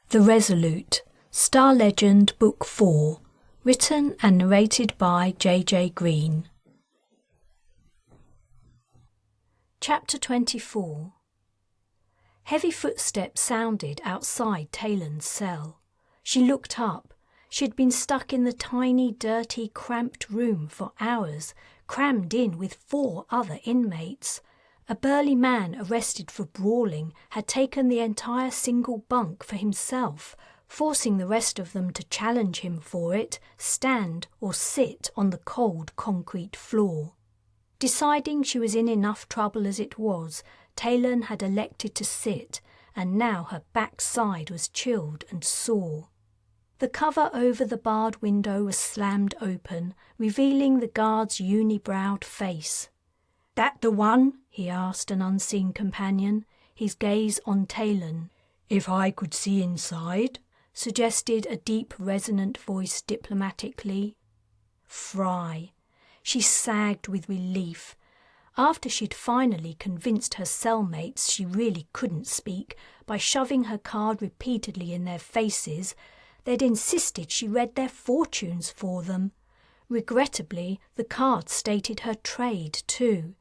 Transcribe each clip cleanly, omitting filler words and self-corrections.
The Resolute, Star Legend Book 4, written and narrated by J.J. Green. Chapter 24. Heavy footsteps sounded outside Taylan's cell. She looked up. She had been stuck in the tiny, dirty, cramped room for hours, crammed in with 4 other inmates. A burly man arrested for brawling had taken the entire single bunk for himself, forcing the rest of them to challenge him for it, stand or sit on the cold concrete floor. Deciding she was in enough trouble as it was, Talon had elected to sit, and now her backside was chilled and sore. The cover over the barred window was slammed open, revealing the guard's unibrowed face. "That the one?" he asked an unseen companion, his gaze on Talon. "If I could see inside," suggested a deep, resonant voice diplomatically. Fry. She sagged with relief. After she'd finally convinced her cellmates she really couldn't speak by shoving her card repeatedly in their faces, they'd insisted she read their fortunes for them. Regrettably, the card stated her trade too.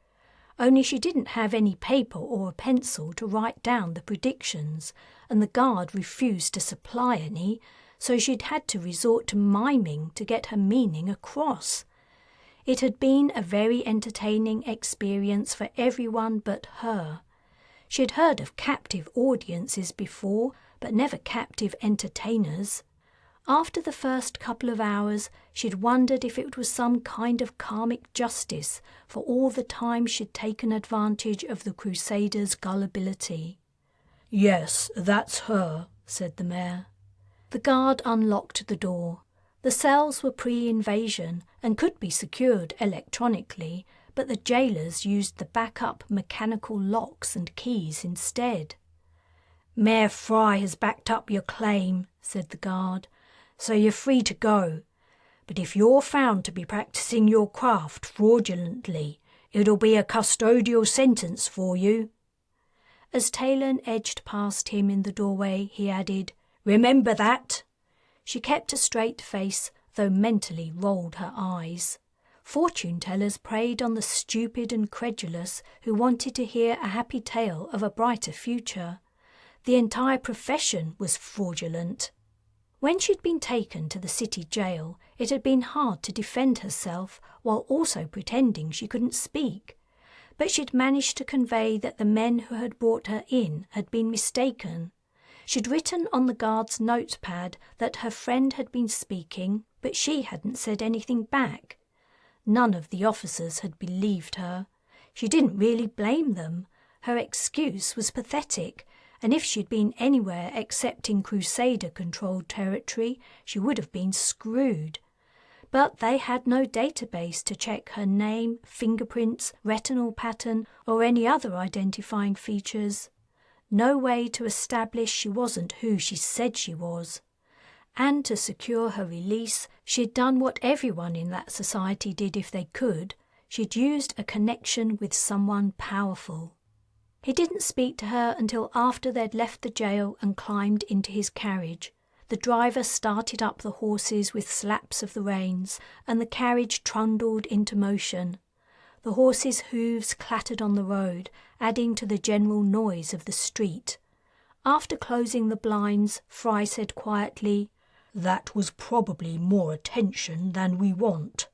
Only she didn't have any paper or a pencil to write down the predictions, and the guard refused to supply any, so she'd had to resort to miming to get her meaning across. It had been a very entertaining experience for everyone but her. She had heard of captive audiences before, but never captive entertainers. After the first couple of hours, she'd wondered if it was some kind of karmic justice for all the time she'd taken advantage of the Crusaders' gullibility. "Yes, that's her," said the mayor. The guard unlocked the door. The cells were pre-invasion and could be secured electronically, but the jailers used the backup mechanical locks and keys instead. "Mayor Fry has backed up your claim," said the guard, "so you're free to go. But if you're found to be practicing your craft fraudulently, it'll be a custodial sentence for you." As Talon edged past him in the doorway, he added, "Remember that." She kept a straight face, though mentally rolled her eyes. Fortune-tellers preyed on the stupid and credulous who wanted to hear a happy tale of a brighter future. The entire profession was fraudulent. When she'd been taken to the city jail, it had been hard to defend herself while also pretending she couldn't speak. But she'd managed to convey that the men who had brought her in had been mistaken. She'd written on the guard's notepad that her friend had been speaking, but she hadn't said anything back. None of the officers had believed her. She didn't really blame them. Her excuse was pathetic, and if she'd been anywhere except in Crusader-controlled territory, she would have been screwed. But they had no database to check her name, fingerprints, retinal pattern, or any other identifying features. No way to establish she wasn't who she said she was. And to secure her release, she'd done what everyone in that society did if they could. She'd used a connection with someone powerful. He didn't speak to her until after they'd left the jail and climbed into his carriage. The driver started up the horses with slaps of the reins, and the carriage trundled into motion. The horses' hooves clattered on the road, adding to the general noise of the street. After closing the blinds, Fry said quietly, "That was probably more attention than we want."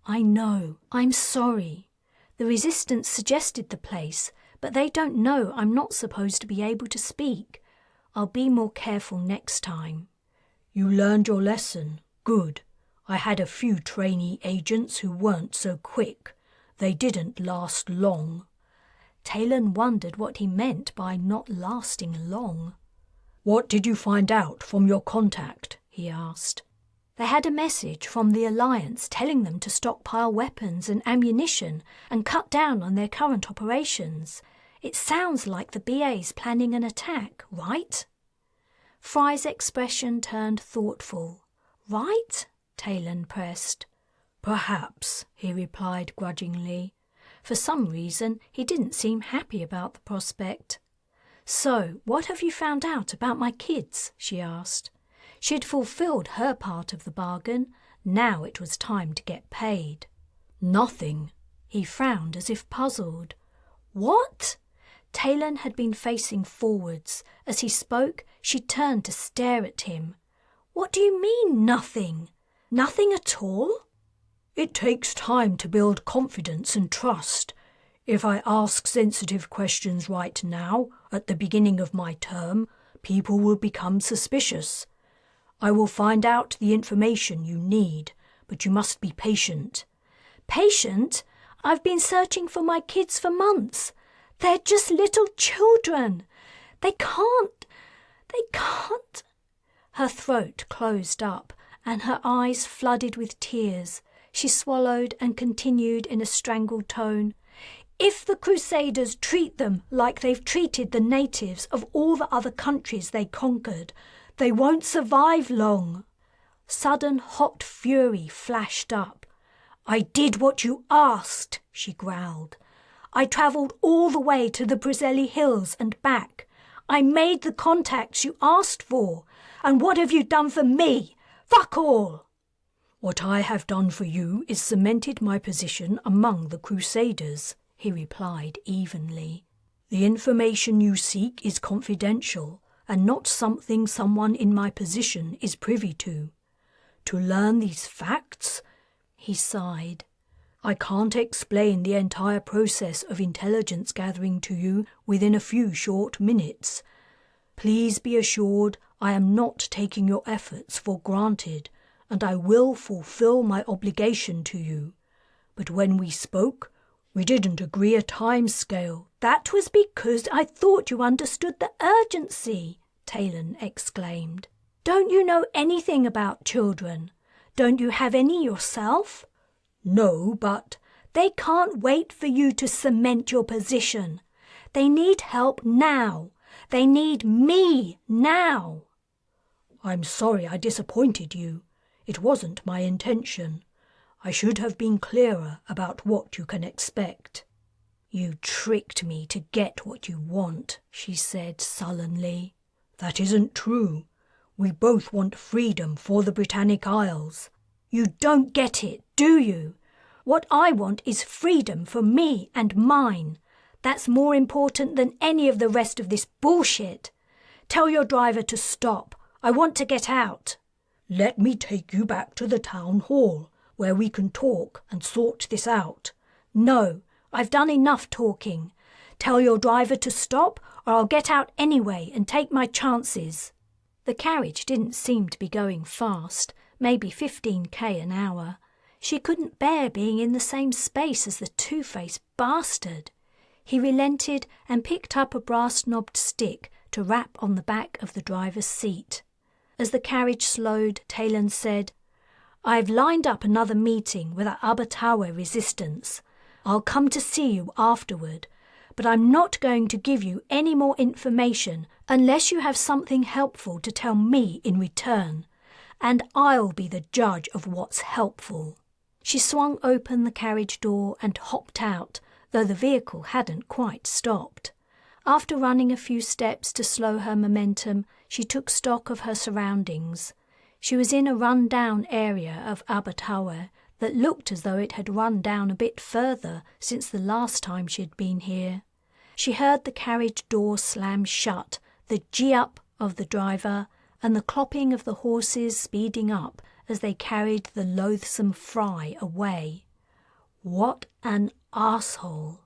"I know. I'm sorry. The resistance suggested the place, but they don't know I'm not supposed to be able to speak. I'll be more careful next time." "You learned your lesson. Good. I had a few trainee agents who weren't so quick. They didn't last long." Talon wondered what he meant by not lasting long. "What did you find out from your contact?" he asked. "They had a message from the Alliance telling them to stockpile weapons and ammunition and cut down on their current operations. It sounds like the BA's planning an attack, right?" Fry's expression turned thoughtful. "Right?" Talon pressed. "Perhaps," he replied grudgingly. For some reason, he didn't seem happy about the prospect. "So, what have you found out about my kids?" she asked. She had fulfilled her part of the bargain. Now it was time to get paid. "Nothing." He frowned as if puzzled. "What?" Taylan had been facing forwards. As he spoke, she turned to stare at him. "What do you mean, nothing? Nothing at all?" "It takes time to build confidence and trust. If I ask sensitive questions right now, at the beginning of my term, people will become suspicious. I will find out the information you need, but you must be patient." "Patient? I've been searching for my kids for months. They're just little children. They can't. Her throat closed up and her eyes flooded with tears. She swallowed and continued in a strangled tone. "If the Crusaders treat them like they've treated the natives of all the other countries they conquered, they won't survive long." Sudden hot fury flashed up. "I did what you asked," she growled. "I travelled all the way to the Blissfully hills and back. I made the contacts you asked for. And what have you done for me? Fuck all!" "What I have done for you is cemented my position among the Crusaders," he replied evenly. "The information you seek is confidential and not something someone in my position is privy to. To learn these facts," he sighed, "I can't explain the entire process of intelligence gathering to you within a few short minutes. Please be assured I am not taking your efforts for granted, and I will fulfill my obligation to you. But when we spoke, we didn't agree a time scale." "That was because I thought you understood the urgency," Talon exclaimed. "Don't you know anything about children? Don't you have any yourself?" "No, but—" "They can't wait for you to cement your position. They need help now. They need me now." "I'm sorry I disappointed you. It wasn't my intention. I should have been clearer about what you can expect." "You tricked me to get what you want," she said sullenly. "That isn't true. We both want freedom for the Britannic Isles." "You don't get it, do you? What I want is freedom for me and mine. That's more important than any of the rest of this bullshit. Tell your driver to stop. I want to get out." "Let me take you back to the town hall, where we can talk and sort this out." "No, I've done enough talking. Tell your driver to stop, or I'll get out anyway and take my chances." The carriage didn't seem to be going fast, maybe 15k an hour. She couldn't bear being in the same space as the two-faced bastard. He relented and picked up a brass-knobbed stick to rap on the back of the driver's seat. As the carriage slowed, Talon said, "I've lined up another meeting with the Abatawa resistance. I'll come to see you afterward, but I'm not going to give you any more information unless you have something helpful to tell me in return, and I'll be the judge of what's helpful." She swung open the carriage door and hopped out, though the vehicle hadn't quite stopped. After running a few steps to slow her momentum, she took stock of her surroundings. She was in a run-down area of Abatawa that looked as though it had run down a bit further since the last time she'd been here. She heard the carriage door slam shut, the gee-up of the driver, and the clopping of the horses speeding up as they carried the loathsome Fry away. What an arsehole!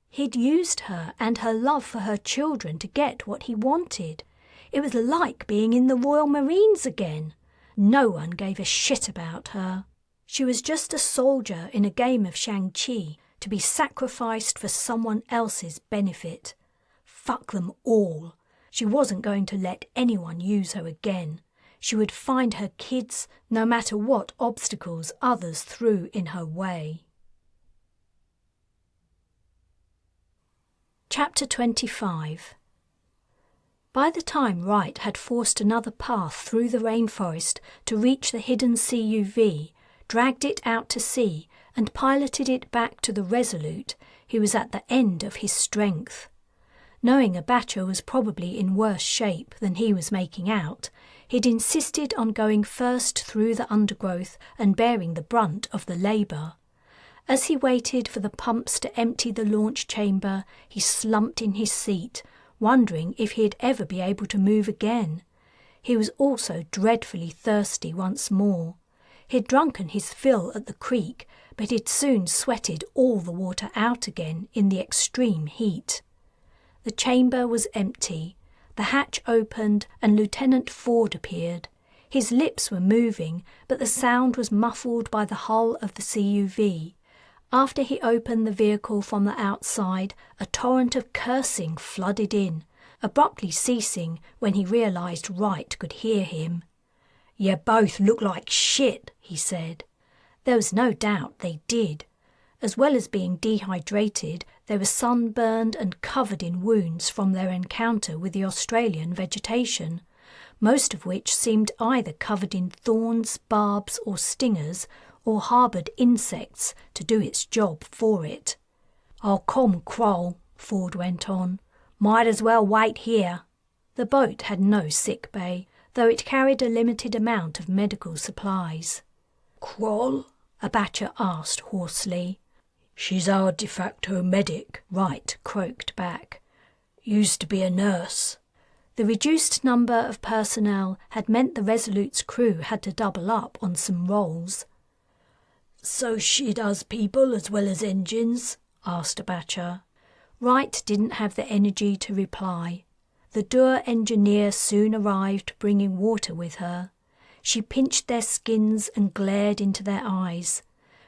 He'd used her and her love for her children to get what he wanted. It was like being in the Royal Marines again. No one gave a shit about her. She was just a soldier in a game of Shang-Chi to be sacrificed for someone else's benefit. Fuck them all. She wasn't going to let anyone use her again. She would find her kids no matter what obstacles others threw in her way. Chapter 25. By the time Wright had forced another path through the rainforest to reach the hidden CUV, dragged it out to sea, and piloted it back to the RESOLUTE, he was at the end of his strength. Knowing Abacha was probably in worse shape than he was making out, he'd insisted on going first through the undergrowth and bearing the brunt of the labour. As he waited for the pumps to empty the launch chamber, he slumped in his seat, wondering if he'd ever be able to move again. He was also dreadfully thirsty once more. He'd drunken his fill at the creek, but he'd soon sweated all the water out again in the extreme heat. The chamber was empty. The hatch opened and Lieutenant Ford appeared. His lips were moving, but the sound was muffled by the hull of the CUV. After he opened the vehicle from the outside, a torrent of cursing flooded in, abruptly ceasing when he realised Wright could hear him. "You both look like shit," he said. There was no doubt they did. As well as being dehydrated, they were sunburned and covered in wounds from their encounter with the Australian vegetation, most of which seemed either covered in thorns, barbs or stingers, or harboured insects to do its job for it. "I'll come, Kroll," Ford went on. "Might as well wait here." The boat had no sick bay, though it carried a limited amount of medical supplies. "Kroll?" Abacha asked hoarsely. "She's our de facto medic," Wright croaked back. "Used to be a nurse." The reduced number of personnel had meant the Resolute's crew had to double up on some roles. "So she does people as well as engines?" asked Abacha. Wright didn't have the energy to reply. The Dur engineer soon arrived bringing water with her. She pinched their skins and glared into their eyes.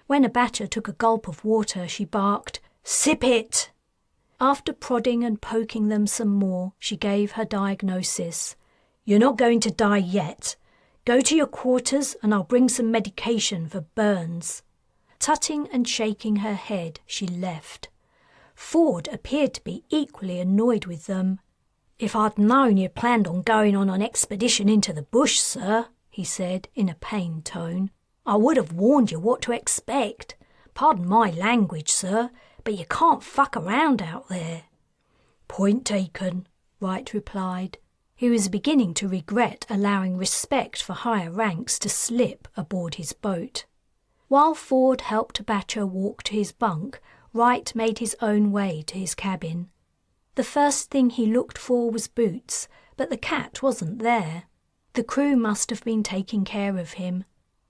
When Abacha took a gulp of water, she barked, "Sip it!" After prodding and poking them some more, she gave her diagnosis. "You're not going to die yet. Go to your quarters and I'll bring some medication for burns." Tutting and shaking her head, she left. Ford appeared to be equally annoyed with them. "If I'd known you planned on going on an expedition into the bush, sir," he said in a pained tone, "I would have warned you what to expect. Pardon my language, sir, but you can't fuck around out there." "Point taken," Wright replied. He was beginning to regret allowing respect for higher ranks to slip aboard his boat. While Ford helped Abacha walk to his bunk, Wright made his own way to his cabin. The first thing he looked for was Boots, but the cat wasn't there. The crew must have been taking care of him.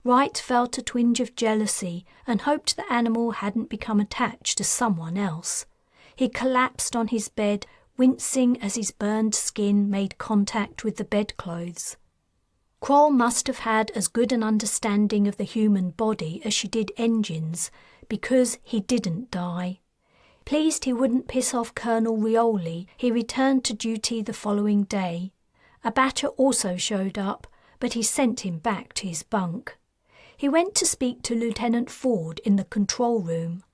Wright felt a twinge of jealousy and hoped the animal hadn't become attached to someone else. He collapsed on his bed, wincing as his burned skin made contact with the bedclothes. Kroll must have had as good an understanding of the human body as she did engines, because he didn't die. Pleased he wouldn't piss off Colonel Rioli, he returned to duty the following day. Abacha also showed up, but he sent him back to his bunk. He went to speak to Lieutenant Ford in the control room.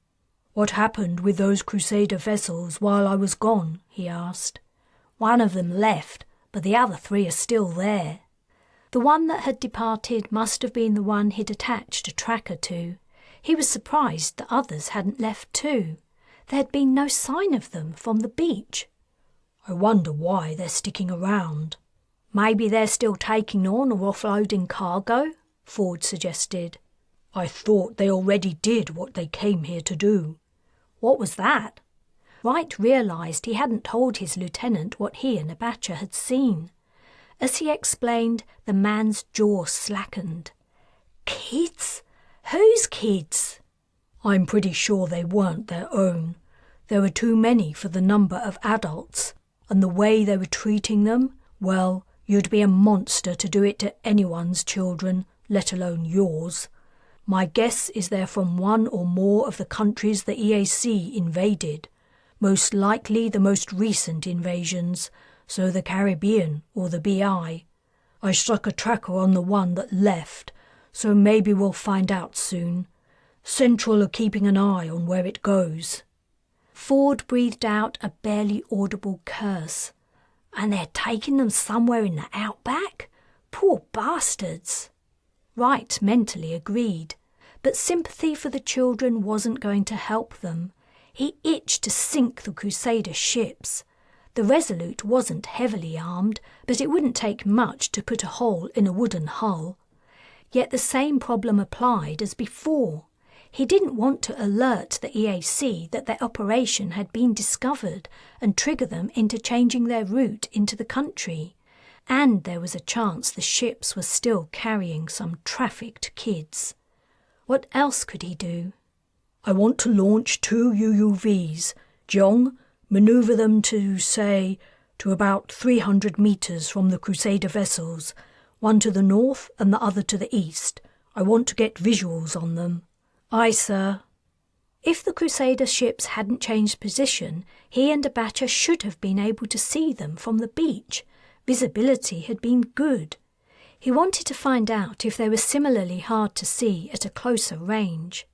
"What happened with those Crusader vessels while I was gone?" he asked. "One of them left, but the other 3 are still there." The one that had departed must have been the one he'd attached a tracker to. He was surprised the others hadn't left too. There had been no sign of them from the beach. "I wonder why they're sticking around." "Maybe they're still taking on or offloading cargo," Ford suggested. "I thought they already did what they came here to do." "What was that?" Wright realised he hadn't told his lieutenant what he and Abacha had seen. As he explained, the man's jaw slackened. "Kids? Whose kids?" "I'm pretty sure they weren't their own. There were too many for the number of adults, and the way they were treating them, well, you'd be a monster to do it to anyone's children, let alone yours. My guess is they're from one or more of the countries the EAC invaded, most likely the most recent invasions, so the Caribbean or the BI. I struck a tracker on the one that left, so maybe we'll find out soon. Central are keeping an eye on where it goes." Ford breathed out a barely audible curse. "And they're taking them somewhere in the outback? Poor bastards." Wright mentally agreed, but sympathy for the children wasn't going to help them. He itched to sink the Crusader ships. The Resolute wasn't heavily armed, but it wouldn't take much to put a hole in a wooden hull. Yet the same problem applied as before. He didn't want to alert the EAC that their operation had been discovered and trigger them into changing their route into the country. And there was a chance the ships were still carrying some trafficked kids. What else could he do? I want to launch 2 UUVs. Jong, manoeuvre them to, say, to about 300 metres from the Crusader vessels, one to the north and the other to the east. I want to get visuals on them. Aye, sir. If the Crusader ships hadn't changed position, he and Abacha should have been able to see them from the beach. Visibility had been good. He wanted to find out if they were similarly hard to see at a closer range.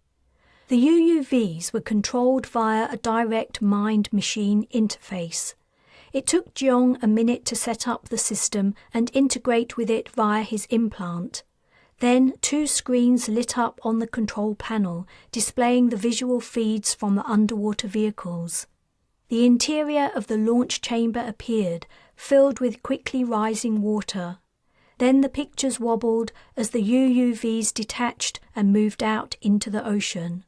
The UUVs were controlled via a direct mind-machine interface. It took Jong a minute to set up the system and integrate with it via his implant. Then 2 screens lit up on the control panel, displaying the visual feeds from the underwater vehicles. The interior of the launch chamber appeared, filled with quickly rising water. Then the pictures wobbled as the UUVs detached and moved out into the ocean.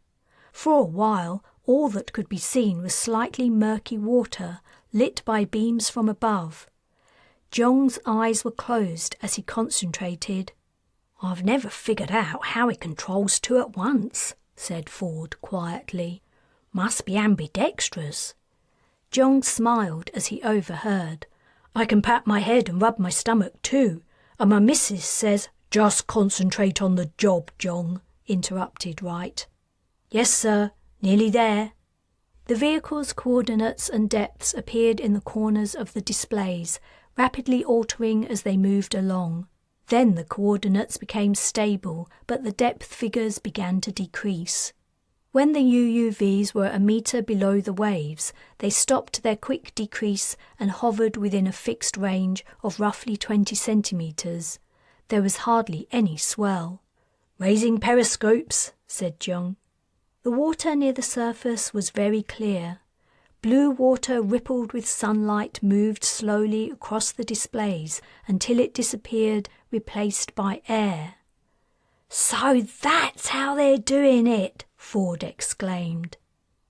For a while, all that could be seen was slightly murky water, lit by beams from above. Jong's eyes were closed as he concentrated. I've never figured out how he controls 2 at once, said Ford quietly. Must be ambidextrous. Jong smiled as he overheard. I can pat my head and rub my stomach too, and my missus says, just concentrate on the job, Jong, interrupted Wright. Yes, sir, nearly there. The vehicle's coordinates and depths appeared in the corners of the displays, rapidly altering as they moved along. Then the coordinates became stable, but the depth figures began to decrease. When the UUVs were a metre below the waves, they stopped their quick decrease and hovered within a fixed range of roughly 20 centimetres. There was hardly any swell. Raising periscopes, said Jong. The water near the surface was very clear. Blue water rippled with sunlight moved slowly across the displays until it disappeared, replaced by air. So that's how they're doing it, Ford exclaimed.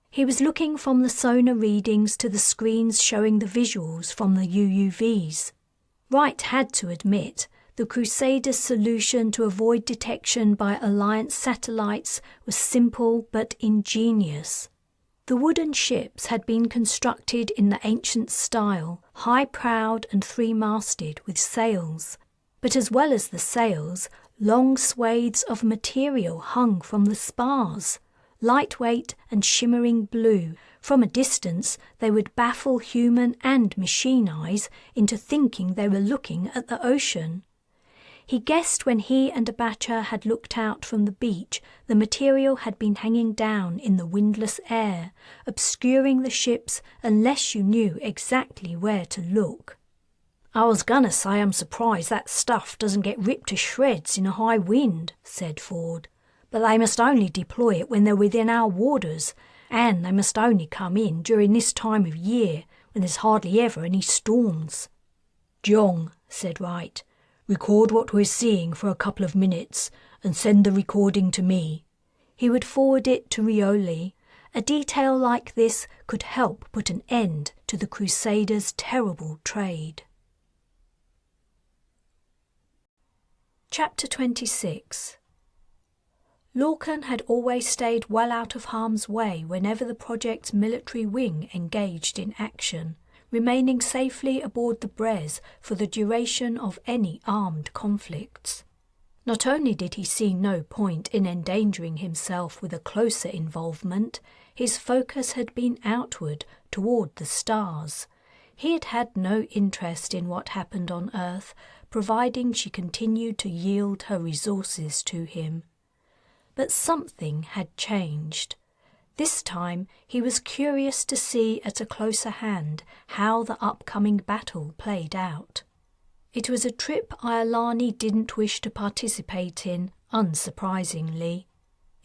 He was looking from the sonar readings to the screens showing the visuals from the UUVs. Wright had to admit the Crusaders' solution to avoid detection by Alliance satellites was simple but ingenious. The wooden ships had been constructed in the ancient style, high-prowed and 3-masted with sails. But as well as the sails, long swathes of material hung from the spars. Lightweight and shimmering blue, from a distance they would baffle human and machine eyes into thinking they were looking at the ocean. He guessed when he and Abacha had looked out from the beach, the material had been hanging down in the windless air, obscuring the ships unless you knew exactly where to look. I was gonna say I'm surprised that stuff doesn't get ripped to shreds in a high wind, said Ford. But they must only deploy it when they're within our waters, and they must only come in during this time of year when there's hardly ever any storms. Jong, said Wright, record what we're seeing for a couple of minutes and send the recording to me. He would forward it to Rioli. A detail like this could help put an end to the Crusaders' terrible trade. Chapter 26. Larkin had always stayed well out of harm's way whenever the project's military wing engaged in action, remaining safely aboard the Brez for the duration of any armed conflicts. Not only did he see no point in endangering himself with a closer involvement, his focus had been outward, toward the stars. He had had no interest in what happened on Earth, providing she continued to yield her resources to him. But something had changed. This time he was curious to see at a closer hand how the upcoming battle played out. It was a trip Iolani didn't wish to participate in, unsurprisingly.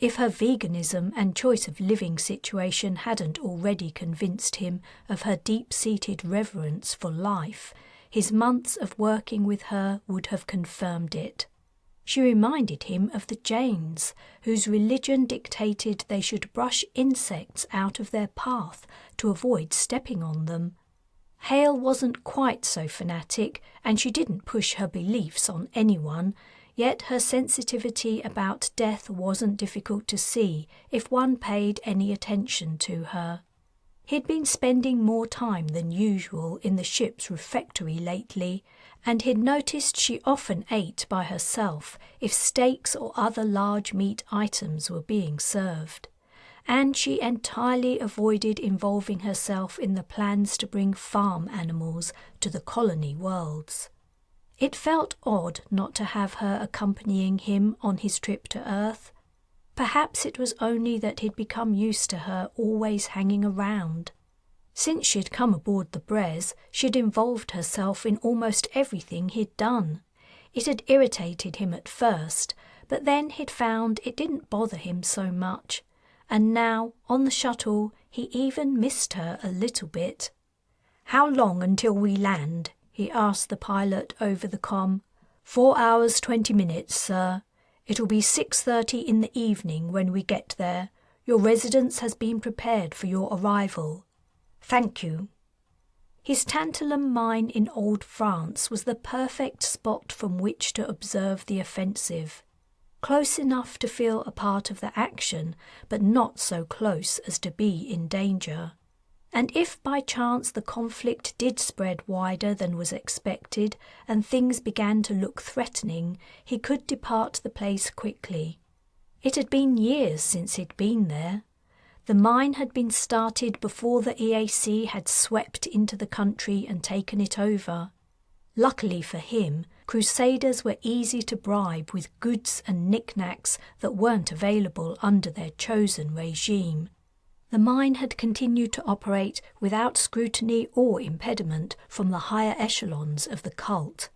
If her veganism and choice of living situation hadn't already convinced him of her deep-seated reverence for life, his months of working with her would have confirmed it. She reminded him of the Jains, whose religion dictated they should brush insects out of their path to avoid stepping on them. Hale wasn't quite so fanatic, and she didn't push her beliefs on anyone, yet her sensitivity about death wasn't difficult to see if one paid any attention to her. He'd been spending more time than usual in the ship's refectory lately, and he'd noticed she often ate by herself if steaks or other large meat items were being served. And she entirely avoided involving herself in the plans to bring farm animals to the colony worlds. It felt odd not to have her accompanying him on his trip to Earth. Perhaps it was only that he'd become used to her always hanging around. Since she'd come aboard the Brez, she'd involved herself in almost everything he'd done. It had irritated him at first, but then he'd found it didn't bother him so much. And now, on the shuttle, he even missed her a little bit. "How long until we land?" he asked the pilot over the comm. 4 hours 20 minutes, sir. It'll be 6:30 in the evening when we get there. Your residence has been prepared for your arrival. Thank you. His tantalum mine in Old France was the perfect spot from which to observe the offensive. Close enough to feel a part of the action, but not so close as to be in danger. And if by chance the conflict did spread wider than was expected and things began to look threatening, he could depart the place quickly. It had been years since he'd been there. The mine had been started before the EAC had swept into the country and taken it over. Luckily for him, Crusaders were easy to bribe with goods and knickknacks that weren't available under their chosen regime. The mine had continued to operate without scrutiny or impediment from the higher echelons of the cult.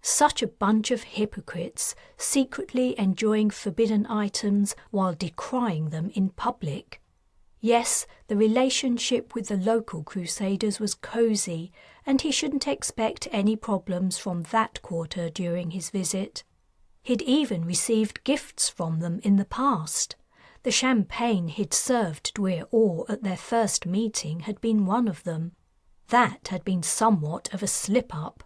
Such a bunch of hypocrites, secretly enjoying forbidden items while decrying them in public. Yes, the relationship with the local Crusaders was cosy, and he shouldn't expect any problems from that quarter during his visit. He'd even received gifts from them in the past. The champagne he'd served Dwyer-Orr at their first meeting had been one of them. That had been somewhat of a slip-up.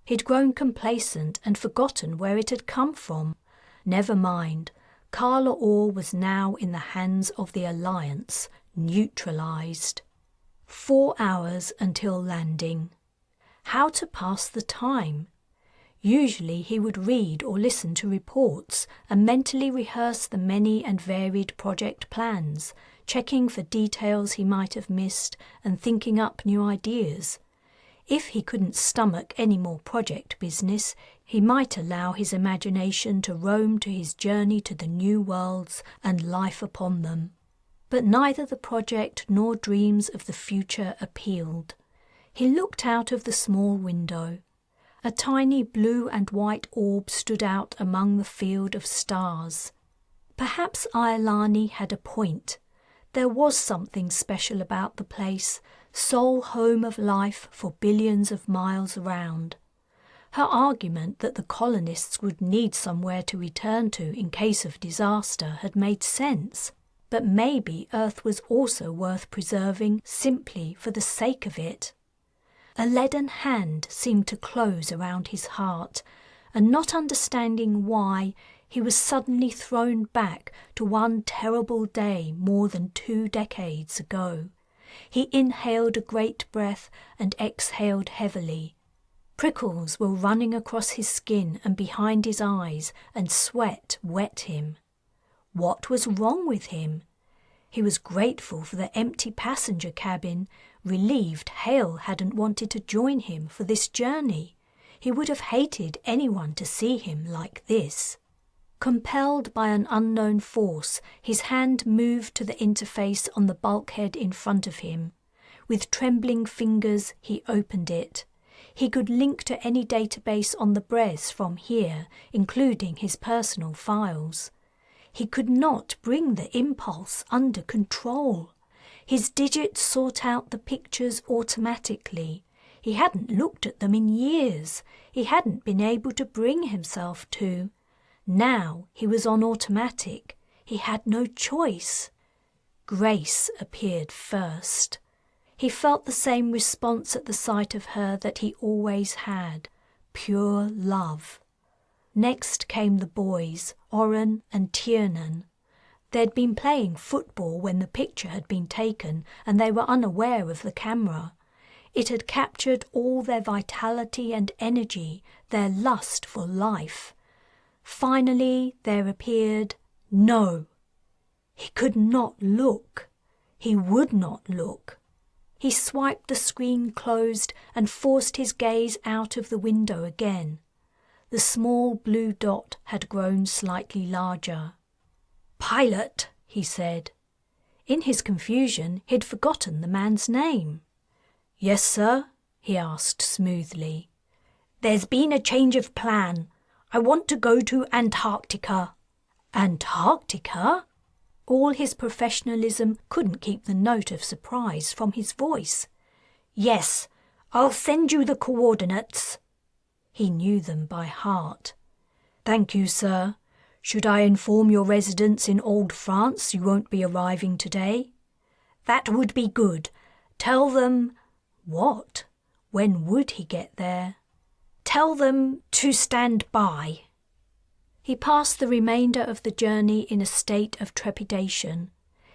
He'd grown complacent and forgotten where it had come from. Never mind. Carla Orr was now in the hands of the Alliance, neutralised. 4 hours until landing. How to pass the time? Usually he would read or listen to reports and mentally rehearse the many and varied project plans, checking for details he might have missed and thinking up new ideas. If he couldn't stomach any more project business, he might allow his imagination to roam to his journey to the new worlds and life upon them. But neither the project nor dreams of the future appealed. He looked out of the small window. A tiny blue and white orb stood out among the field of stars. Perhaps Iolani had a point. There was something special about the place, sole home of life for billions of miles around. Her argument that the colonists would need somewhere to return to in case of disaster had made sense, but maybe Earth was also worth preserving simply for the sake of it. A leaden hand seemed to close around his heart, and not understanding why, he was suddenly thrown back to one terrible day more than 2 decades ago. He inhaled a great breath and exhaled heavily. Prickles were running across his skin and behind his eyes, and sweat wet him. What was wrong with him? He was grateful for the empty passenger cabin, relieved Hale hadn't wanted to join him for this journey. He would have hated anyone to see him like this. Compelled by an unknown force, his hand moved to the interface on the bulkhead in front of him. With trembling fingers, he opened it. He could link to any database on the Brez from here, including his personal files. He could not bring the impulse under control. His digits sought out the pictures automatically. He hadn't looked at them in years. He hadn't been able to bring himself to. Now he was on automatic. He had no choice. Grace appeared first. He felt the same response at the sight of her that he always had, pure love. Next came the boys, Oren and Tiernan. They'd been playing football when the picture had been taken, and they were unaware of the camera. It had captured all their vitality and energy, their lust for life. Finally there appeared no. He could not look. He would not look. He swiped the screen closed and forced his gaze out of the window again. The small blue dot had grown slightly larger. "Pilot," he said. In his confusion, he'd forgotten the man's name. "Yes, sir?" he asked smoothly. "There's been a change of plan. I want to go to Antarctica." "Antarctica?" All his professionalism couldn't keep the note of surprise from his voice. "Yes, I'll send you the coordinates." He knew them by heart. "Thank you, sir. Should I inform your residents in Old France you won't be arriving today?" "That would be good. Tell them—" What? When would he get there? "Tell them to stand by." He passed the remainder of the journey in a state of trepidation.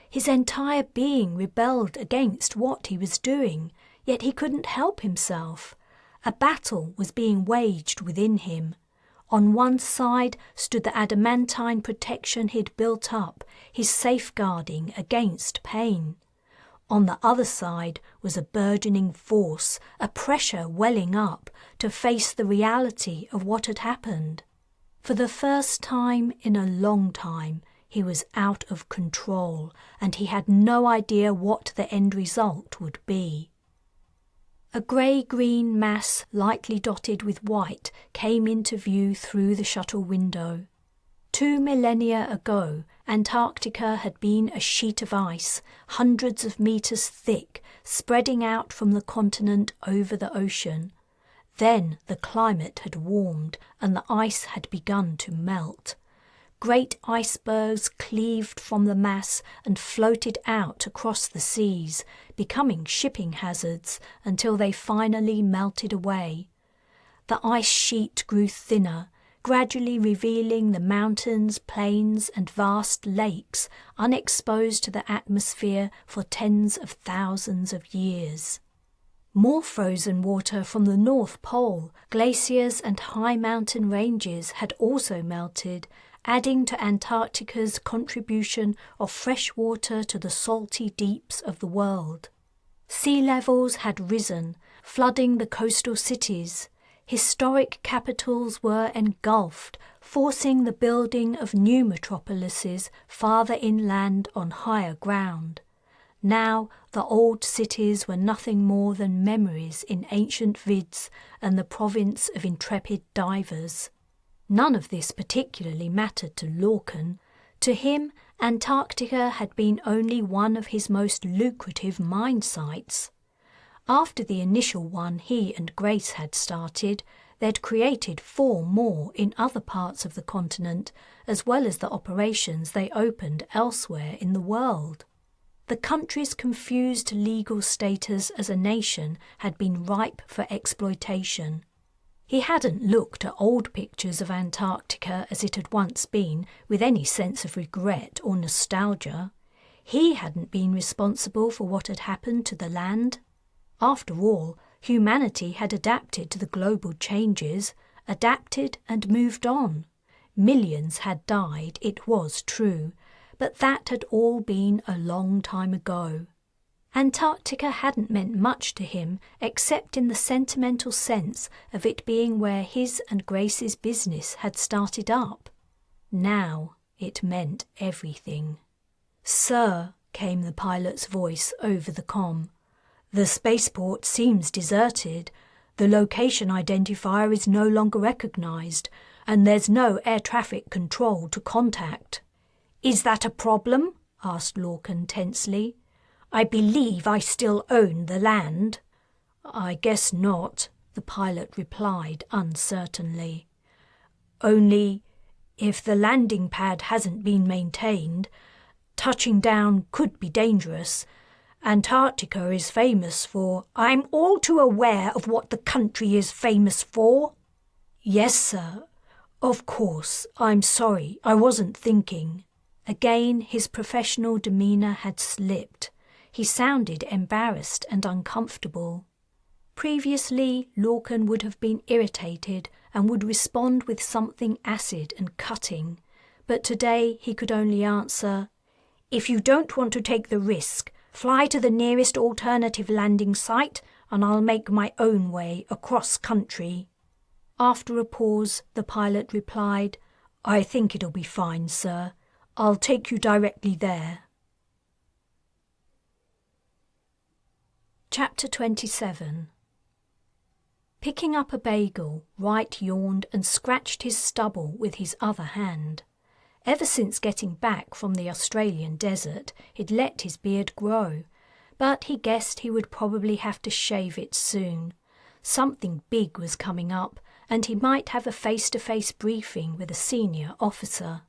His entire being rebelled against what he was doing, yet he couldn't help himself. A battle was being waged within him. On one side stood the adamantine protection he'd built up, his safeguarding against pain. On the other side was a burgeoning force, a pressure welling up to face the reality of what had happened. For the first time in a long time, he was out of control, and he had no idea what the end result would be. A grey-green mass lightly dotted with white came into view through the shuttle window. 2 millennia ago, Antarctica had been a sheet of ice, hundreds of meters thick, spreading out from the continent over the ocean. Then the climate had warmed and the ice had begun to melt. Great icebergs cleaved from the mass and floated out across the seas, becoming shipping hazards until they finally melted away. The ice sheet grew thinner, gradually revealing the mountains, plains and vast lakes unexposed to the atmosphere for tens of thousands of years. More frozen water from the North Pole, glaciers and high mountain ranges had also melted, adding to Antarctica's contribution of fresh water to the salty deeps of the world. Sea levels had risen, flooding the coastal cities. Historic capitals were engulfed, forcing the building of new metropolises farther inland on higher ground. Now the old cities were nothing more than memories in ancient vids and the province of intrepid divers. None of this particularly mattered to Larkin. To him, Antarctica had been only one of his most lucrative mine sites. After the initial one he and Grace had started, they'd created 4 more in other parts of the continent, as well as the operations they opened elsewhere in the world. The country's confused legal status as a nation had been ripe for exploitation. He hadn't looked at old pictures of Antarctica as it had once been with any sense of regret or nostalgia. He hadn't been responsible for what had happened to the land. After all, humanity had adapted to the global changes, adapted and moved on. Millions had died, it was true, but that had all been a long time ago. Antarctica hadn't meant much to him except in the sentimental sense of it being where his and Grace's business had started up. Now it meant everything. "Sir," came the pilot's voice over the comm, "the spaceport seems deserted. The location identifier is no longer recognized, and there's no air traffic control to contact." "Is that a problem?" asked Larkin tensely. "I believe I still own the land." "I guess not," the pilot replied uncertainly. "Only, if the landing pad hasn't been maintained, touching down could be dangerous. Antarctica is famous for—" "I'm all too aware of what the country is famous for." "Yes, sir. Of course, I'm sorry, I wasn't thinking." Again his professional demeanour had slipped. He sounded embarrassed and uncomfortable. Previously, Larkin would have been irritated and would respond with something acid and cutting, but today he could only answer, "If you don't want to take the risk, fly to the nearest alternative landing site and I'll make my own way across country." After a pause, the pilot replied, "I think it'll be fine, sir. I'll take you directly there." Chapter 27. Picking up a bagel, Wright yawned and scratched his stubble with his other hand. Ever since getting back from the Australian desert, he'd let his beard grow, but he guessed he would probably have to shave it soon. Something big was coming up, and he might have a face-to-face briefing with a senior officer.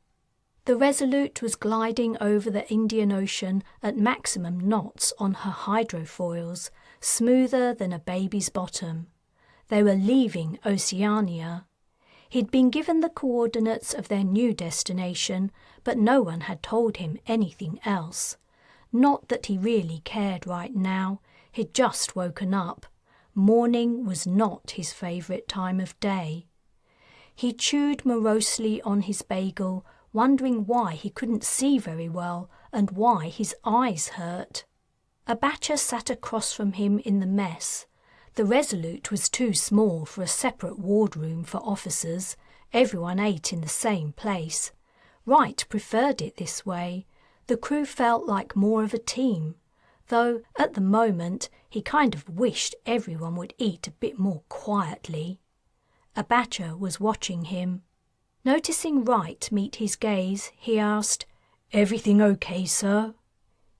The Resolute was gliding over the Indian Ocean at maximum knots on her hydrofoils, smoother than a baby's bottom. They were leaving Oceania. He'd been given the coordinates of their new destination, but no one had told him anything else. Not that he really cared right now. He'd just woken up. Morning was not his favourite time of day. He chewed morosely on his bagel, wondering why he couldn't see very well and why his eyes hurt. A batcher sat across from him in the mess. The Resolute was too small for a separate wardroom for officers. Everyone ate in the same place. Wright preferred it this way. The crew felt like more of a team, though at the moment he kind of wished everyone would eat a bit more quietly. A batcher was watching him. Noticing Wright meet his gaze, he asked, "Everything okay, sir?"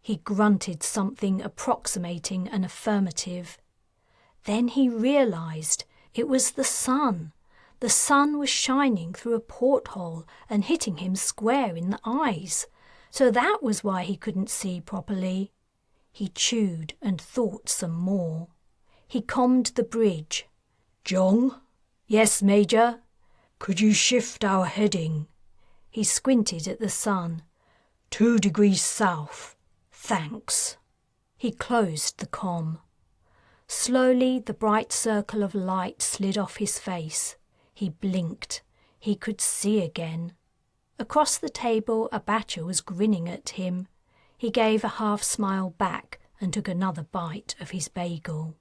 He grunted something approximating an affirmative. Then he realized it was the sun. The sun was shining through a porthole and hitting him square in the eyes. So that was why he couldn't see properly. He chewed and thought some more. He combed the bridge. "Jong?" "Yes, Major." "Could you shift our heading?" He squinted at the sun. 2 degrees south. Thanks." He closed the comm. Slowly the bright circle of light slid off his face. He blinked. He could see again. Across the table a batcher was grinning at him. He gave a half-smile back and took another bite of his bagel.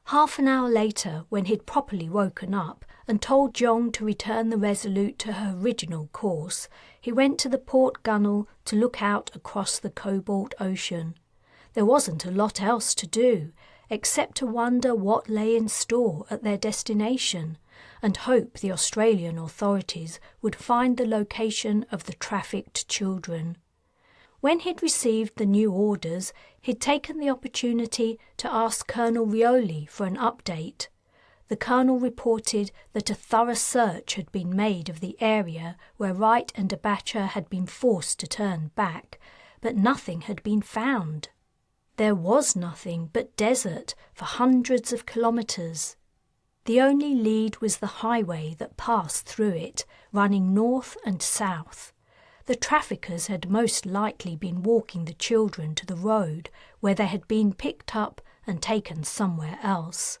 Half an hour later, when he'd properly woken up and told Jong to return the Resolute to her original course, he went to the port gunwale to look out across the cobalt ocean. There wasn't a lot else to do, except to wonder what lay in store at their destination, and hope the Australian authorities would find the location of the trafficked children. When he'd received the new orders, he'd taken the opportunity to ask Colonel Rioli for an update. The colonel reported that a thorough search had been made of the area where Wright and Abacha had been forced to turn back, but nothing had been found. There was nothing but desert for hundreds of kilometres. The only lead was the highway that passed through it, running north and south. The traffickers had most likely been walking the children to the road, where they had been picked up and taken somewhere else.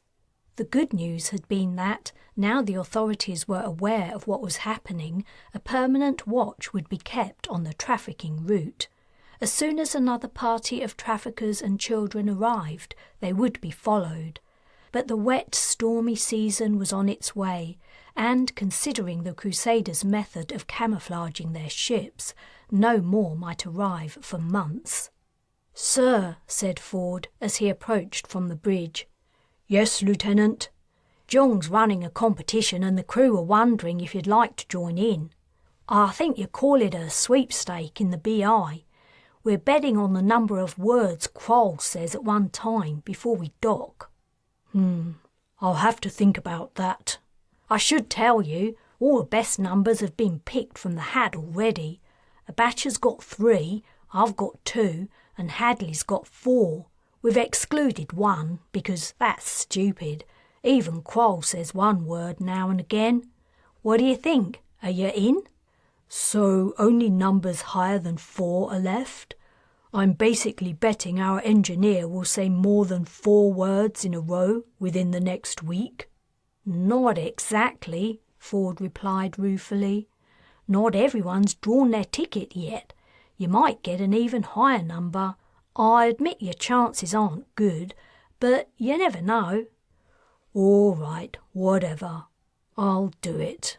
The good news had been that, now the authorities were aware of what was happening, a permanent watch would be kept on the trafficking route. As soon as another party of traffickers and children arrived, they would be followed. But the wet, stormy season was on its way, and, considering the Crusaders' method of camouflaging their ships, no more might arrive for months. "Sir," said Ford as he approached from the bridge. "Yes, Lieutenant." "Jong's running a competition and the crew are wondering if you'd like to join in." I think you call it a sweepstake in the BI. We're betting on the number of words Kroll says at one time before we dock. I'll have to think about that. I should tell you, all the best numbers have been picked from the hat already. Abacha's got 3, I've got 2, and Hadley's got 4. We've excluded 1, because that's stupid. Even Kroll says 1 word now and again. What do you think? Are you in? So only numbers higher than 4 are left? I'm basically betting our engineer will say more than 4 words in a row within the next week. Not exactly, Ford replied ruefully. Not everyone's drawn their ticket yet. You might get an even higher number. I admit your chances aren't good, but you never know. All right, whatever. I'll do it.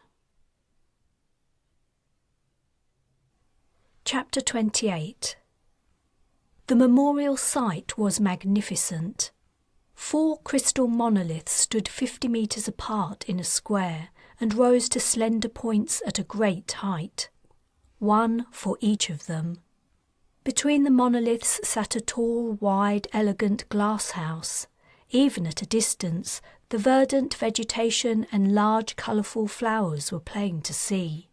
Chapter 28. The memorial site was magnificent. 4 crystal monoliths stood 50 metres apart in a square and rose to slender points at a great height. 1 for each of them. Between the monoliths sat a tall, wide, elegant glass house. Even at a distance, the verdant vegetation and large colourful flowers were plain to see.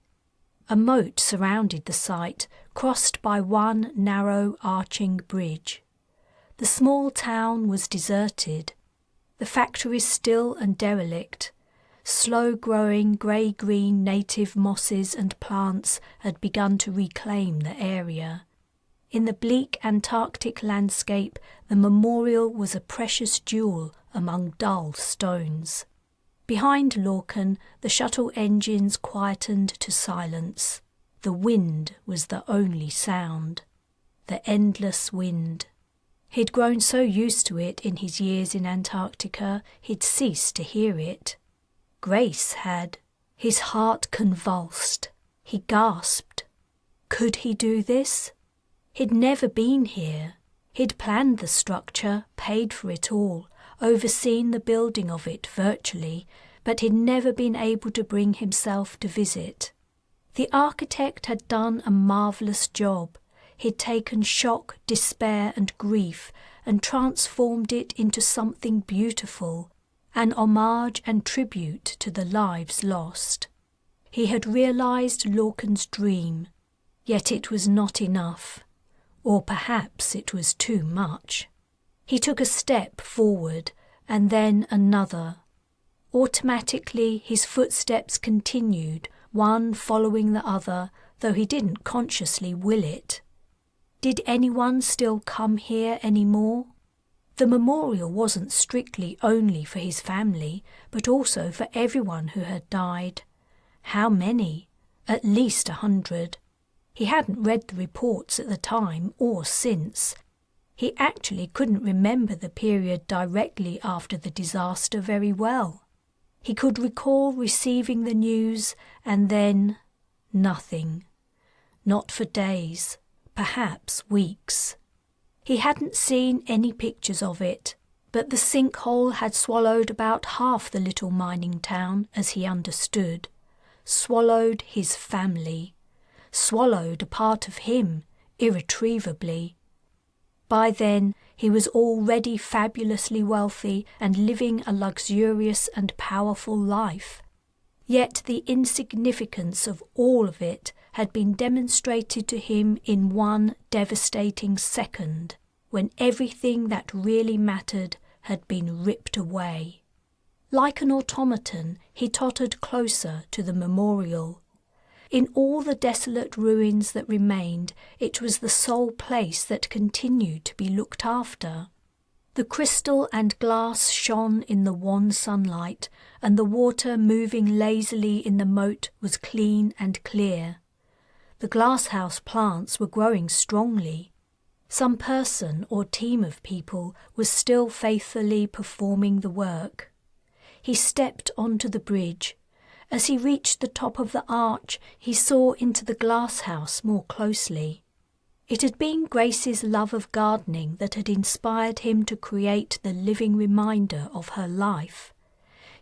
A moat surrounded the site, crossed by one narrow, arching bridge. The small town was deserted. The factories still and derelict. Slow-growing grey-green native mosses and plants had begun to reclaim the area. In the bleak Antarctic landscape, the memorial was a precious jewel among dull stones. Behind Larkin, the shuttle engines quietened to silence. The wind was the only sound. The endless wind. He'd grown so used to it in his years in Antarctica, he'd ceased to hear it. Grace had. His heart convulsed. He gasped. Could he do this? He'd never been here. He'd planned the structure, paid for it all, overseen the building of it virtually, but he'd never been able to bring himself to visit. The architect had done a marvellous job. He'd taken shock, despair and grief and transformed it into something beautiful, an homage and tribute to the lives lost. He had realised Larkin's dream, yet it was not enough. Or perhaps it was too much. He took a step forward, and then another. Automatically his footsteps continued, one following the other, though he didn't consciously will it. Did anyone still come here any more? The memorial wasn't strictly only for his family, but also for everyone who had died. How many? At least 100. He hadn't read the reports at the time or since. He actually couldn't remember the period directly after the disaster very well. He could recall receiving the news and then nothing. Not for days, perhaps weeks. He hadn't seen any pictures of it, but the sinkhole had swallowed about half the little mining town as he understood. Swallowed his family. Swallowed a part of him, irretrievably. By then, he was already fabulously wealthy and living a luxurious and powerful life. Yet the insignificance of all of it had been demonstrated to him in one devastating second, when everything that really mattered had been ripped away. Like an automaton, he tottered closer to the memorial. In all the desolate ruins that remained, it was the sole place that continued to be looked after. The crystal and glass shone in the wan sunlight, and the water moving lazily in the moat was clean and clear. The glasshouse plants were growing strongly. Some person or team of people was still faithfully performing the work. He stepped onto the bridge. As he reached the top of the arch, he saw into the glasshouse more closely. It had been Grace's love of gardening that had inspired him to create the living reminder of her life.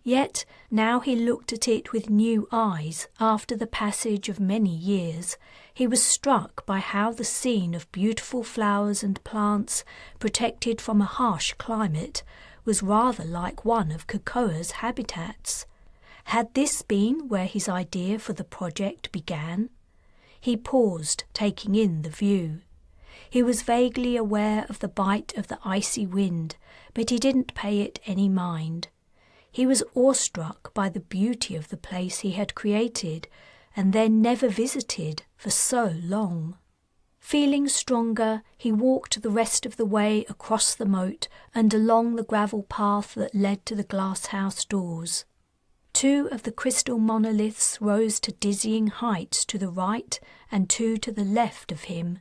Yet now he looked at it with new eyes after the passage of many years. He was struck by how the scene of beautiful flowers and plants, protected from a harsh climate, was rather like one of Kokoa's habitats. Had this been where his idea for the project began? He paused, taking in the view. He was vaguely aware of the bite of the icy wind, but he didn't pay it any mind. He was awestruck by the beauty of the place he had created and then never visited for so long. Feeling stronger, he walked the rest of the way across the moat and along the gravel path that led to the glasshouse doors. 2 of the crystal monoliths rose to dizzying heights to the right and 2 to the left of him.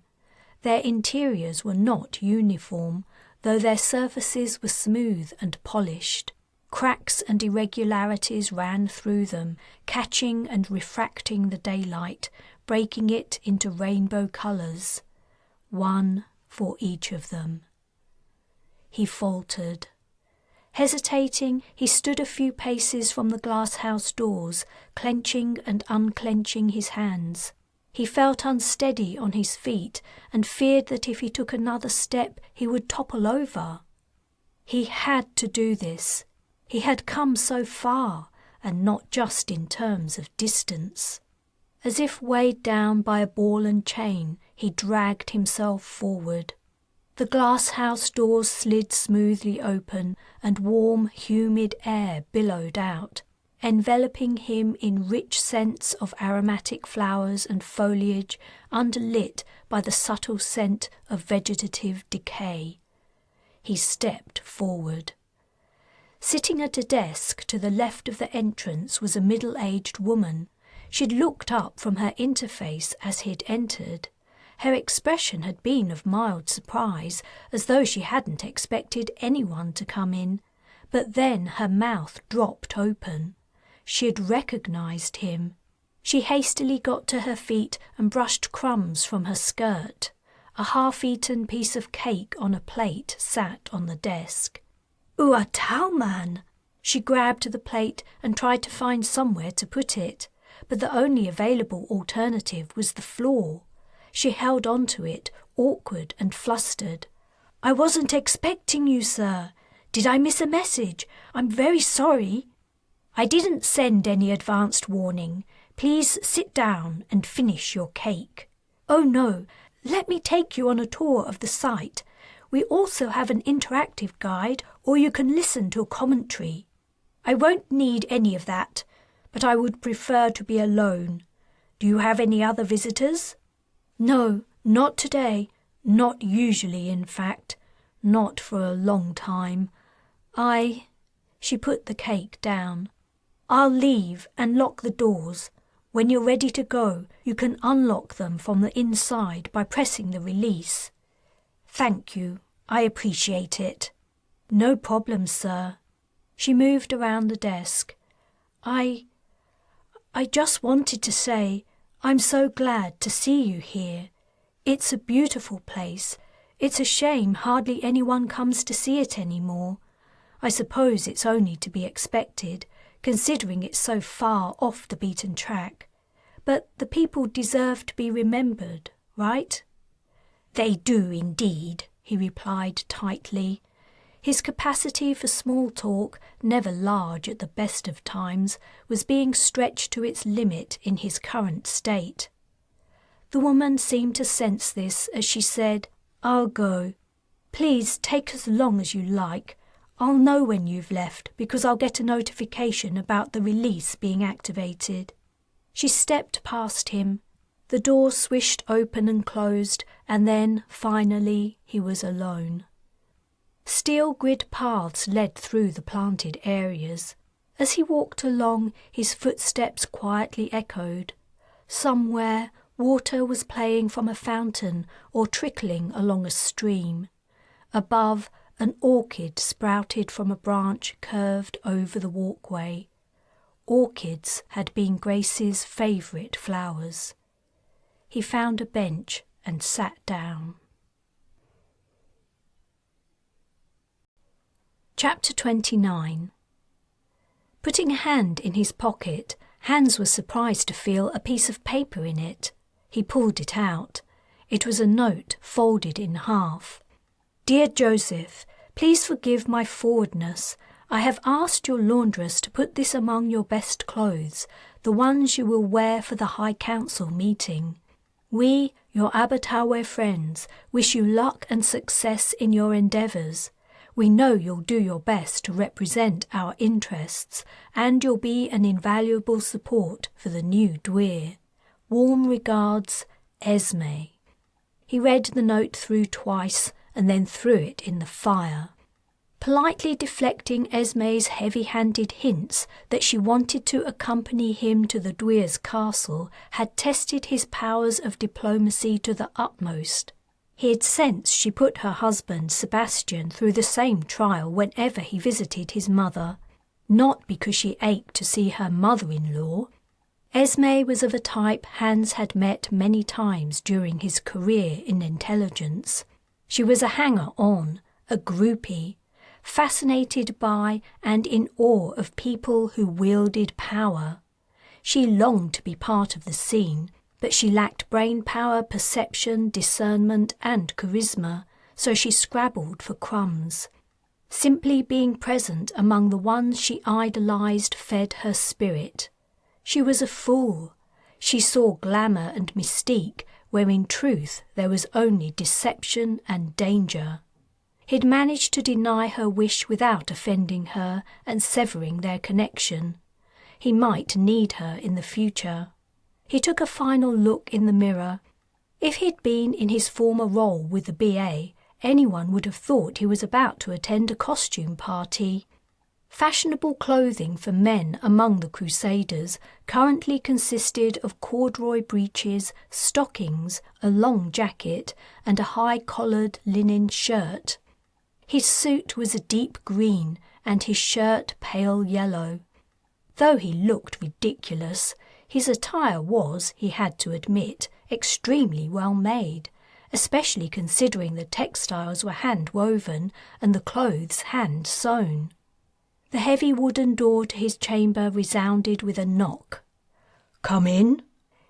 Their interiors were not uniform, though their surfaces were smooth and polished. Cracks and irregularities ran through them, catching and refracting the daylight, breaking it into rainbow colours. 1 for each of them. He faltered. Hesitating, he stood a few paces from the glasshouse doors, clenching and unclenching his hands. He felt unsteady on his feet and feared that if he took another step he would topple over. He had to do this. He had come so far, and not just in terms of distance. As if weighed down by a ball and chain, he dragged himself forward. The glasshouse doors slid smoothly open, and warm, humid air billowed out, enveloping him in rich scents of aromatic flowers and foliage underlit by the subtle scent of vegetative decay. He stepped forward. Sitting at a desk to the left of the entrance was a middle-aged woman. She'd looked up from her interface as he'd entered. Her expression had been of mild surprise, as though she hadn't expected anyone to come in. But then her mouth dropped open. She'd recognized him. She hastily got to her feet and brushed crumbs from her skirt. A half-eaten piece of cake on a plate sat on the desk. "Ua Talman!" She grabbed the plate and tried to find somewhere to put it, but the only available alternative was the floor. She held on to it, awkward and flustered. "I wasn't expecting you, sir. Did I miss a message? I'm very sorry." "I didn't send any advanced warning. Please sit down and finish your cake." "Oh no, let me take you on a tour of the site. We also have an interactive guide, or you can listen to a commentary." "I won't need any of that, but I would prefer to be alone. Do you have any other visitors?" "No, not today. Not usually, in fact. Not for a long time. She put the cake down. "I'll leave and lock the doors. When you're ready to go, you can unlock them from the inside by pressing the release." "Thank you. I appreciate it." "No problem, sir." She moved around the desk. I just wanted to say, I'm so glad to see you here. It's a beautiful place. It's a shame hardly anyone comes to see it anymore. I suppose it's only to be expected, considering it's so far off the beaten track. But the people deserve to be remembered, right?" "They do indeed," he replied tightly. His capacity for small talk, never large at the best of times, was being stretched to its limit in his current state. The woman seemed to sense this as she said, "I'll go. Please take as long as you like. I'll know when you've left because I'll get a notification about the release being activated." She stepped past him. The door swished open and closed, and then, finally, he was alone. Steel grid paths led through the planted areas. As he walked along, his footsteps quietly echoed. Somewhere, water was playing from a fountain or trickling along a stream. Above, an orchid sprouted from a branch curved over the walkway. Orchids had been Grace's favourite flowers. He found a bench and sat down. Chapter 29. Putting a hand in his pocket, Hans was surprised to feel a piece of paper in it. He pulled it out. It was a note folded in half. "Dear Joseph, please forgive my forwardness. I have asked your laundress to put this among your best clothes, the ones you will wear for the High Council meeting. We, your Abertawe friends, wish you luck and success in your endeavours. We know you'll do your best to represent our interests, and you'll be an invaluable support for the new Dwyer. Warm regards, Esme." He read the note through twice and then threw it in the fire. Politely deflecting Esme's heavy-handed hints that she wanted to accompany him to the Dwyer's castle had tested his powers of diplomacy to the utmost. He had sensed she put her husband, Sebastian, through the same trial whenever he visited his mother, not because she ached to see her mother-in-law. Esme was of a type Hans had met many times during his career in intelligence. She was a hanger-on, a groupie, fascinated by and in awe of people who wielded power. She longed to be part of the scene, but she lacked brain power, perception, discernment and charisma, so she scrabbled for crumbs. Simply being present among the ones she idolized fed her spirit. She was a fool. She saw glamour and mystique where in truth there was only deception and danger. He'd managed to deny her wish without offending her and severing their connection. He might need her in the future. He took a final look in the mirror. If he'd been in his former role with the BA, anyone would have thought he was about to attend a costume party. Fashionable clothing for men among the Crusaders currently consisted of corduroy breeches, stockings, a long jacket, and a high-collared linen shirt. His suit was a deep green and his shirt pale yellow. Though he looked ridiculous, his attire was, he had to admit, extremely well made, especially considering the textiles were hand-woven and the clothes hand-sewn. The heavy wooden door to his chamber resounded with a knock. "Come in."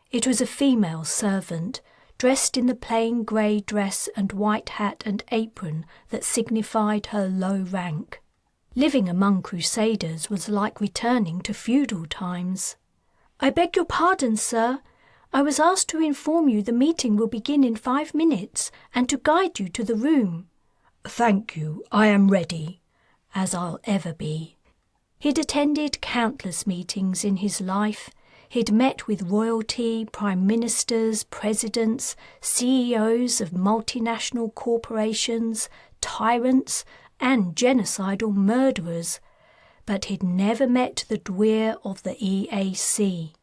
It was a female servant, dressed in the plain grey dress and white hat and apron that signified her low rank. Living among Crusaders was like returning to feudal times. "I beg your pardon, sir. I was asked to inform you the meeting will begin in 5 minutes and to guide you to the room." "Thank you, I am ready, as I'll ever be." He'd attended countless meetings in his life. He'd met with royalty, prime ministers, presidents, CEOs of multinational corporations, tyrants, and genocidal murderers, but he'd never met the Dwyer of the EAC.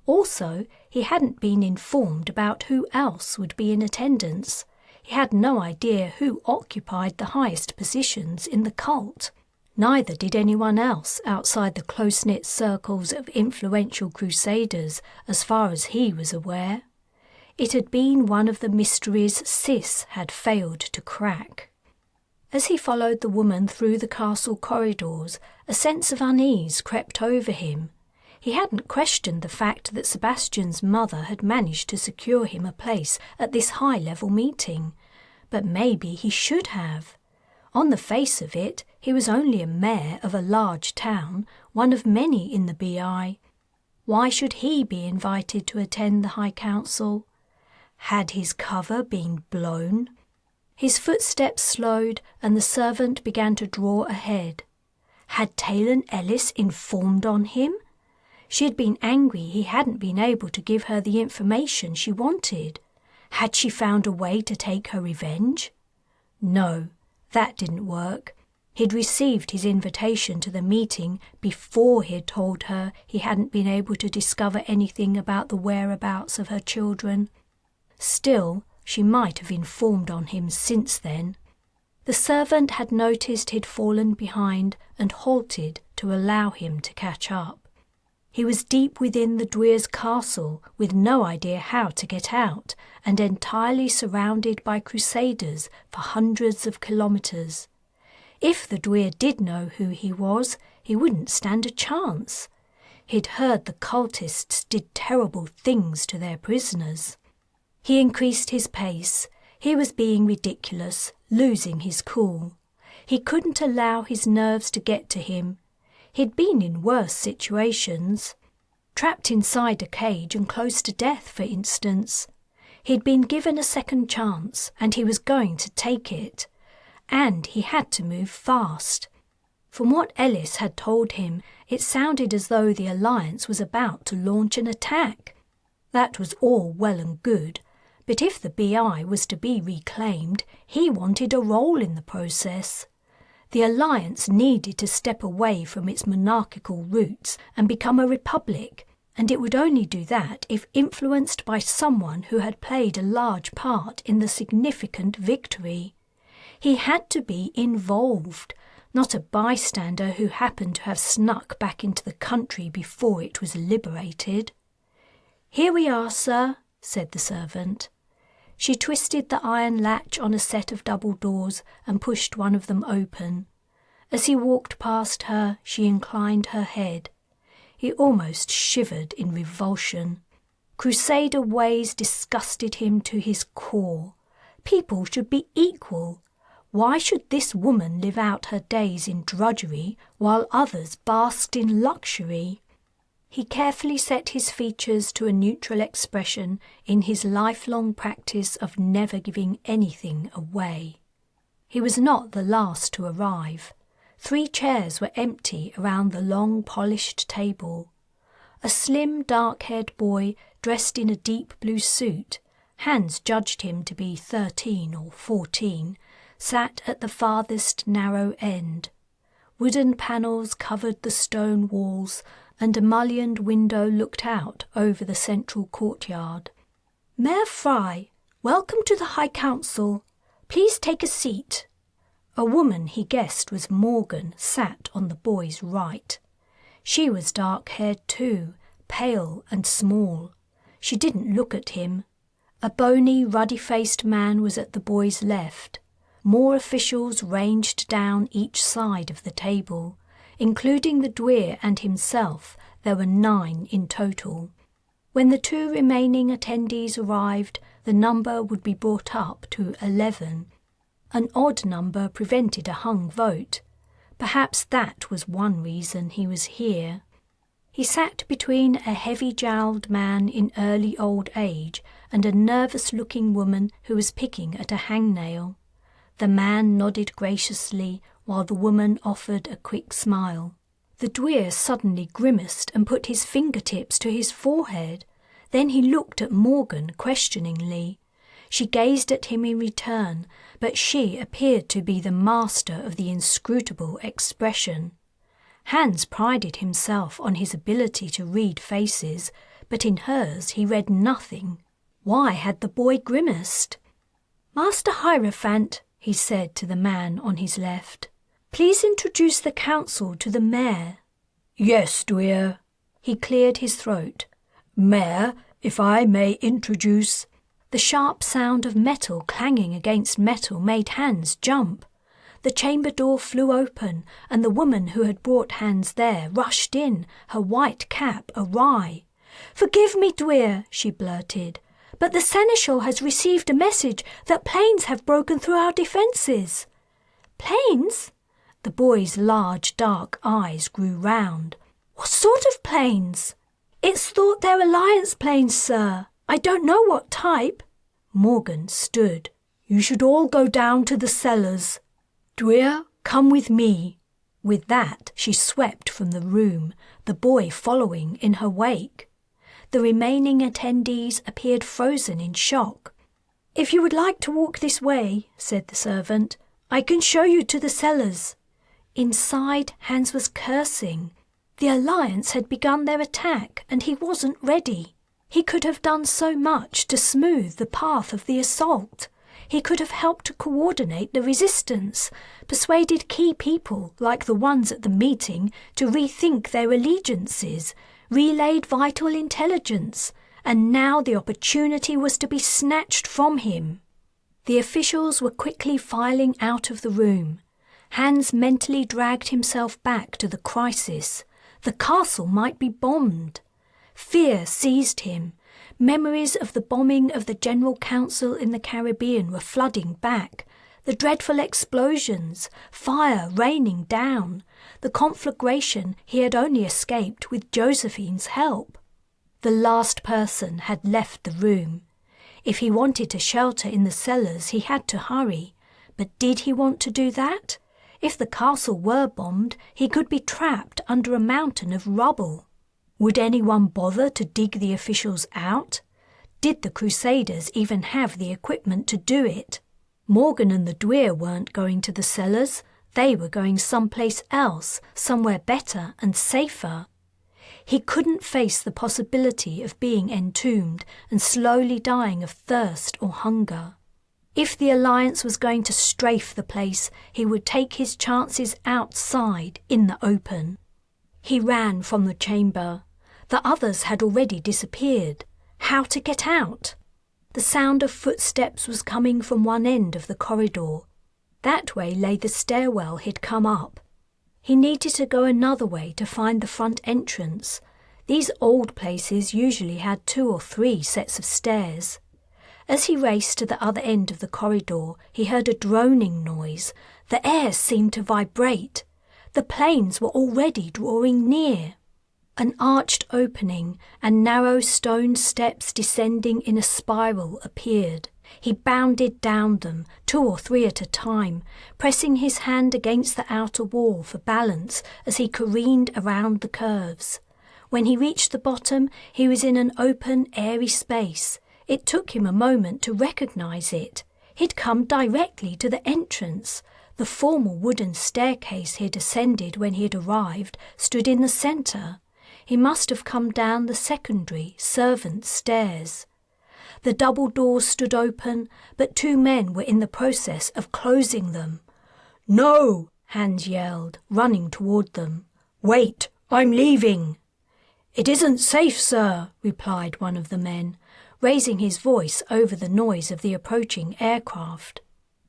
Also, he hadn't been informed about who else would be in attendance. He had no idea who occupied the highest positions in the cult. Neither did anyone else outside the close-knit circles of influential Crusaders, as far as he was aware. It had been one of the mysteries Sis had failed to crack. As he followed the woman through the castle corridors, a sense of unease crept over him. He hadn't questioned the fact that Sebastian's mother had managed to secure him a place at this high-level meeting, but maybe he should have. On the face of it, he was only a mayor of a large town, one of many in the BI. Why should he be invited to attend the High Council? Had his cover been blown? His footsteps slowed and the servant began to draw ahead. Had Taylan Ellis informed on him? She had been angry he hadn't been able to give her the information she wanted. Had she found a way to take her revenge? No, that didn't work. He'd received his invitation to the meeting before he'd told her he hadn't been able to discover anything about the whereabouts of her children. Still, she might have informed on him since then. The servant had noticed he'd fallen behind and halted to allow him to catch up. He was deep within the Dwyer's castle with no idea how to get out and entirely surrounded by Crusaders for hundreds of kilometres. If the Dwyer did know who he he wouldn't stand a chance. He'd heard the cultists did terrible things to their prisoners. He increased his pace. He was being ridiculous, losing his cool. He couldn't allow his nerves to get to him. He'd been in worse situations. Trapped inside a cage and close to death, for instance. He'd been given a second chance, and he was going to take it. And he had to move fast. From what Ellis had told him, it sounded as though the Alliance was about to launch an attack. That was all well and good, but if the BI was to be reclaimed, he wanted a role in the process. The Alliance needed to step away from its monarchical roots and become a republic, and it would only do that if influenced by someone who had played a large part in the significant victory. He had to be involved, not a bystander who happened to have snuck back into the country before it was liberated. "Here we are, sir," said the servant. She twisted the iron latch on a set of double doors and pushed one of them open. As he walked past her, she inclined her head. He almost shivered in revulsion. Crusader ways disgusted him to his core. People should be equal. Why should this woman live out her days in drudgery while others basked in luxury? He carefully set his features to a neutral expression in his lifelong practice of never giving anything away. He was not the last to arrive. 3 chairs were empty around the long polished table. A slim, dark-haired boy dressed in a deep blue suit, Hans judged him to be 13 or 14, sat at the farthest narrow end. Wooden panels covered the stone walls, and a mullioned window looked out over the central courtyard. "Mayor Fry, welcome to the High Council. Please take a seat." A woman he guessed was Morgan sat on the boy's right. She was dark-haired too, pale and small. She didn't look at him. A bony, ruddy-faced man was at the boy's left. More officials ranged down each side of the table. Including the Dwyer and himself, there were 9 in total. When the 2 remaining attendees arrived, the number would be brought up to 11. An odd number prevented a hung vote. Perhaps that was one reason he was here. He sat between a heavy-jowled man in early old age and a nervous-looking woman who was picking at a hangnail. The man nodded graciously while the woman offered a quick smile. The Dwyer suddenly grimaced and put his fingertips to his forehead. Then he looked at Morgan questioningly. She gazed at him in return, but she appeared to be the master of the inscrutable expression. Hans prided himself on his ability to read faces, but in hers he read nothing. Why had the boy grimaced? "Master Hierophant," he said to the man on his left, "please introduce the council to the mayor." "Yes, Dwyer." He cleared his throat. "Mayor, if I may introduce—" The sharp sound of metal clanging against metal made Hans jump. The chamber door flew open, and the woman who had brought Hans there rushed in, her white cap awry. "Forgive me, Dwyer," she blurted, "but the seneschal has received a message that planes have broken through our defences." "Planes?" The boy's large, dark eyes grew round. "What sort of planes?" "It's thought they're Alliance planes, sir. I don't know what type." Morgan stood. "You should all go down to the cellars. Dwyer, come with me." With that, she swept from the room, the boy following in her wake. The remaining attendees appeared frozen in shock. "If you would like to walk this way," said the servant, "I can show you to the cellars." Inside, Hans was cursing. The Alliance had begun their attack, and he wasn't ready. He could have done so much to smooth the path of the assault. He could have helped to coordinate the resistance, persuaded key people, like the ones at the meeting, to rethink their allegiances, relayed vital intelligence, and now the opportunity was to be snatched from him. The officials were quickly filing out of the room. Hans mentally dragged himself back to the crisis. The castle might be bombed. Fear seized him. Memories of the bombing of the General Council in the Caribbean were flooding back. The dreadful explosions, fire raining down, the conflagration he had only escaped with Josephine's help. The last person had left the room. If he wanted to shelter in the cellars, he had to hurry. But did he want to do that? If the castle were bombed, he could be trapped under a mountain of rubble. Would anyone bother to dig the officials out? Did the Crusaders even have the equipment to do it? Morgan and the Dwyer weren't going to the cellars. They were going someplace else, somewhere better and safer. He couldn't face the possibility of being entombed and slowly dying of thirst or hunger. If the Alliance was going to strafe the place, he would take his chances outside, in the open. He ran from the chamber. The others had already disappeared. How to get out? The sound of footsteps was coming from one end of the corridor. That way lay the stairwell he'd come up. He needed to go another way to find the front entrance. These old places usually had 2 or 3 sets of stairs. As he raced to the other end of the corridor, he heard a droning noise. The air seemed to vibrate. The planes were already drawing near. An arched opening and narrow stone steps descending in a spiral appeared. He bounded down them, 2 or 3 at a time, pressing his hand against the outer wall for balance as he careened around the curves. When he reached the bottom, he was in an open, airy space. It took him a moment to recognize it. He'd come directly to the entrance. The formal wooden staircase he'd ascended when he had arrived stood in the centre. He must have come down the secondary servants' stairs. The double doors stood open, but 2 men were in the process of closing them. "No!" Hans yelled, running toward them. "Wait, I'm leaving." "It isn't safe, sir," replied one of the men, raising his voice over the noise of the approaching aircraft.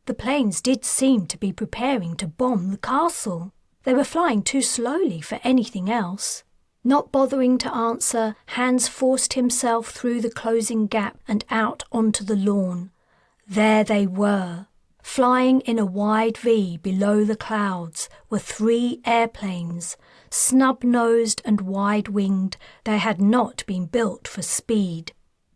The planes did seem to be preparing to bomb the castle. They were flying too slowly for anything else. Not bothering to answer, Hans forced himself through the closing gap and out onto the lawn. There they were. Flying in a wide V below the clouds were 3 airplanes. Snub-nosed and wide-winged, they had not been built for speed.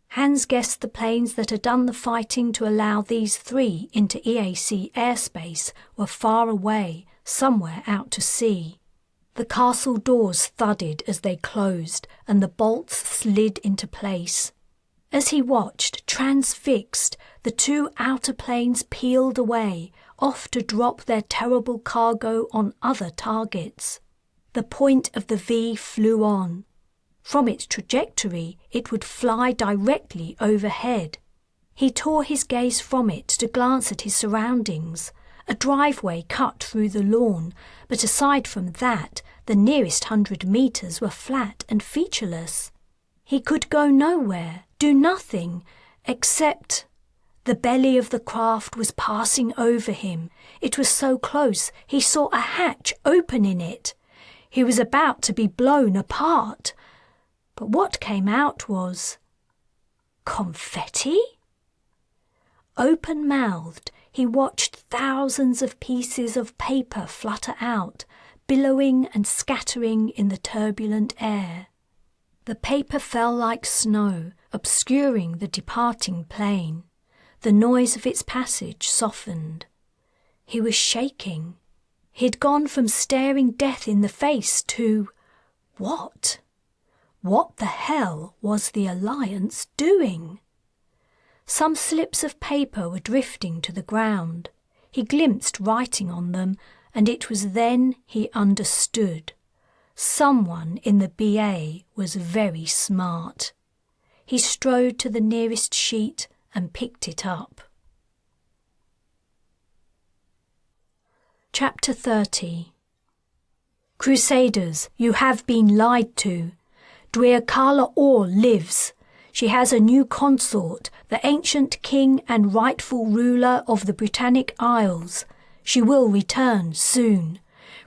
Hans guessed the planes that had done the fighting to allow these 3 into EAC airspace were far away, somewhere out to sea. The castle doors thudded as they closed, and the bolts slid into place. As he watched, transfixed, the 2 outer planes peeled away, off to drop their terrible cargo on other targets. The point of the V flew on. From its trajectory, it would fly directly overhead. He tore his gaze from it to glance at his surroundings. A driveway cut through the lawn, but aside from that, the nearest 100 metres were flat and featureless. He could go nowhere, do nothing, except... The belly of the craft was passing over him. It was so close, he saw a hatch open in it. He was about to be blown apart. But what came out was... confetti? Open-mouthed, he watched thousands of pieces of paper flutter out, billowing and scattering in the turbulent air. The paper fell like snow, obscuring the departing plane. The noise of its passage softened. He was shaking. He'd gone from staring death in the face to... what? What the hell was the Alliance doing? Some slips of paper were drifting to the ground. He glimpsed writing on them, and it was then he understood. Someone in the BA was very smart. He strode to the nearest sheet and picked it up. Chapter 30. Crusaders, you have been lied to. Dear Carla lives. She has a new consort, the ancient king and rightful ruler of the Britannic Isles. She will return soon.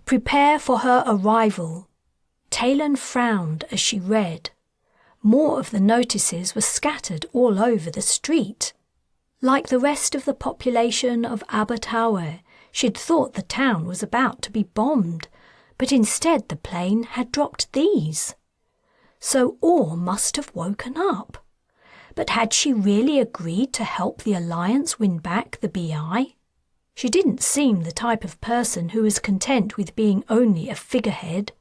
Prepare for her arrival. Taylan frowned as she read. More of the notices were scattered all over the street. Like the rest of the population of Abertawe, she'd thought the town was about to be bombed, but instead the plane had dropped these. So Orr must have woken up. But had she really agreed to help the Alliance win back the BI? She didn't seem the type of person who was content with being only a figurehead.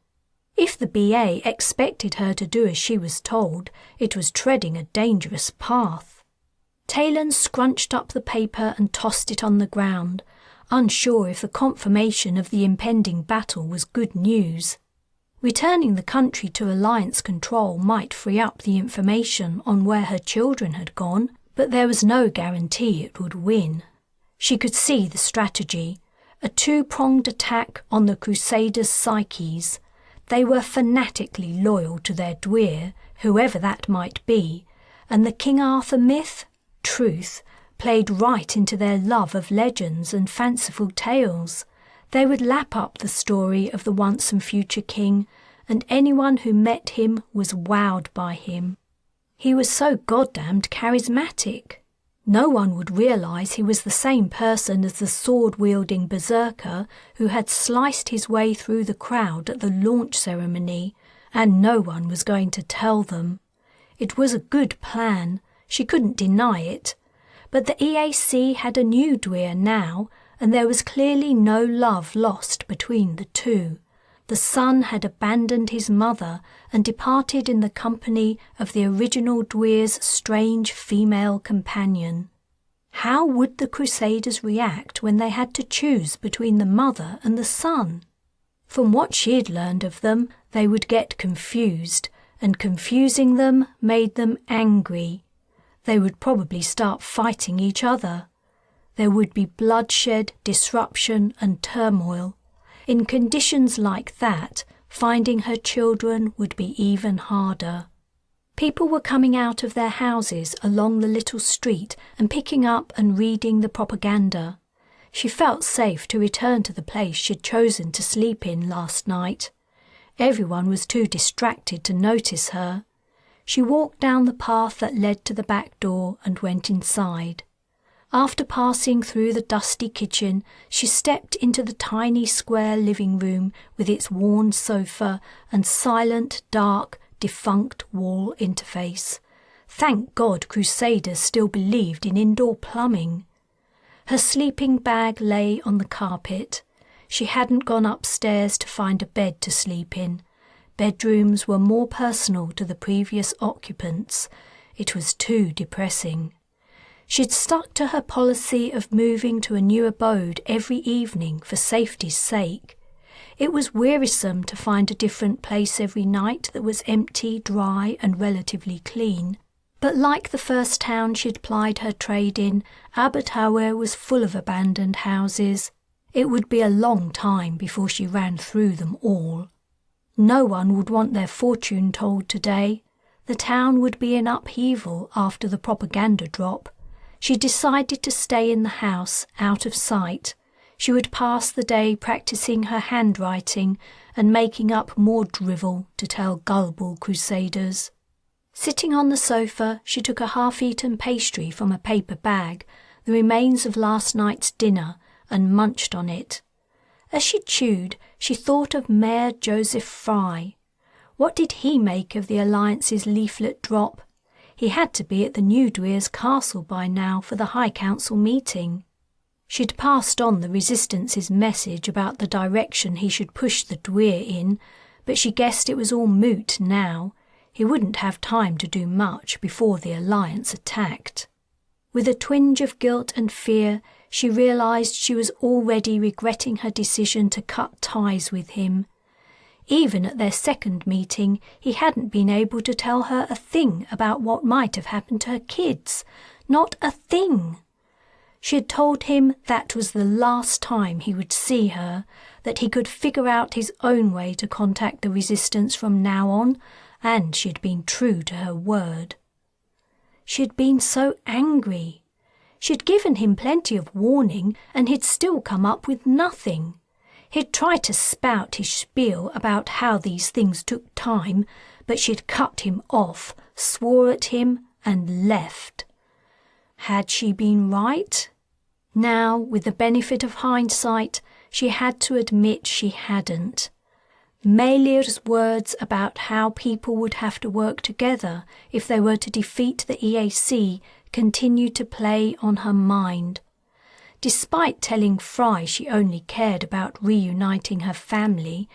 If the BA expected her to do as she was told, it was treading a dangerous path. Taylan scrunched up the paper and tossed it on the ground, unsure if the confirmation of the impending battle was good news. Returning the country to Alliance control might free up the information on where her children had gone, but there was no guarantee it would win. She could see the strategy, a two-pronged attack on the Crusaders' psyches. They were fanatically loyal to their Dwyer, whoever that might be, and the King Arthur myth, truth, played right into their love of legends and fanciful tales. They would lap up the story of the once and future king, and anyone who met him was wowed by him. He was so goddamned charismatic. No one would realise he was the same person as the sword-wielding berserker who had sliced his way through the crowd at the launch ceremony, and no one was going to tell them. It was a good plan, she couldn't deny it, but the EAC had a new Dwyer now, and there was clearly no love lost between the two. The son had abandoned his mother and departed in the company of the original Dwyer's strange female companion. How would the Crusaders react when they had to choose between the mother and the son? From what she had learned of them, they would get confused, and confusing them made them angry. They would probably start fighting each other. There would be bloodshed, disruption, and turmoil. In conditions like that, finding her children would be even harder. People were coming out of their houses along the little street and picking up and reading the propaganda. She felt safe to return to the place she'd chosen to sleep in last night. Everyone was too distracted to notice her. She walked down the path that led to the back door and went inside. After passing through the dusty kitchen, she stepped into the tiny square living room with its worn sofa and silent, dark, defunct wall interface. Thank God Crusaders still believed in indoor plumbing. Her sleeping bag lay on the carpet. She hadn't gone upstairs to find a bed to sleep in. Bedrooms were more personal to the previous occupants. It was too depressing. She'd stuck to her policy of moving to a new abode every evening for safety's sake. It was wearisome to find a different place every night that was empty, dry, and relatively clean. But like the first town she'd plied her trade in, Abertawe was full of abandoned houses. It would be a long time before she ran through them all. No one would want their fortune told today. The town would be in upheaval after the propaganda drop. She decided to stay in the house, out of sight. She would pass the day practicing her handwriting and making up more drivel to tell gullible Crusaders. Sitting on the sofa, she took a half-eaten pastry from a paper bag, the remains of last night's dinner, and munched on it. As she chewed, she thought of Mayor Joseph Fry. What did he make of the Alliance's leaflet drop? He had to be at the New Dwyer's castle by now for the High Council meeting. She'd passed on the Resistance's message about the direction he should push the Dwyer in, but she guessed it was all moot now. He wouldn't have time to do much before the Alliance attacked. With a twinge of guilt and fear, she realised she was already regretting her decision to cut ties with him. Even at their second meeting, he hadn't been able to tell her a thing about what might have happened to her kids. Not a thing. She had told him that was the last time he would see her, that he could figure out his own way to contact the Resistance from now on, and she had been true to her word. She had been so angry. She'd given him plenty of warning and he'd still come up with nothing. He'd tried to spout his spiel about how these things took time, but she'd cut him off, swore at him, and left. Had she been right? Now, with the benefit of hindsight, she had to admit she hadn't. Maelir's words about how people would have to work together if they were to defeat the EAC continued to play on her mind. Despite telling Fry she only cared about reuniting her family,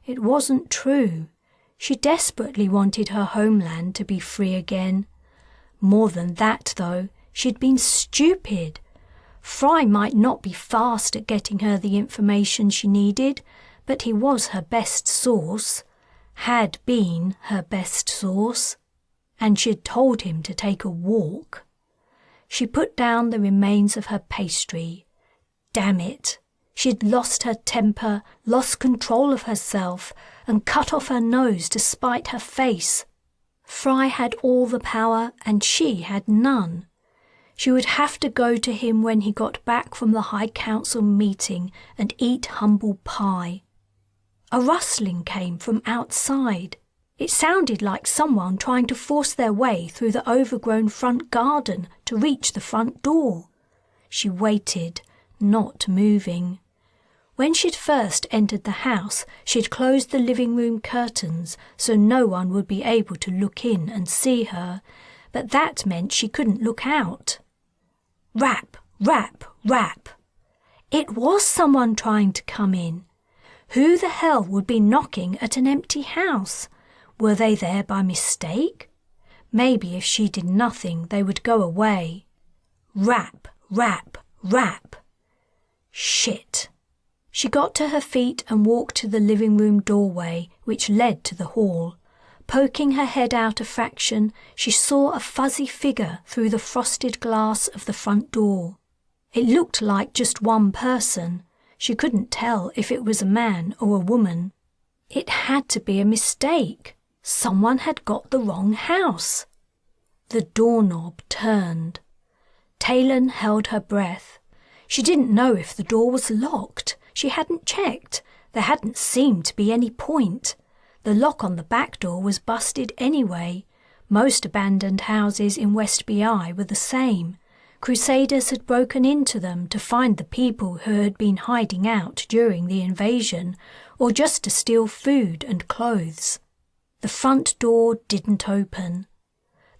it wasn't true. She desperately wanted her homeland to be free again. More than that, though, she'd been stupid. Fry might not be fast at getting her the information she needed, but he was her best source, had been her best source, and she'd told him to take a walk. She put down the remains of her pastry. Damn it! She'd lost her temper, lost control of herself, and cut off her nose to spite her face. Fry had all the power and she had none. She would have to go to him when he got back from the High Council meeting and eat humble pie. A rustling came from outside. It sounded like someone trying to force their way through the overgrown front garden to reach the front door. She waited, not moving. When she'd first entered the house, she'd closed the living room curtains so no one would be able to look in and see her, but that meant she couldn't look out. Rap, rap, rap. It was someone trying to come in. Who the hell would be knocking at an empty house? Were they there by mistake? Maybe if she did nothing, they would go away. Rap, rap, rap. Shit. She got to her feet and walked to the living room doorway, which led to the hall. Poking her head out a fraction, she saw a fuzzy figure through the frosted glass of the front door. It looked like just one person. She couldn't tell if it was a man or a woman. It had to be a mistake. Someone had got the wrong house. The doorknob turned. Taylan held her breath. She didn't know if the door was locked. She hadn't checked. There hadn't seemed to be any point. The lock on the back door was busted anyway. Most abandoned houses in West BI were the same. Crusaders had broken into them to find the people who had been hiding out during the invasion, or just to steal food and clothes. The front door didn't open.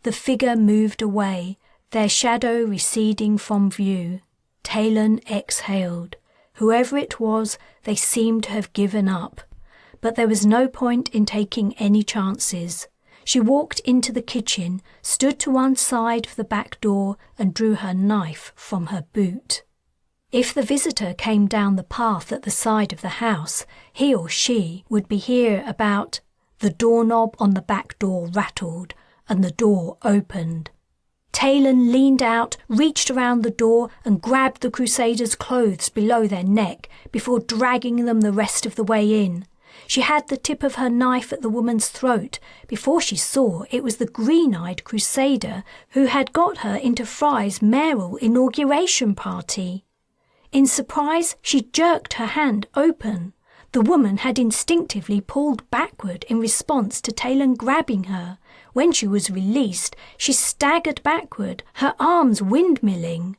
The figure moved away, their shadow receding from view. Talon exhaled. Whoever it was, they seemed to have given up. But there was no point in taking any chances. She walked into the kitchen, stood to one side of the back door and drew her knife from her boot. If the visitor came down the path at the side of the house, he or she would be here about. The doorknob on the back door rattled and the door opened. Talon leaned out, reached around the door and grabbed the Crusaders' clothes below their neck before dragging them the rest of the way in. She had the tip of her knife at the woman's throat before she saw it was the green-eyed Crusader who had got her into Fry's mayoral inauguration party. In surprise, she jerked her hand open. The woman had instinctively pulled backward in response to Talon grabbing her. When she was released, she staggered backward, her arms windmilling.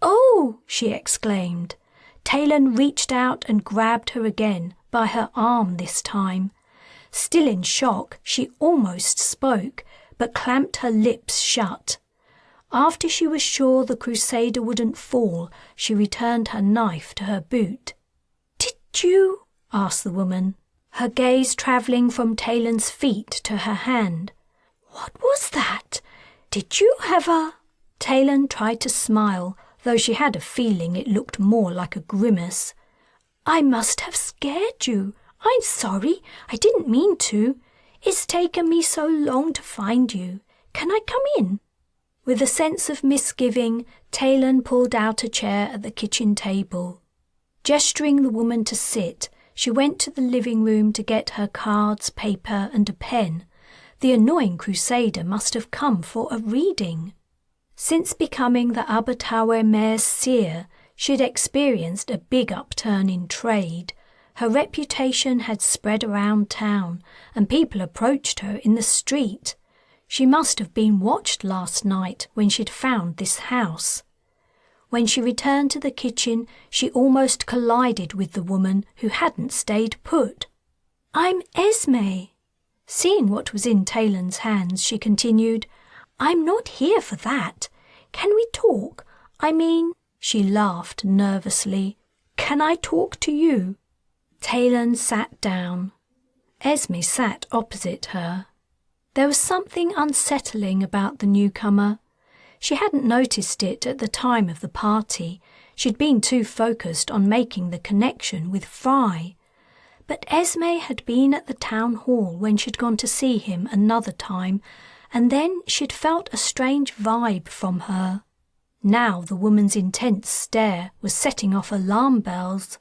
"Oh!" she exclaimed. Talon reached out and grabbed her again, by her arm this time. Still in shock, she almost spoke, but clamped her lips shut. After she was sure the Crusader wouldn't fall, she returned her knife to her boot. "Did you?" asked the woman, her gaze travelling from Talon's feet to her hand. "What was that? Did you have a—" Talon tried to smile, though she had a feeling it looked more like a grimace. "I must have scared you. I'm sorry. I didn't mean to. It's taken me so long to find you. Can I come in?" With a sense of misgiving, Talon pulled out a chair at the kitchen table. Gesturing the woman to sit, she went to the living room to get her cards, paper and a pen. The annoying Crusader must have come for a reading. Since becoming the Abertawe mayor's seer, she'd experienced a big upturn in trade. Her reputation had spread around town, and people approached her in the street. She must have been watched last night when she'd found this house. When she returned to the kitchen, she almost collided with the woman who hadn't stayed put. "I'm Esme." Seeing what was in Taylan's hands, she continued, "I'm not here for that. Can we talk? I mean," she laughed nervously, "can I talk to you?" Taylan sat down. Esme sat opposite her. There was something unsettling about the newcomer. She hadn't noticed it at the time of the party. She'd been too focused on making the connection with Fry. But Esme had been at the town hall when she'd gone to see him another time, and then she'd felt a strange vibe from her. Now the woman's intense stare was setting off alarm bells.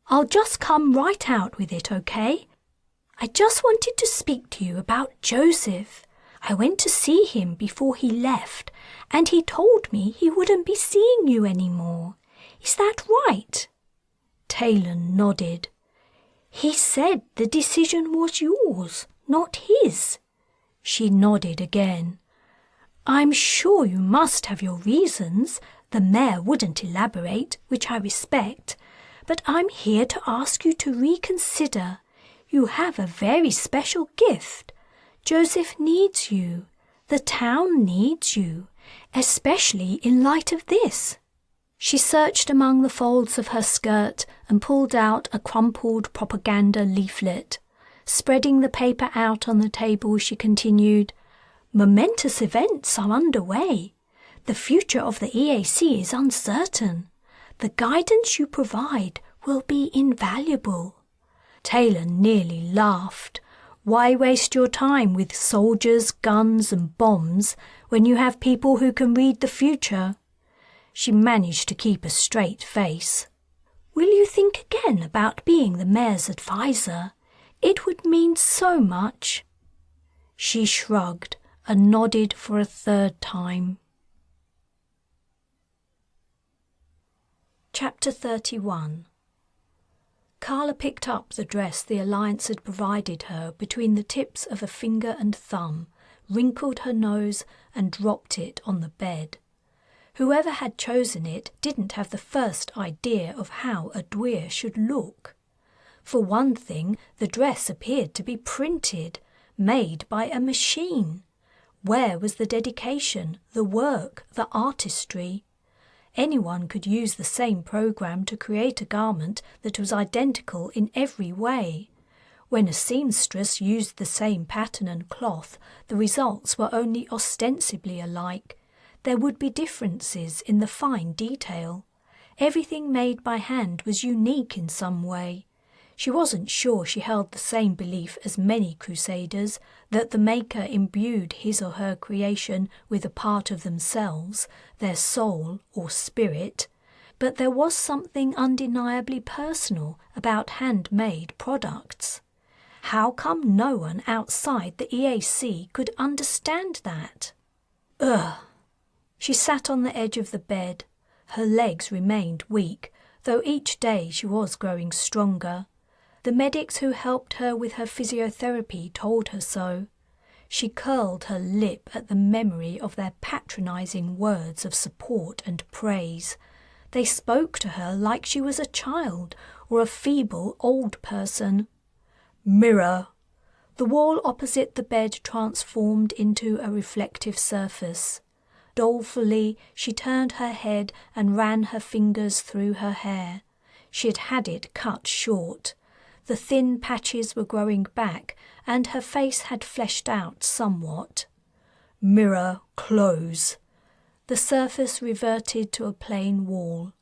"I'll just come right out with it, okay? I just wanted to speak to you about Joseph. I went to see him before he left, and he told me he wouldn't be seeing you anymore. Is that right?" Taylan nodded. "He said the decision was yours, not his." She nodded again. "I'm sure you must have your reasons. The mayor wouldn't elaborate, which I respect. But I'm here to ask you to reconsider. You have a very special gift. Joseph needs you. The town needs you, especially in light of this." She searched among the folds of her skirt and pulled out a crumpled propaganda leaflet. Spreading the paper out on the table, she continued, "Momentous events are underway. The future of the EAC is uncertain. The guidance you provide will be invaluable." Taylan nearly laughed. Why waste your time with soldiers, guns and bombs when you have people who can read the future? She managed to keep a straight face. "Will you think again about being the mayor's advisor? It would mean so much." She shrugged and nodded for a third time. Chapter 31. Carla picked up the dress the Alliance had provided her between the tips of a finger and thumb, wrinkled her nose and dropped it on the bed. Whoever had chosen it didn't have the first idea of how a douar should look. For one thing, the dress appeared to be printed, made by a machine. Where was the dedication, the work, the artistry? Anyone could use the same program to create a garment that was identical in every way. When a seamstress used the same pattern and cloth, the results were only ostensibly alike. There would be differences in the fine detail. Everything made by hand was unique in some way. She wasn't sure she held the same belief as many Crusaders, that the Maker imbued his or her creation with a part of themselves, their soul or spirit, but there was something undeniably personal about handmade products. How come no one outside the EAC could understand that? Ugh! She sat on the edge of the bed. Her legs remained weak, though each day she was growing stronger. The medics who helped her with her physiotherapy told her so. She curled her lip at the memory of their patronizing words of support and praise. They spoke to her like she was a child or a feeble old person. Mirror! The wall opposite the bed transformed into a reflective surface. Dolefully, she turned her head and ran her fingers through her hair. She had had it cut short. The thin patches were growing back, and her face had fleshed out somewhat. Mirror, close. The surface reverted to a plain wall.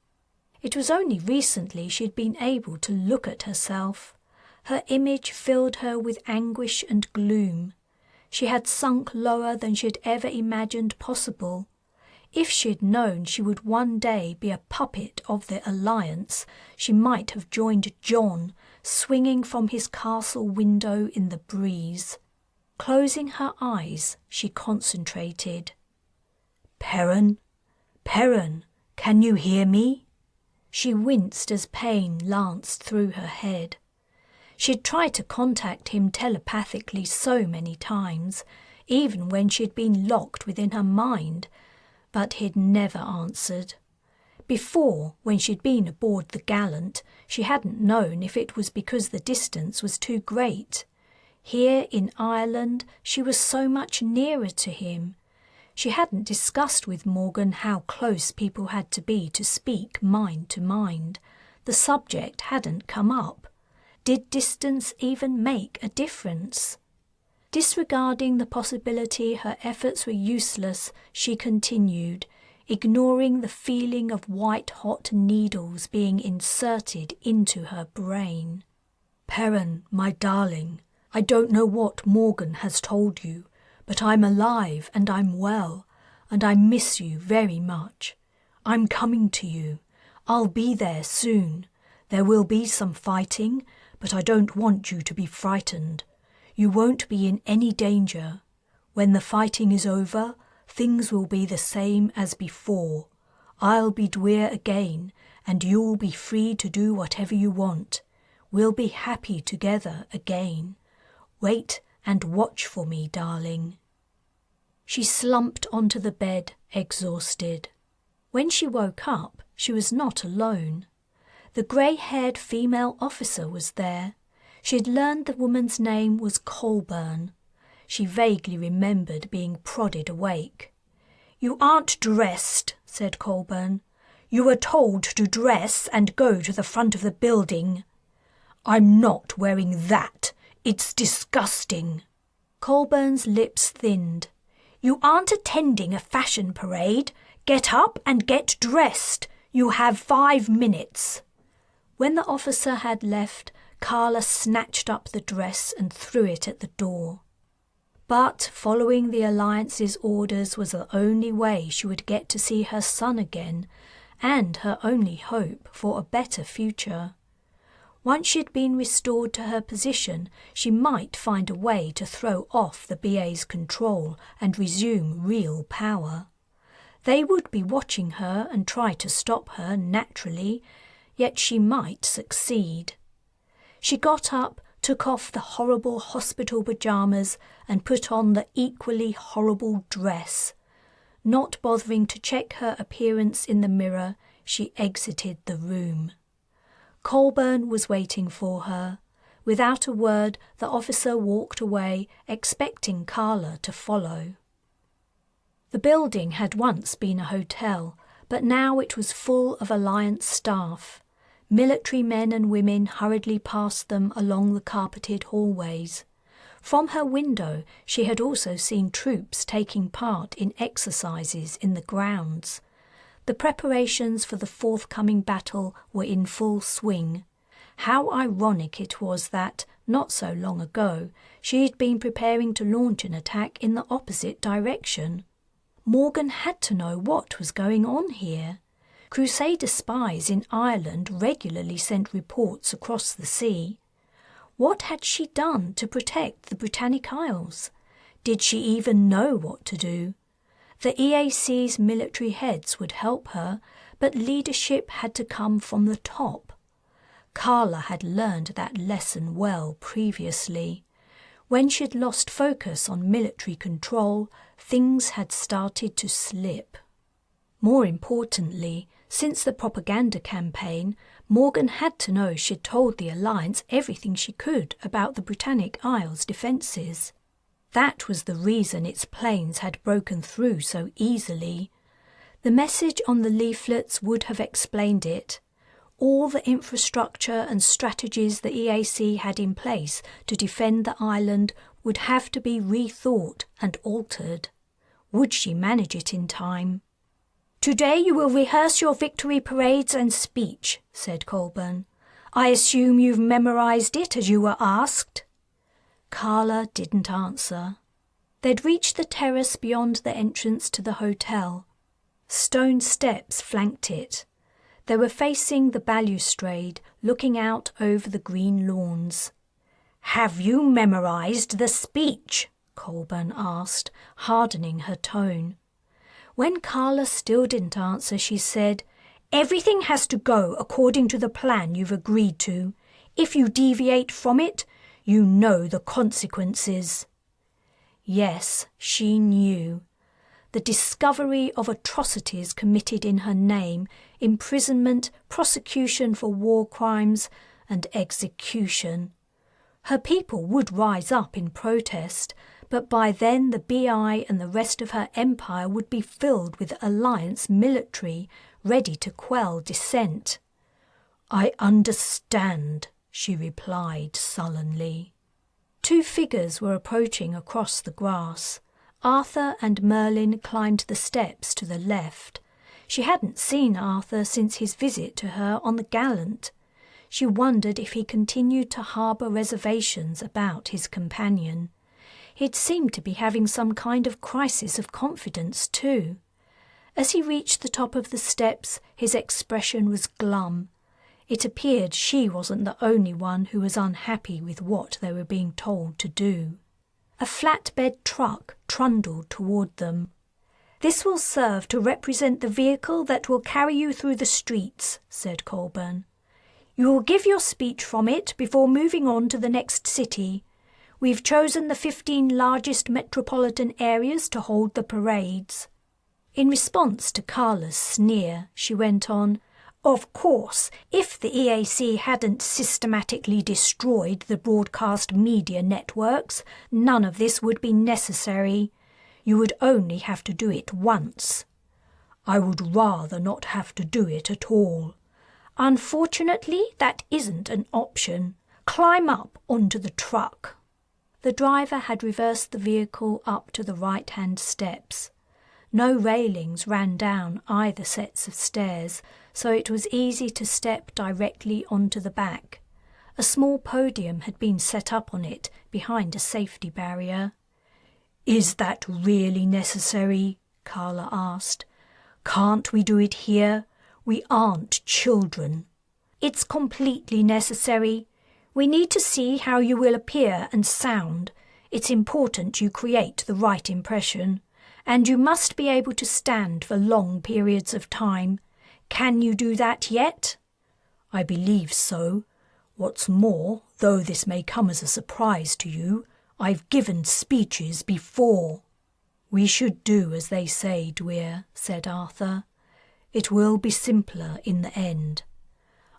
It was only recently she had been able to look at herself. Her image filled her with anguish and gloom. She had sunk lower than she had ever imagined possible. If she had known she would one day be a puppet of the Alliance, she might have joined John, swinging from his castle window in the breeze. Closing her eyes, she concentrated. Perrin? Perrin, can you hear me?" She winced as pain lanced through her head. She'd tried to contact him telepathically so many times, even when she'd been locked within her mind, but he'd never answered. Before, when she'd been aboard the Gallant, she hadn't known if it was because the distance was too great. Here in Ireland, she was so much nearer to him. She hadn't discussed with Morgan how close people had to be to speak mind to mind. The subject hadn't come up. Did distance even make a difference? Disregarding the possibility her efforts were useless, she continued, ignoring the feeling of white-hot needles being inserted into her brain. "Perrin, my darling, I don't know what Morgan has told you, but I'm alive and I'm well, and I miss you very much. I'm coming to you. I'll be there soon. There will be some fighting, but I don't want you to be frightened. You won't be in any danger. When the fighting is over, things will be the same as before. I'll be Dwyer again, and you'll be free to do whatever you want. We'll be happy together again. Wait and watch for me, darling." She slumped onto the bed, exhausted. When she woke up, she was not alone. The grey-haired female officer was there. She had learned the woman's name was Colburn. She vaguely remembered being prodded awake. "You aren't dressed," said Colburn. "You were told to dress and go to the front of the building." "I'm not wearing that. It's disgusting." Colburn's lips thinned. "You aren't attending a fashion parade. Get up and get dressed. You have 5 minutes." When the officer had left, Carla snatched up the dress and threw it at the door. But following the Alliance's orders was the only way she would get to see her son again, and her only hope for a better future. Once she'd been restored to her position, she might find a way to throw off the BA's control and resume real power. They would be watching her and try to stop her naturally, yet she might succeed. She got up, took off the horrible hospital pyjamas and put on the equally horrible dress. Not bothering to check her appearance in the mirror, she exited the room. Colburn was waiting for her. Without a word, the officer walked away, expecting Carla to follow. The building had once been a hotel, but now it was full of Alliance staff. Military men and women hurriedly passed them along the carpeted hallways. From her window, she had also seen troops taking part in exercises in the grounds. The preparations for the forthcoming battle were in full swing. How ironic it was that, not so long ago, she had been preparing to launch an attack in the opposite direction. Morgan had to know what was going on here. Crusader spies in Ireland regularly sent reports across the sea. What had she done to protect the Britannic Isles? Did she even know what to do? The EAC's military heads would help her, but leadership had to come from the top. Carla had learned that lesson well previously. When she'd lost focus on military control, things had started to slip. More importantly, since the propaganda campaign, Morgan had to know she'd told the Alliance everything she could about the Britannic Isles' defences. That was the reason its planes had broken through so easily. The message on the leaflets would have explained it. All the infrastructure and strategies the EAC had in place to defend the island would have to be rethought and altered. Would she manage it in time? "Today you will rehearse your victory parades and speech," said Colburn. "I assume you've memorised it as you were asked?" Carla didn't answer. They'd reached the terrace beyond the entrance to the hotel. Stone steps flanked it. They were facing the balustrade, looking out over the green lawns. "Have you memorised the speech?" Colburn asked, hardening her tone. When Carla still didn't answer, she said, "Everything has to go according to the plan you've agreed to. If you deviate from it, you know the consequences." Yes, she knew. The discovery of atrocities committed in her name, imprisonment, prosecution for war crimes, and execution. Her people would rise up in protest, but by then the BI and the rest of her empire would be filled with alliance military, ready to quell dissent. "I understand," she replied sullenly. Two figures were approaching across the grass. Arthur and Merlin climbed the steps to the left. She hadn't seen Arthur since his visit to her on the Gallant. She wondered if he continued to harbour reservations about his companion. He'd seemed to be having some kind of crisis of confidence too. As he reached the top of the steps, his expression was glum. It appeared she wasn't the only one who was unhappy with what they were being told to do. A flatbed truck trundled toward them. "This will serve to represent the vehicle that will carry you through the streets," said Colburn. "You will give your speech from it before moving on to the next city. We've chosen the 15 largest metropolitan areas to hold the parades." In response to Carla's sneer, she went on, "Of course, if the EAC hadn't systematically destroyed the broadcast media networks, none of this would be necessary. You would only have to do it once." "I would rather not have to do it at all." "Unfortunately, that isn't an option. Climb up onto the truck." The driver had reversed the vehicle up to the right-hand steps. No railings ran down either sets of stairs, so it was easy to step directly onto the back. A small podium had been set up on it behind a safety barrier. "Is that really necessary?" Carla asked. "Can't we do it here? We aren't children." "It's completely necessary. We need to see how you will appear and sound. It's important you create the right impression. And you must be able to stand for long periods of time. Can you do that yet?" "I believe so. What's more, though this may come as a surprise to you, I've given speeches before." "We should do as they say, Dwyer," said Arthur. "It will be simpler in the end."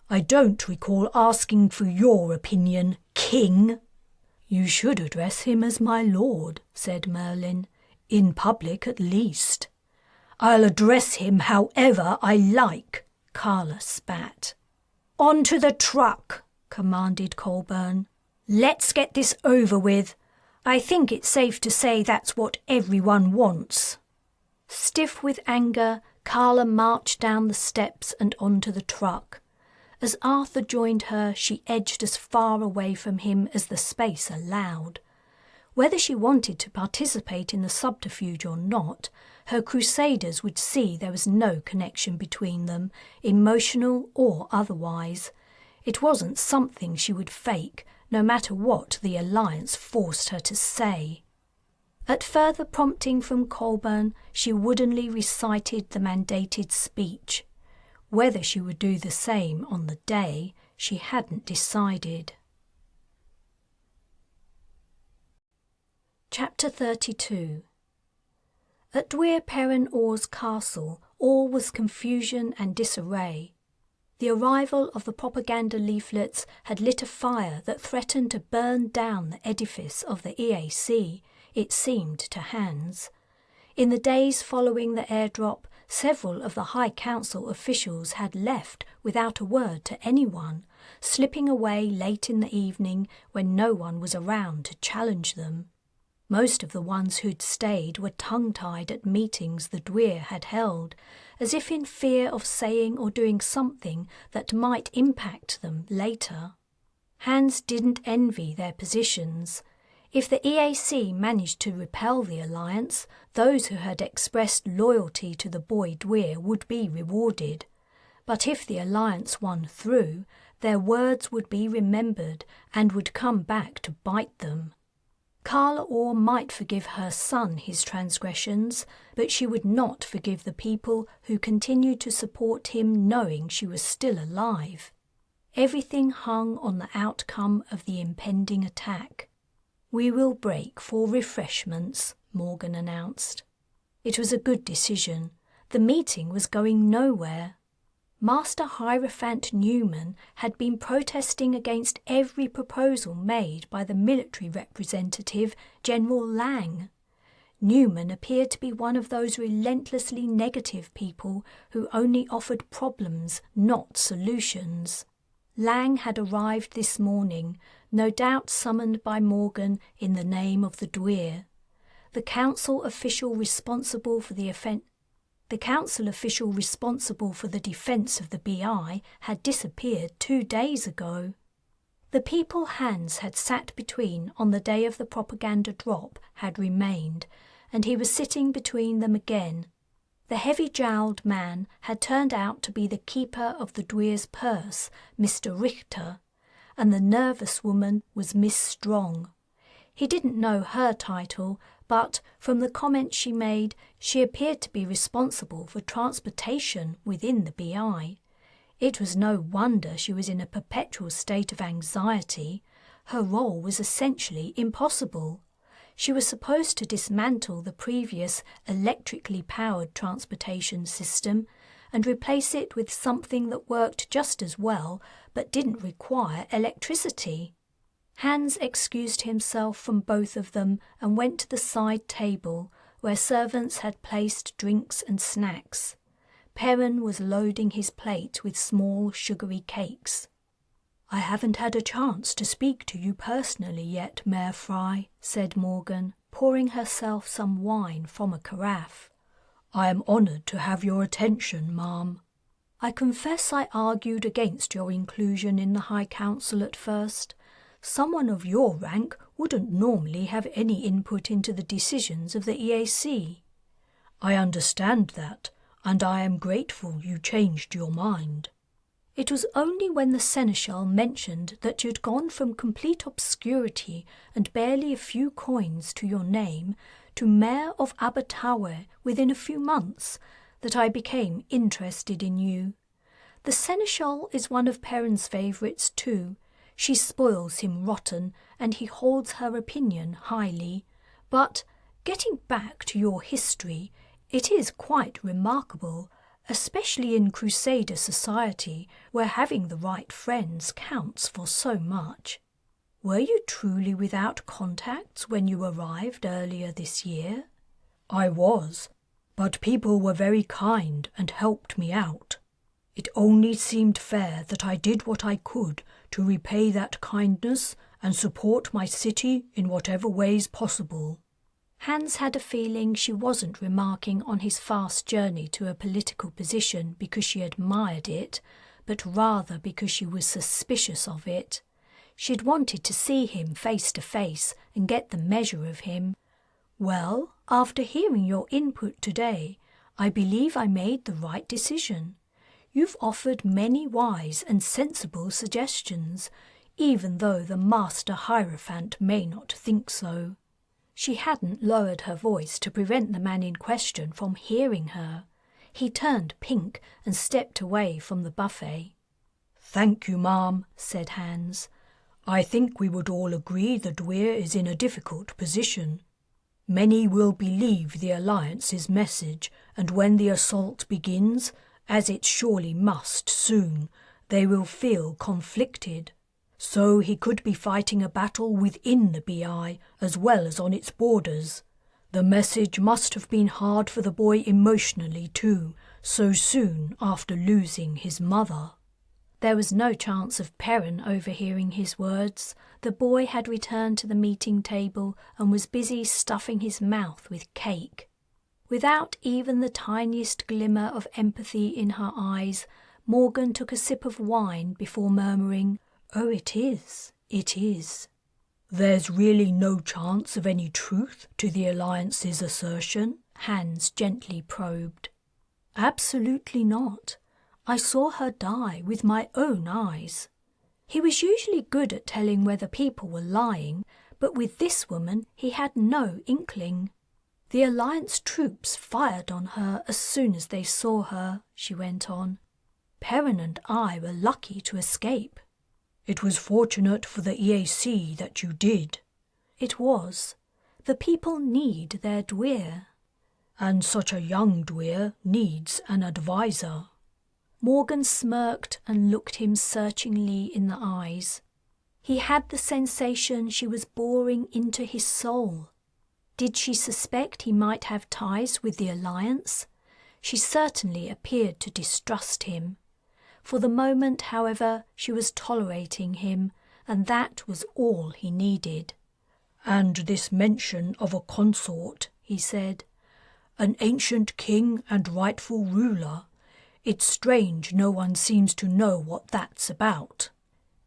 "I don't recall asking for your opinion, King." "You should address him as my lord," said Merlin. "In public, at least." "I'll address him however I like," Carla spat. "On to the truck," commanded Colburn. "Let's get this over with. I think it's safe to say that's what everyone wants." Stiff with anger, Carla marched down the steps and onto the truck. As Arthur joined her, she edged as far away from him as the space allowed. Whether she wanted to participate in the subterfuge or not, her Crusaders would see there was no connection between them, emotional or otherwise. It wasn't something she would fake, no matter what the Alliance forced her to say. At further prompting from Colburn, she woodenly recited the mandated speech. Whether she would do the same on the day, she hadn't decided. Chapter 32. At Dwyer Perrin Orr's castle, all was confusion and disarray. The arrival of the propaganda leaflets had lit a fire that threatened to burn down the edifice of the EAC, it seemed to Hans. In the days following the airdrop, several of the High Council officials had left without a word to anyone, slipping away late in the evening when no one was around to challenge them. Most of the ones who'd stayed were tongue-tied at meetings the Dwyer had held, as if in fear of saying or doing something that might impact them later. Hans didn't envy their positions. If the EAC managed to repel the Alliance, those who had expressed loyalty to the boy Dwyer would be rewarded. But if the Alliance won through, their words would be remembered and would come back to bite them. Carla Orr might forgive her son his transgressions, but she would not forgive the people who continued to support him knowing she was still alive. Everything hung on the outcome of the impending attack. "We will break for refreshments," Morgan announced. It was a good decision. The meeting was going nowhere. Master Hierophant Newman had been protesting against every proposal made by the military representative, General Lang. Newman appeared to be one of those relentlessly negative people who only offered problems, not solutions. Lang had arrived this morning, no doubt summoned by Morgan in the name of the Dwyer. The council official responsible for the defence of the BI had disappeared 2 days ago. The people Hans had sat between on the day of the propaganda drop had remained, and he was sitting between them again. The heavy-jowled man had turned out to be the keeper of the Dwyer's purse, Mr. Richter, and the nervous woman was Miss Strong. He didn't know her title, but from the comments she made, she appeared to be responsible for transportation within the BI. It was no wonder she was in a perpetual state of anxiety. Her role was essentially impossible. She was supposed to dismantle the previous electrically powered transportation system and replace it with something that worked just as well but didn't require electricity. Hans excused himself from both of them and went to the side table where servants had placed drinks and snacks. Perrin was loading his plate with small sugary cakes. "I haven't had a chance to speak to you personally yet, Mayor Fry," said Morgan, pouring herself some wine from a carafe. "I am honoured to have your attention, ma'am. I confess I argued against your inclusion in the High Council at first. Someone of your rank wouldn't normally have any input into the decisions of the EAC. I understand that, and I am grateful you changed your mind." It was only when the seneschal mentioned that you'd gone from complete obscurity and barely a few coins to your name to Mayor of Abertawe within a few months that I became interested in you. The seneschal is one of Perrin's favourites too. She spoils him rotten, and he holds her opinion highly. But, getting back to your history, it is quite remarkable, especially in Crusader society, where having the right friends counts for so much. Were you truly without contacts when you arrived earlier this year? I was, but people were very kind and helped me out. It only seemed fair that I did what I could to repay that kindness and support my city in whatever ways possible. Hans had a feeling she wasn't remarking on his fast journey to a political position because she admired it, but rather because she was suspicious of it. She'd wanted to see him face to face and get the measure of him. "Well, after hearing your input today, I believe I made the right decision. You've offered many wise and sensible suggestions, even though the Master Hierophant may not think so." She hadn't lowered her voice to prevent the man in question from hearing her. He turned pink and stepped away from the buffet. "Thank you, ma'am," said Hans. "I think we would all agree the Dwyer is in a difficult position. Many will believe the Alliance's message, and when the assault begins, as it surely must soon, they will feel conflicted. So he could be fighting a battle within the BI as well as on its borders. The message must have been hard for the boy emotionally too, so soon after losing his mother." There was no chance of Perrin overhearing his words. The boy had returned to the meeting table and was busy stuffing his mouth with cake. Without even the tiniest glimmer of empathy in her eyes, Morgan took a sip of wine before murmuring, "Oh, it is, it is." "There's really no chance of any truth to the Alliance's assertion?" Hans gently probed. "Absolutely not. I saw her die with my own eyes." He was usually good at telling whether people were lying, but with this woman he had no inkling. "The Alliance troops fired on her as soon as they saw her," she went on. "Perrin and I were lucky to escape." "It was fortunate for the EAC that you did." "It was. The people need their Dwyer." "And such a young Dwyer needs an advisor." Morgan smirked and looked him searchingly in the eyes. He had the sensation she was boring into his soul. Did she suspect he might have ties with the Alliance? She certainly appeared to distrust him. For the moment, however, she was tolerating him, and that was all he needed. "And this mention of a consort," he said. "An ancient king and rightful ruler. It's strange no one seems to know what that's about."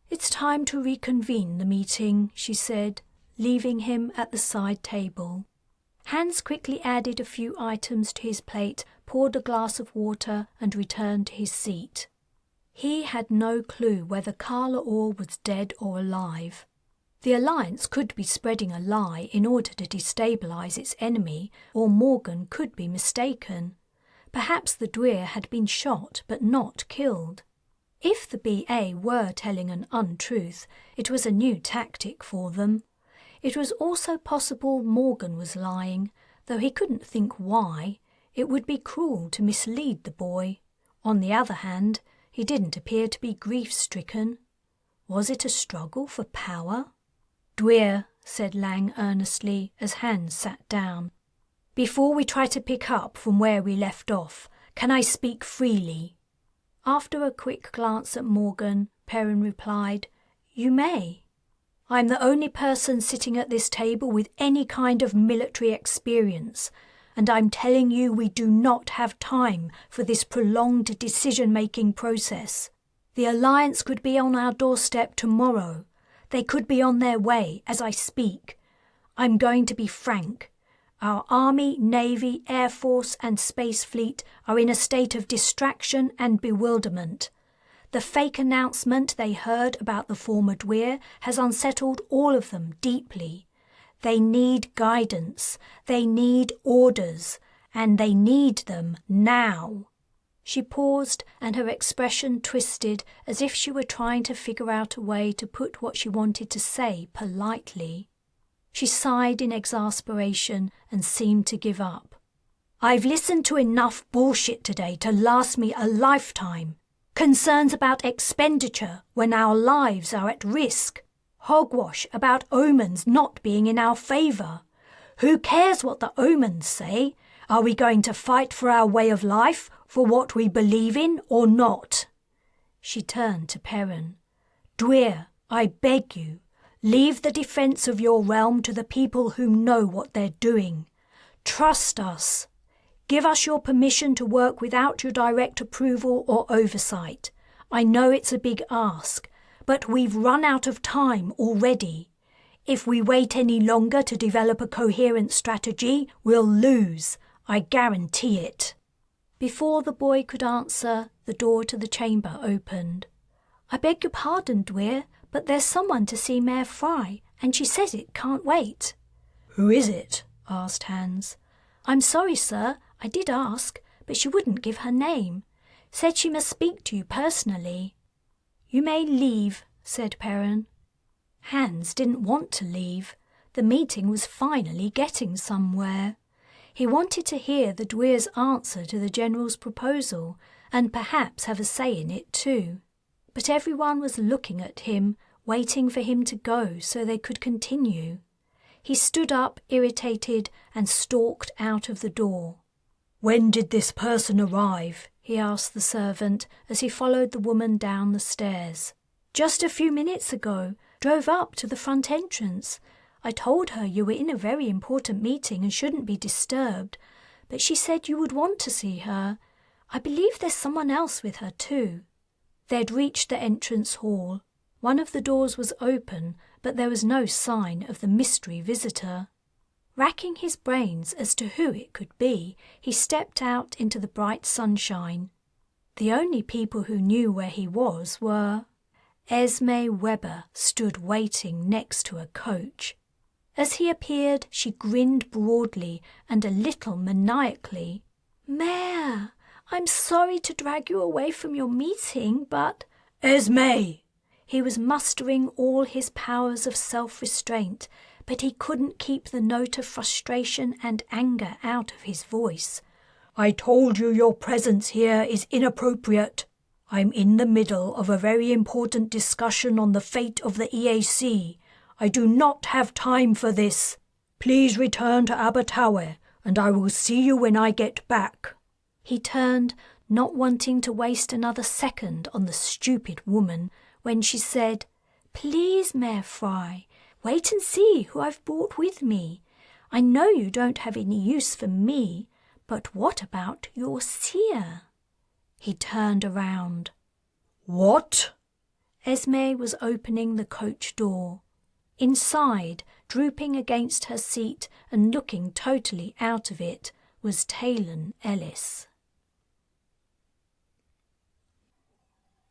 "It's time to reconvene the meeting," she said, leaving him at the side table. Hans quickly added a few items to his plate, poured a glass of water, and returned to his seat. He had no clue whether Carla Orr was dead or alive. The Alliance could be spreading a lie in order to destabilize its enemy, or Morgan could be mistaken. Perhaps the Dwyer had been shot but not killed. If the BA were telling an untruth, it was a new tactic for them. It was also possible Morgan was lying, though he couldn't think why. It would be cruel to mislead the boy. On the other hand, he didn't appear to be grief-stricken. Was it a struggle for power? "Dwyer," said Lang earnestly as Hans sat down, "before we try to pick up from where we left off, can I speak freely?" After a quick glance at Morgan, Perrin replied, "You may." "I'm the only person sitting at this table with any kind of military experience, and I'm telling you we do not have time for this prolonged decision-making process. The Alliance could be on our doorstep tomorrow. They could be on their way as I speak. I'm going to be frank. Our Army, Navy, Air Force and Space Fleet are in a state of distraction and bewilderment. The fake announcement they heard about the former Dwyer has unsettled all of them deeply. They need guidance, they need orders, and they need them now." She paused, and her expression twisted as if she were trying to figure out a way to put what she wanted to say politely. She sighed in exasperation and seemed to give up. "I've listened to enough bullshit today to last me a lifetime. Concerns about expenditure when our lives are at risk. Hogwash about omens not being in our favour. Who cares what the omens say? Are we going to fight for our way of life, for what we believe in or not?" She turned to Perrin. "Dwyer, I beg you, leave the defence of your realm to the people who know what they're doing. Trust us. Give us your permission to work without your direct approval or oversight. I know it's a big ask, but we've run out of time already. If we wait any longer to develop a coherent strategy, we'll lose. I guarantee it." Before the boy could answer, the door to the chamber opened. "I beg your pardon, Dwyer, but there's someone to see Mayor Fry, and she says it can't wait." "Who is it?" asked Hans. "I'm sorry, sir, I did ask, but she wouldn't give her name. Said she must speak to you personally." "You may leave," said Perrin. Hans didn't want to leave. The meeting was finally getting somewhere. He wanted to hear the Dwyer's answer to the General's proposal, and perhaps have a say in it too. But everyone was looking at him, waiting for him to go so they could continue. He stood up, irritated, and stalked out of the door. "When did this person arrive?" he asked the servant as he followed the woman down the stairs. "Just a few minutes ago. Drove up to the front entrance. I told her you were in a very important meeting and shouldn't be disturbed, but she said you would want to see her. I believe there's someone else with her too." They'd reached the entrance hall. One of the doors was open, but there was no sign of the mystery visitor. Racking his brains as to who it could be, he stepped out into the bright sunshine. The only people who knew where he was were... Esme Weber stood waiting next to a coach. As he appeared, she grinned broadly and a little maniacally. "Mayor, I'm sorry to drag you away from your meeting, but—" "Esme!" He was mustering all his powers of self-restraint, but he couldn't keep the note of frustration and anger out of his voice. "I told you your presence here is inappropriate. I'm in the middle of a very important discussion on the fate of the EAC. I do not have time for this. Please return to Abertawe, and I will see you when I get back." He turned, not wanting to waste another second on the stupid woman, when she said, "Please, Mayor Fry, wait and see who I've brought with me. I know you don't have any use for me, but what about your seer?" He turned around. "What?" Esme was opening the coach door. Inside, drooping against her seat and looking totally out of it, was Taylan Ellis.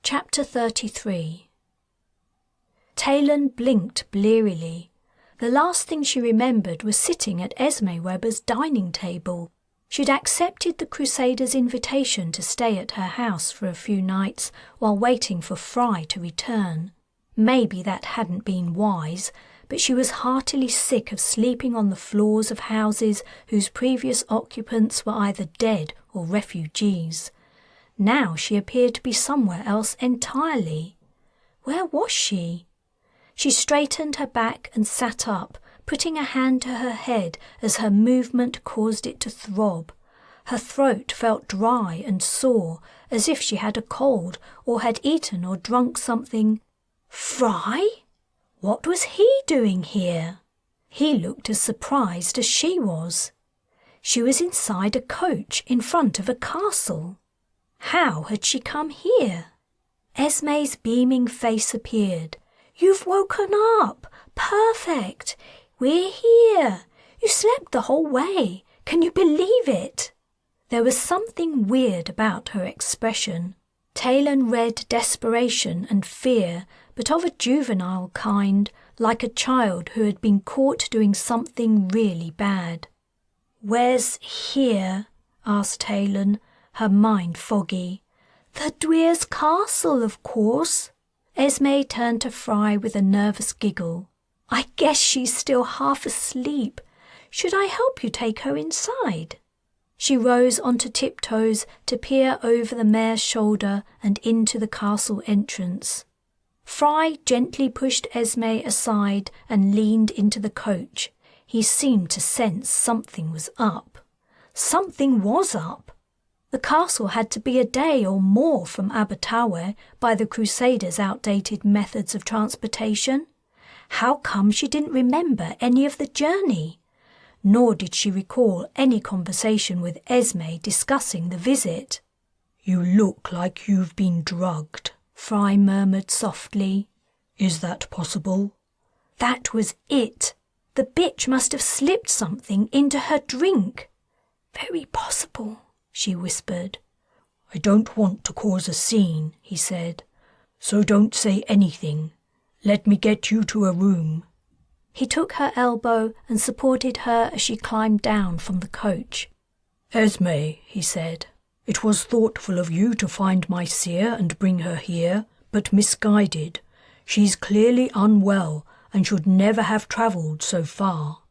Chapter 33. Taylan blinked blearily. The last thing she remembered was sitting at Esme Webber's dining table. She'd accepted the Crusaders' invitation to stay at her house for a few nights while waiting for Fry to return. Maybe that hadn't been wise, but she was heartily sick of sleeping on the floors of houses whose previous occupants were either dead or refugees. Now she appeared to be somewhere else entirely. Where was she? She straightened her back and sat up, putting a hand to her head as her movement caused it to throb. Her throat felt dry and sore, as if she had a cold or had eaten or drunk something. Fry? What was he doing here? He looked as surprised as she was. She was inside a coach in front of a castle. How had she come here? Esme's beaming face appeared. "You've woken up! Perfect! We're here! You slept the whole way! Can you believe it?" There was something weird about her expression. Taylan read desperation and fear, but of a juvenile kind, like a child who had been caught doing something really bad. "Where's here?" asked Taylan, her mind foggy. "The Dweer's castle, of course." Esme turned to Fry with a nervous giggle. "I guess she's still half asleep. Should I help you take her inside?" She rose onto tiptoes to peer over the mare's shoulder and into the castle entrance. Fry gently pushed Esme aside and leaned into the coach. He seemed to sense something was up. Something was up. The castle had to be a day or more from Abertawe by the Crusaders' outdated methods of transportation. How come she didn't remember any of the journey? Nor did she recall any conversation with Esme discussing the visit. "You look like you've been drugged," Fry murmured softly. "Is that possible?" That was it. The bitch must have slipped something into her drink. "Very possible," she whispered. "I don't want to cause a scene," he said, "so don't say anything. Let me get you to a room." He took her elbow and supported her as she climbed down from the coach. "Esme," he said, "it was thoughtful of you to find my seer and bring her here, but misguided. She's clearly unwell and should never have travelled so far."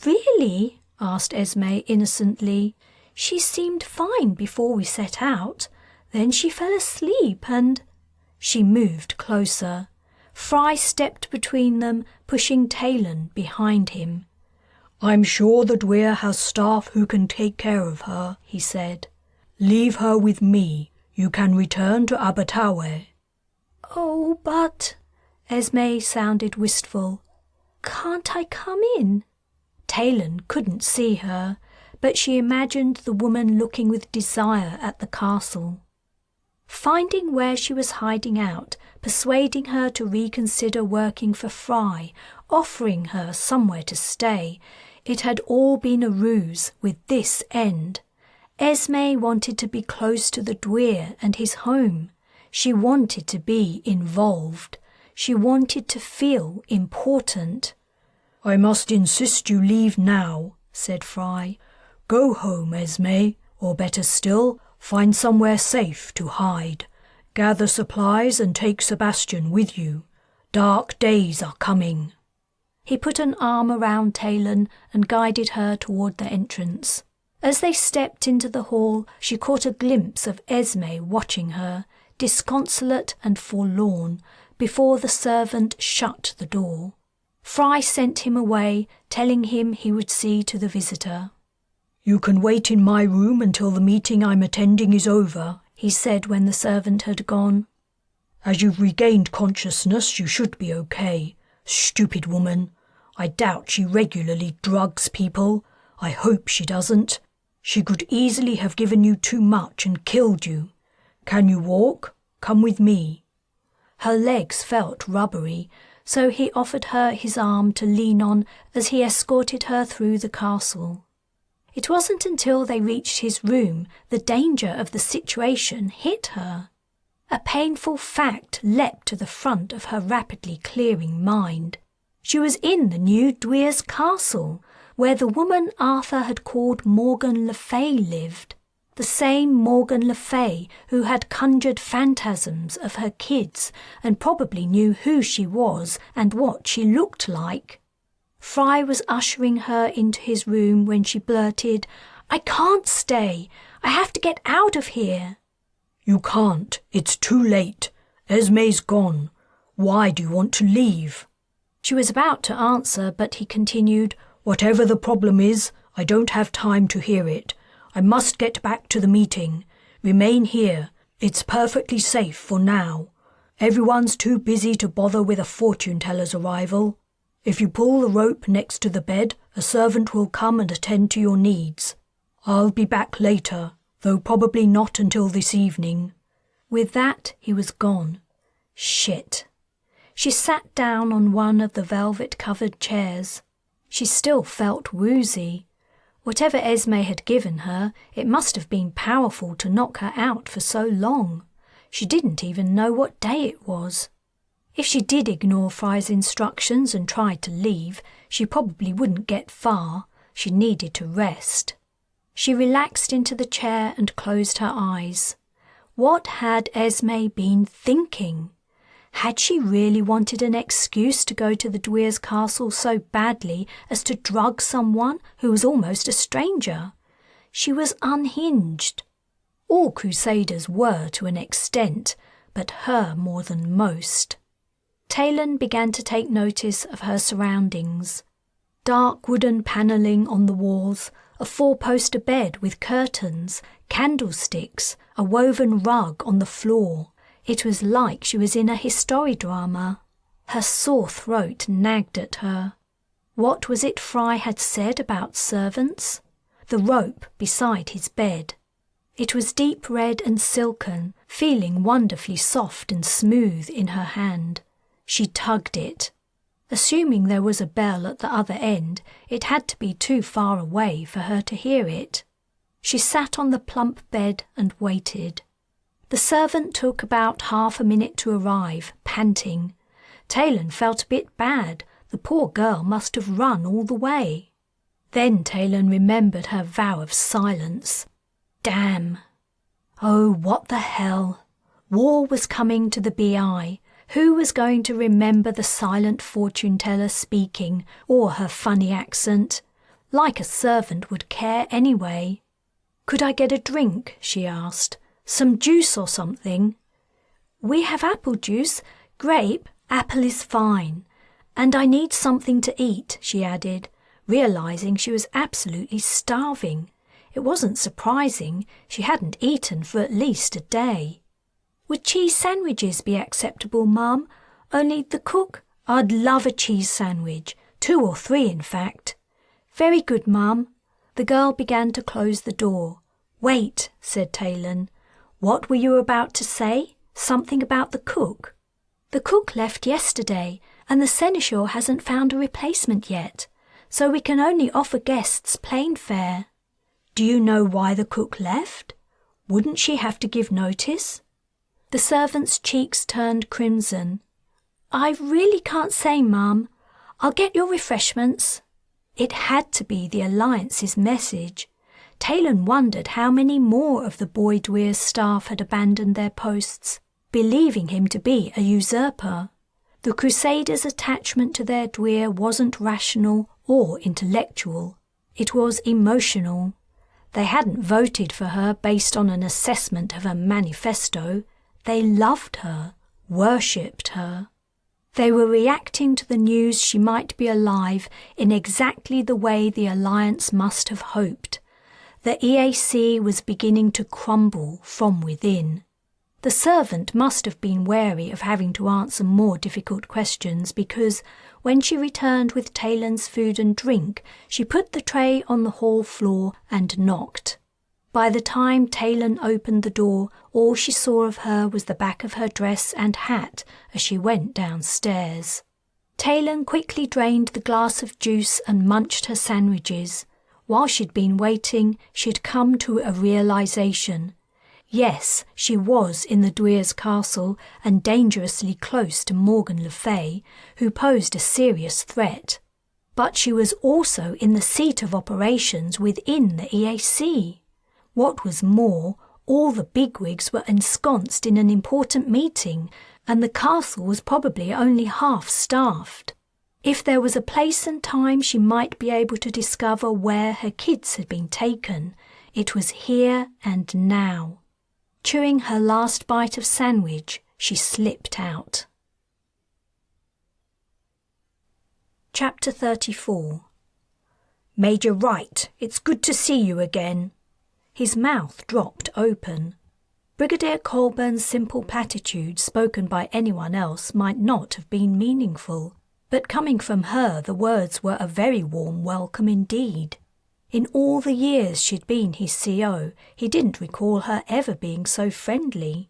"Really?" asked Esme innocently. "She seemed fine before we set out. Then she fell asleep and—" She moved closer. Fry stepped between them, pushing Taylan behind him. "I'm sure the Dweer has staff who can take care of her," he said. "Leave her with me. You can return to Abertawe." "Oh, but—" Esme sounded wistful. "Can't I come in?" Taylan couldn't see her, but she imagined the woman looking with desire at the castle. Finding where she was hiding out, persuading her to reconsider working for Fry, offering her somewhere to stay, it had all been a ruse with this end. Esme wanted to be close to the Dweer and his home. She wanted to be involved. She wanted to feel important. "I must insist you leave now," said Fry. "Go home, Esme, or better still, find somewhere safe to hide. Gather supplies and take Sebastian with you. Dark days are coming." He put an arm around Taylan and guided her toward the entrance. As they stepped into the hall, she caught a glimpse of Esme watching her, disconsolate and forlorn, before the servant shut the door. Fry sent him away, telling him he would see to the visitor. "You can wait in my room until the meeting I'm attending is over," he said when the servant had gone. "As you've regained consciousness, you should be okay. Stupid woman. I doubt she regularly drugs people. I hope she doesn't. She could easily have given you too much and killed you. Can you walk? Come with me." Her legs felt rubbery, so he offered her his arm to lean on as he escorted her through the castle. It wasn't until they reached his room the danger of the situation hit her. A painful fact leapt to the front of her rapidly clearing mind. She was in the new Dwyer's castle, where the woman Arthur had called Morgan Le Fay lived, the same Morgan Le Fay who had conjured phantasms of her kids and probably knew who she was and what she looked like. Fry was ushering her into his room when she blurted, "I can't stay. I have to get out of here." "You can't. It's too late. Esme's gone. Why do you want to leave?" She was about to answer, but he continued, "Whatever the problem is, I don't have time to hear it. I must get back to the meeting. Remain here. It's perfectly safe for now. Everyone's too busy to bother with a fortune-teller's arrival. If you pull the rope next to the bed, a servant will come and attend to your needs. I'll be back later, though probably not until this evening." With that, he was gone. Shit. She sat down on one of the velvet-covered chairs. She still felt woozy. Whatever Esme had given her, it must have been powerful to knock her out for so long. She didn't even know what day it was. If she did ignore Fry's instructions and tried to leave, she probably wouldn't get far. She needed to rest. She relaxed into the chair and closed her eyes. What had Esme been thinking? Had she really wanted an excuse to go to the Dwyer's castle so badly as to drug someone who was almost a stranger? She was unhinged. All Crusaders were to an extent, but her more than most. Taylan began to take notice of her surroundings. Dark wooden panelling on the walls, a four-poster bed with curtains, candlesticks, a woven rug on the floor. It was like she was in a history-drama. Her sore throat nagged at her. What was it Fry had said about servants? The rope beside his bed. It was deep red and silken, feeling wonderfully soft and smooth in her hand. She tugged it. Assuming there was a bell at the other end, it had to be too far away for her to hear it. She sat on the plump bed and waited. The servant took about half a minute to arrive, panting. Taylan felt a bit bad. The poor girl must have run all the way. Then Taylan remembered her vow of silence. Damn. Oh, what the hell. War was coming to the BI. Who was going to remember the silent fortune-teller speaking, or her funny accent? Like a servant would care anyway. "Could I get a drink?" she asked. "Some juice or something?" "We have apple juice. Grape, apple is fine. And I need something to eat," she added, realizing she was absolutely starving. It wasn't surprising. She hadn't eaten for at least a day. "Would cheese sandwiches be acceptable, Mum? Only the cook—" "I'd love a cheese sandwich. 2 or 3, in fact." "Very good, Mum." The girl began to close the door. "Wait," said Taylan. "What were you about to say? Something about the cook?" "The cook left yesterday, and the seneschal hasn't found a replacement yet, so we can only offer guests plain fare." "Do you know why the cook left? Wouldn't she have to give notice?" The servant's cheeks turned crimson. "I really can't say, Mum. I'll get your refreshments. It had to be the Alliance's message. Taylan wondered how many more of the boy Dweer's staff had abandoned their posts, believing him to be a usurper. The Crusaders' attachment to their Dweer wasn't rational or intellectual. It was emotional. They hadn't voted for her based on an assessment of her manifesto. They loved her, worshipped her. They were reacting to the news she might be alive in exactly the way the Alliance must have hoped. The EAC was beginning to crumble from within. The servant must have been wary of having to answer more difficult questions because, when she returned with Taylan's food and drink, she put the tray on the hall floor and knocked. By the time Taylan opened the door, all she saw of her was the back of her dress and hat as she went downstairs. Taylan quickly drained the glass of juice and munched her sandwiches. While she'd been waiting, she'd come to a realization. Yes, she was in the Dweer's castle and dangerously close to Morgan Le Fay, who posed a serious threat. But she was also in the seat of operations within the EAC. What was more, all the bigwigs were ensconced in an important meeting, and the castle was probably only half-staffed. If there was a place and time she might be able to discover where her kids had been taken, it was here and now. Chewing her last bite of sandwich, she slipped out. Chapter 34. Major Wright, it's good to see you again. His mouth dropped open. Brigadier Colburn's simple platitude spoken by anyone else might not have been meaningful, but coming from her the words were a very warm welcome indeed. In all the years she'd been his CO, he didn't recall her ever being so friendly.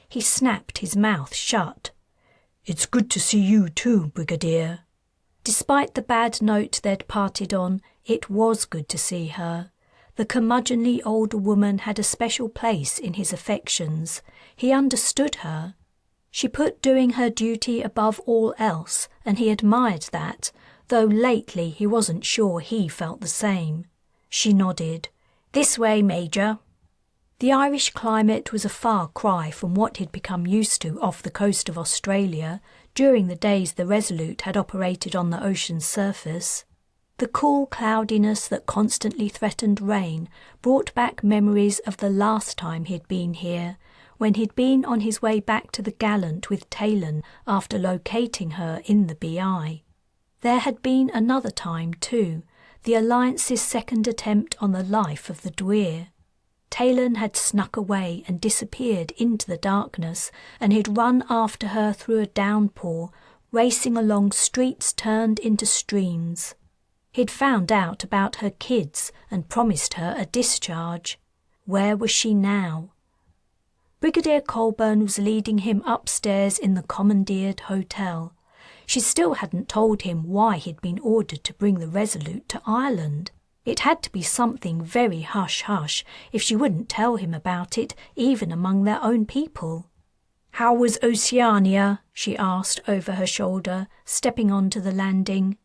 He snapped his mouth shut. It's good to see you too, Brigadier. Despite the bad note they'd parted on, it was good to see her. The curmudgeonly older woman had a special place in his affections. He understood her. She put doing her duty above all else, and he admired that, though lately he wasn't sure he felt the same. She nodded. This way, Major. The Irish climate was a far cry from what he'd become used to off the coast of Australia during the days the Resolute had operated on the ocean's surface. The cool cloudiness that constantly threatened rain brought back memories of the last time he'd been here, when he'd been on his way back to the Gallant with Taylan after locating her in the BI. There had been another time too, the Alliance's second attempt on the life of the Dweer. Talon had snuck away and disappeared into the darkness, and he'd run after her through a downpour, racing along streets turned into streams. He'd found out about her kids and promised her a discharge. Where was she now? Brigadier Colburn was leading him upstairs in the commandeered hotel. She still hadn't told him why he'd been ordered to bring the Resolute to Ireland. It had to be something very hush-hush if she wouldn't tell him about it, even among their own people. "How was Oceania?" she asked over her shoulder, stepping onto the landing.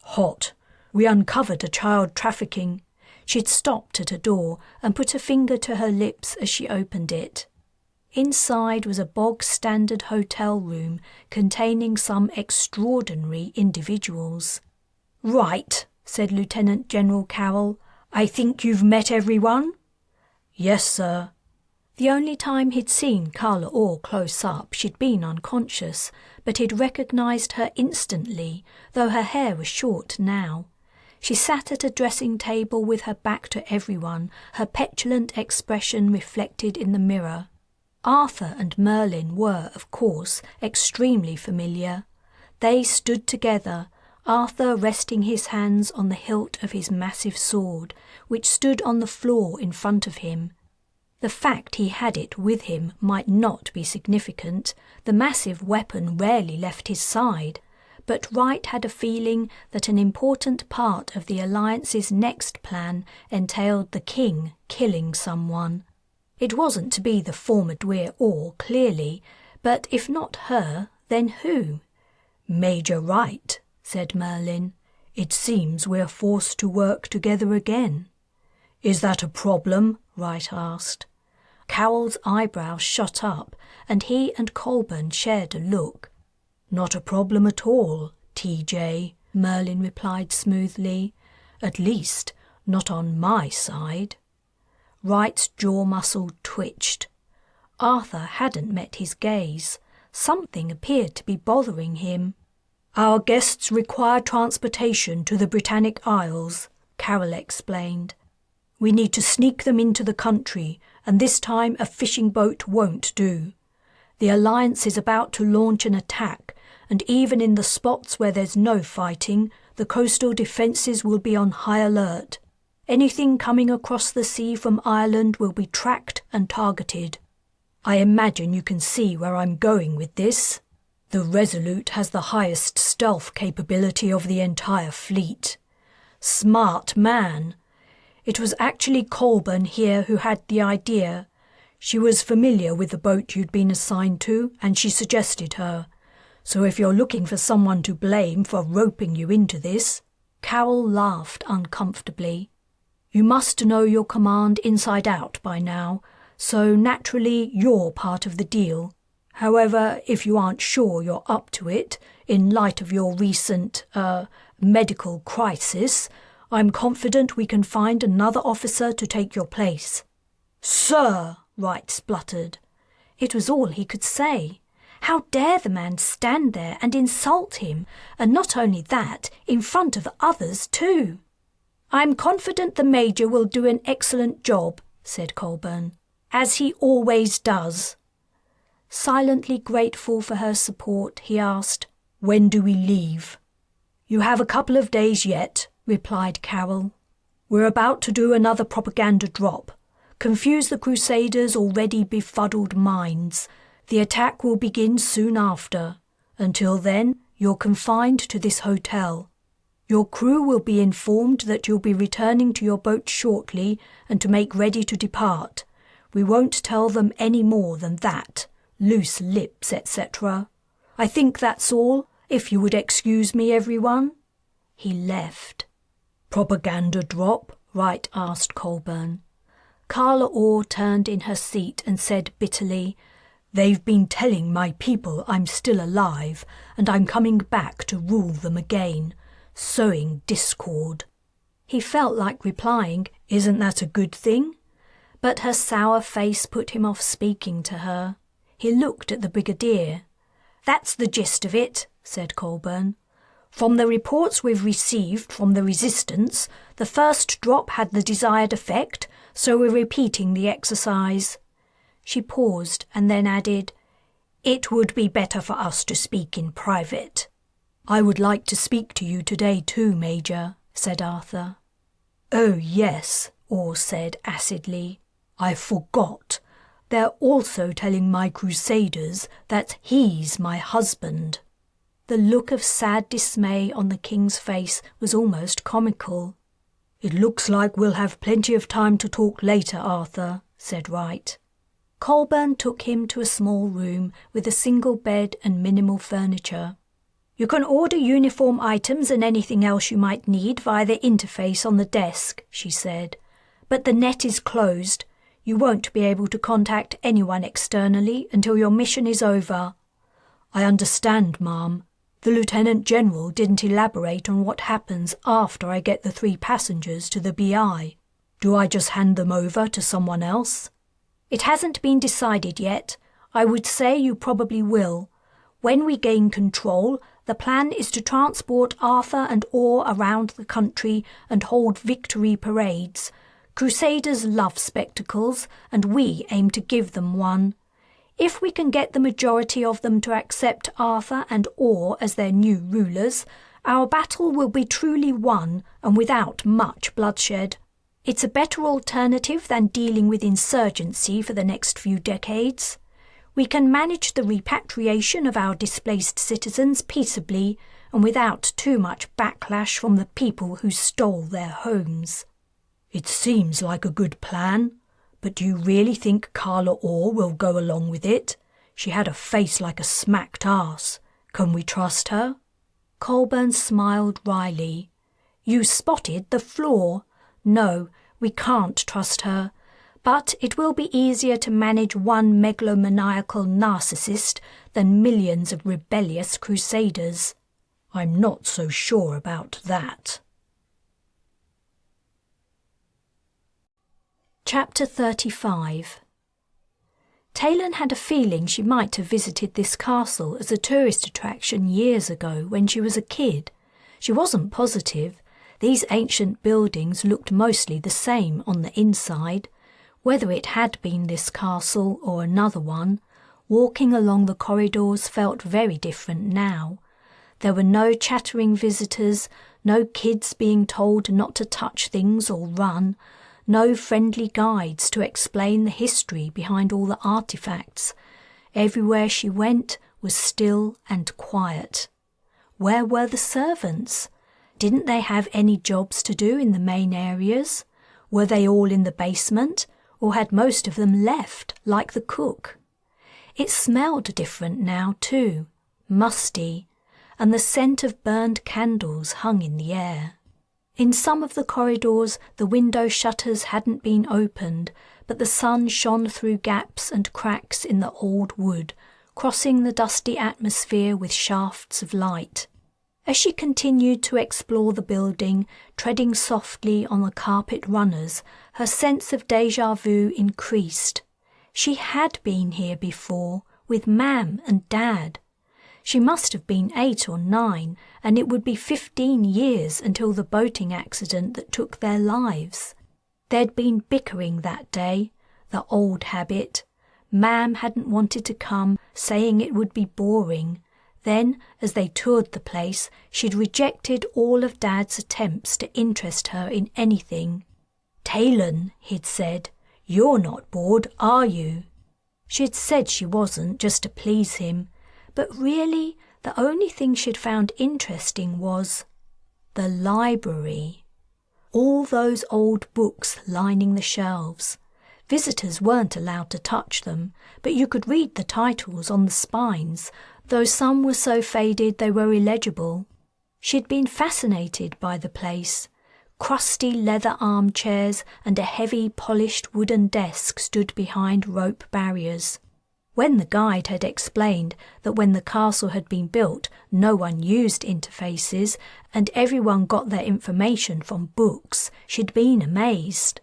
"Hot. We uncovered a child trafficking." She'd stopped at a door and put a finger to her lips as she opened it. Inside was a bog-standard hotel room containing some extraordinary individuals. "Right," said Lieutenant General Carroll. "I think you've met everyone?" "Yes, sir." The only time he'd seen Carla Orr close up, she'd been unconscious, but he'd recognised her instantly, though her hair was short now. She sat at a dressing table with her back to everyone, her petulant expression reflected in the mirror. Arthur and Merlin were, of course, extremely familiar. They stood together, Arthur resting his hands on the hilt of his massive sword, which stood on the floor in front of him. The fact he had it with him might not be significant. The massive weapon rarely left his side, but Wright had a feeling that an important part of the Alliance's next plan entailed the King killing someone. It wasn't to be the former Dweer Orr, clearly, but if not her, then who? "Major Wright," said Merlin. "It seems we're forced to work together again." "Is that a problem?" Wright asked. Cowell's eyebrows shot up, and he and Colburn shared a look. "Not a problem at all, TJ," Merlin replied smoothly. "At least, not on my side." Wright's jaw muscle twitched. Arthur hadn't met his gaze. Something appeared to be bothering him. "Our guests require transportation to the Britannic Isles," Carol explained. "We need to sneak them into the country, and this time a fishing boat won't do. The Alliance is about to launch an attack, and even in the spots where there's no fighting, the coastal defences will be on high alert. Anything coming across the sea from Ireland will be tracked and targeted. I imagine you can see where I'm going with this. The Resolute has the highest stealth capability of the entire fleet. Smart man. It was actually Colburn here who had the idea. She was familiar with the boat you'd been assigned to, and she suggested her. So if you're looking for someone to blame for roping you into this..." Carol laughed uncomfortably. "You must know your command inside out by now, so naturally you're part of the deal. However, if you aren't sure you're up to it, in light of your recent, medical crisis, I'm confident we can find another officer to take your place." "Sir!" Wright spluttered. It was all he could say. How dare the man stand there and insult him, and not only that, in front of others too? "I'm confident the Major will do an excellent job," said Colburn, "as he always does." Silently grateful for her support, he asked, "When do we leave?" "You have a couple of days yet," replied Carol. "We're about to do another propaganda drop. Confuse the Crusaders' already befuddled minds. The attack will begin soon after. Until then, you're confined to this hotel. Your crew will be informed that you'll be returning to your boat shortly and to make ready to depart. We won't tell them any more than that. Loose lips, etc. I think that's all, if you would excuse me, everyone." He left. "Propaganda drop?" Wright asked Colburn. Carla Orr turned in her seat and said bitterly, "They've been telling my people I'm still alive, and I'm coming back to rule them again, sowing discord." He felt like replying, "Isn't that a good thing?" But her sour face put him off speaking to her. He looked at the Brigadier. "That's the gist of it," said Colburn. "From the reports we've received from the Resistance, the first drop had the desired effect, so we're repeating the exercise." She paused and then added, "It would be better for us to speak in private." "I would like to speak to you today too, Major," said Arthur. "Oh yes," Orr said acidly. "I forgot. They're also telling my Crusaders that he's my husband." The look of sad dismay on the king's face was almost comical. "It looks like we'll have plenty of time to talk later, Arthur," said Wright. Colburn took him to a small room with a single bed and minimal furniture. "You can order uniform items and anything else you might need via the interface on the desk," she said. "But the net is closed. You won't be able to contact anyone externally until your mission is over." "I understand, ma'am. The Lieutenant General didn't elaborate on what happens after I get the 3 passengers to the BI. Do I just hand them over to someone else?" "It hasn't been decided yet. I would say you probably will. When we gain control, the plan is to transport Arthur and Orr around the country and hold victory parades. Crusaders love spectacles, and we aim to give them one. If we can get the majority of them to accept Arthur and Orr as their new rulers, our battle will be truly won and without much bloodshed. It's a better alternative than dealing with insurgency for the next few decades. We can manage the repatriation of our displaced citizens peaceably and without too much backlash from the people who stole their homes." "It seems like a good plan. But do you really think Carla Orr will go along with it? She had a face like a smacked ass. Can we trust her?" Colburn smiled wryly. You spotted the flaw. No, we can't trust her. But it will be easier to manage one megalomaniacal narcissist than millions of rebellious Crusaders. I'm not so sure about that. Chapter 35. Taylan had a feeling she might have visited this castle as a tourist attraction years ago when she was a kid. She wasn't positive. These ancient buildings looked mostly the same on the inside. Whether it had been this castle or another one, walking along the corridors felt very different now. There were no chattering visitors, no kids being told not to touch things or run, no friendly guides to explain the history behind all the artifacts. Everywhere she went was still and quiet. Where were the servants? Didn't they have any jobs to do in the main areas? Were they all in the basement, or had most of them left, like the cook? It smelled different now too, musty, and the scent of burned candles hung in the air. In some of the corridors, the window shutters hadn't been opened, but the sun shone through gaps and cracks in the old wood, crossing the dusty atmosphere with shafts of light. As she continued to explore the building, treading softly on the carpet runners, her sense of déjà vu increased. She had been here before, with Mam and Dad. She must have been 8 or 9, and it would be 15 years until the boating accident that took their lives. There'd been bickering that day, the old habit. Mam hadn't wanted to come, saying it would be boring. Then, as they toured the place, she'd rejected all of Dad's attempts to interest her in anything. "Taylan," he'd said, "you're not bored, are you?" She'd said she wasn't, just to please him. But really, the only thing she'd found interesting was the library. All those old books lining the shelves. Visitors weren't allowed to touch them, but you could read the titles on the spines, though some were so faded they were illegible. She'd been fascinated by the place. Crusty leather armchairs and a heavy polished wooden desk stood behind rope barriers. When the guide had explained that when the castle had been built, no one used interfaces and everyone got their information from books, she'd been amazed.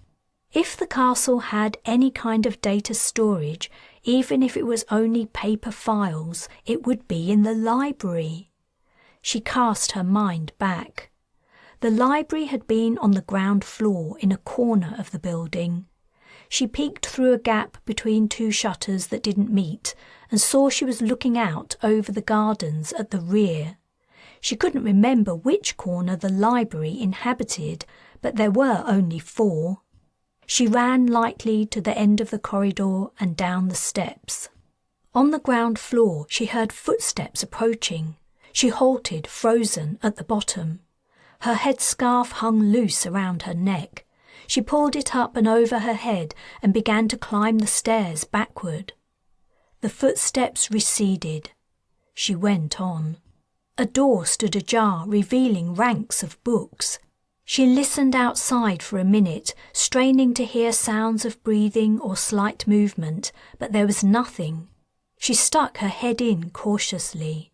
If the castle had any kind of data storage, even if it was only paper files, it would be in the library. She cast her mind back. The library had been on the ground floor in a corner of the building. She peeked through a gap between 2 shutters that didn't meet and saw she was looking out over the gardens at the rear. She couldn't remember which corner the library inhabited, but there were only 4. She ran lightly to the end of the corridor and down the steps. On the ground floor, she heard footsteps approaching. She halted, frozen, at the bottom. Her headscarf hung loose around her neck. She pulled it up and over her head and began to climb the stairs backward. The footsteps receded. She went on. A door stood ajar, revealing ranks of books. She listened outside for a minute, straining to hear sounds of breathing or slight movement, but there was nothing. She stuck her head in cautiously.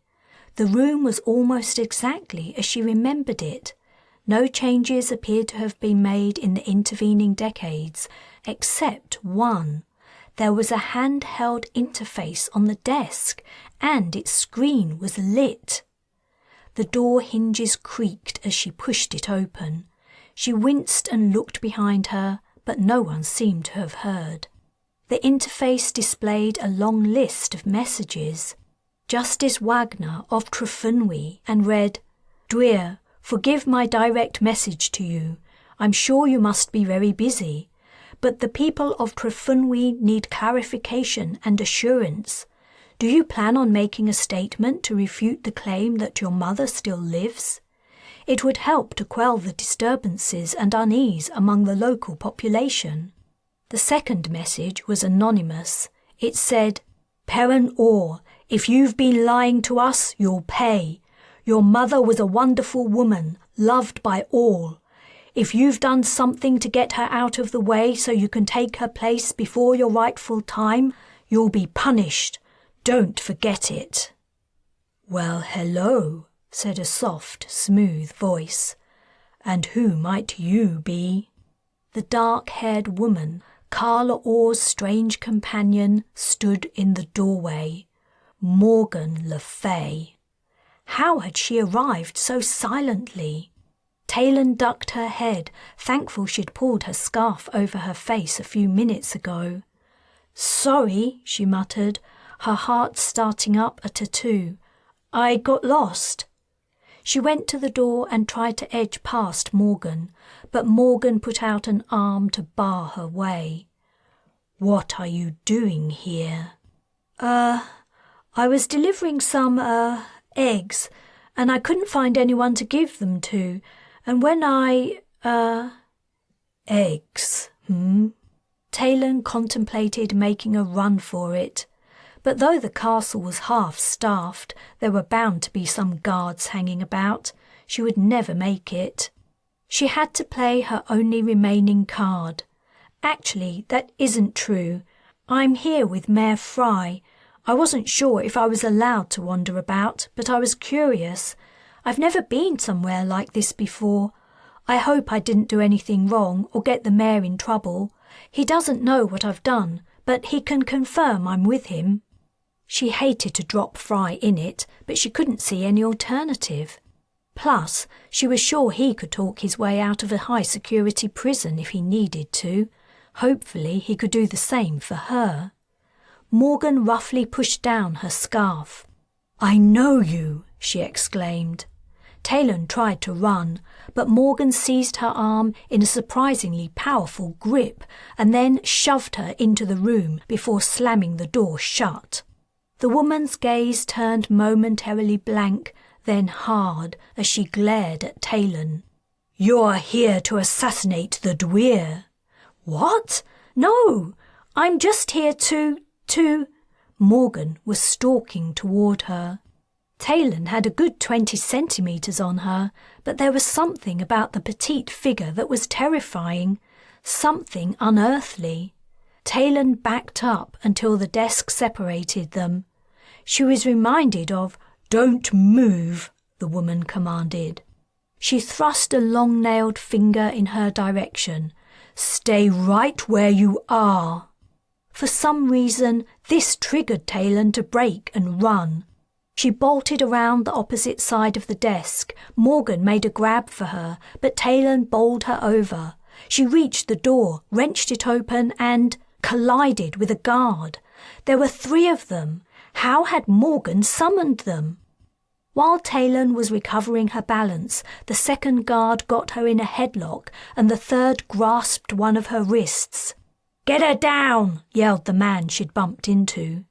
The room was almost exactly as she remembered it. No changes appeared to have been made in the intervening decades, except one. There was a handheld interface on the desk, and its screen was lit. The door hinges creaked as she pushed it open. She winced and looked behind her, but no one seemed to have heard. The interface displayed a long list of messages. Justice Wagner of Trafficking, and read, "Dear, forgive my direct message to you. I'm sure you must be very busy. But the people of Trafficking need clarification and assurance. Do you plan on making a statement to refute the claim that your mother still lives? It would help to quell the disturbances and unease among the local population." The second message was anonymous. It said, "Perrin Orr, if you've been lying to us, you'll pay. Your mother was a wonderful woman, loved by all. If you've done something to get her out of the way so you can take her place before your rightful time, you'll be punished. Don't forget it." "Well, hello," said a soft, smooth voice. "And who might you be?" The dark-haired woman, Carla Orr's strange companion, stood in the doorway. Morgan Le Fay. How had she arrived so silently? Taylan ducked her head, thankful she'd pulled her scarf over her face a few minutes ago. "Sorry," she muttered, her heart starting up a tattoo. "I got lost." She went to the door and tried to edge past Morgan, but Morgan put out an arm to bar her way. "What are you doing here?" I was delivering some, eggs, and I couldn't find anyone to give them to, and when Eggs, Taylan contemplated making a run for it. But though the castle was half-staffed, there were bound to be some guards hanging about. She would never make it. She had to play her only remaining card. "Actually, that isn't true. I'm here with Mayor Fry. I wasn't sure if I was allowed to wander about, but I was curious. I've never been somewhere like this before. I hope I didn't do anything wrong or get the mayor in trouble. He doesn't know what I've done, but he can confirm I'm with him." She hated to drop Fry in it, but she couldn't see any alternative. Plus, she was sure he could talk his way out of a high-security prison if he needed to. Hopefully he could do the same for her. Morgan roughly pushed down her scarf. "I know you," she exclaimed. Taylan tried to run, but Morgan seized her arm in a surprisingly powerful grip and then shoved her into the room before slamming the door shut. The woman's gaze turned momentarily blank, then hard as she glared at Taylan. "You're here to assassinate the Dweir." "What? No, I'm just here to... Morgan was stalking toward her. Taylan had a good 20 centimetres on her, but there was something about the petite figure that was terrifying, something unearthly. Taylan backed up until the desk separated them. She was reminded of, "Don't move," the woman commanded. She thrust a long-nailed finger in her direction. "Stay right where you are." For some reason, this triggered Taylan to break and run. She bolted around the opposite side of the desk. Morgan made a grab for her, but Taylan bowled her over. She reached the door, wrenched it open and collided with a guard. There were 3 of them. How had Morgan summoned them? While Taylan was recovering her balance, the second guard got her in a headlock and the third grasped one of her wrists. "Get her down!" yelled the man she'd bumped into.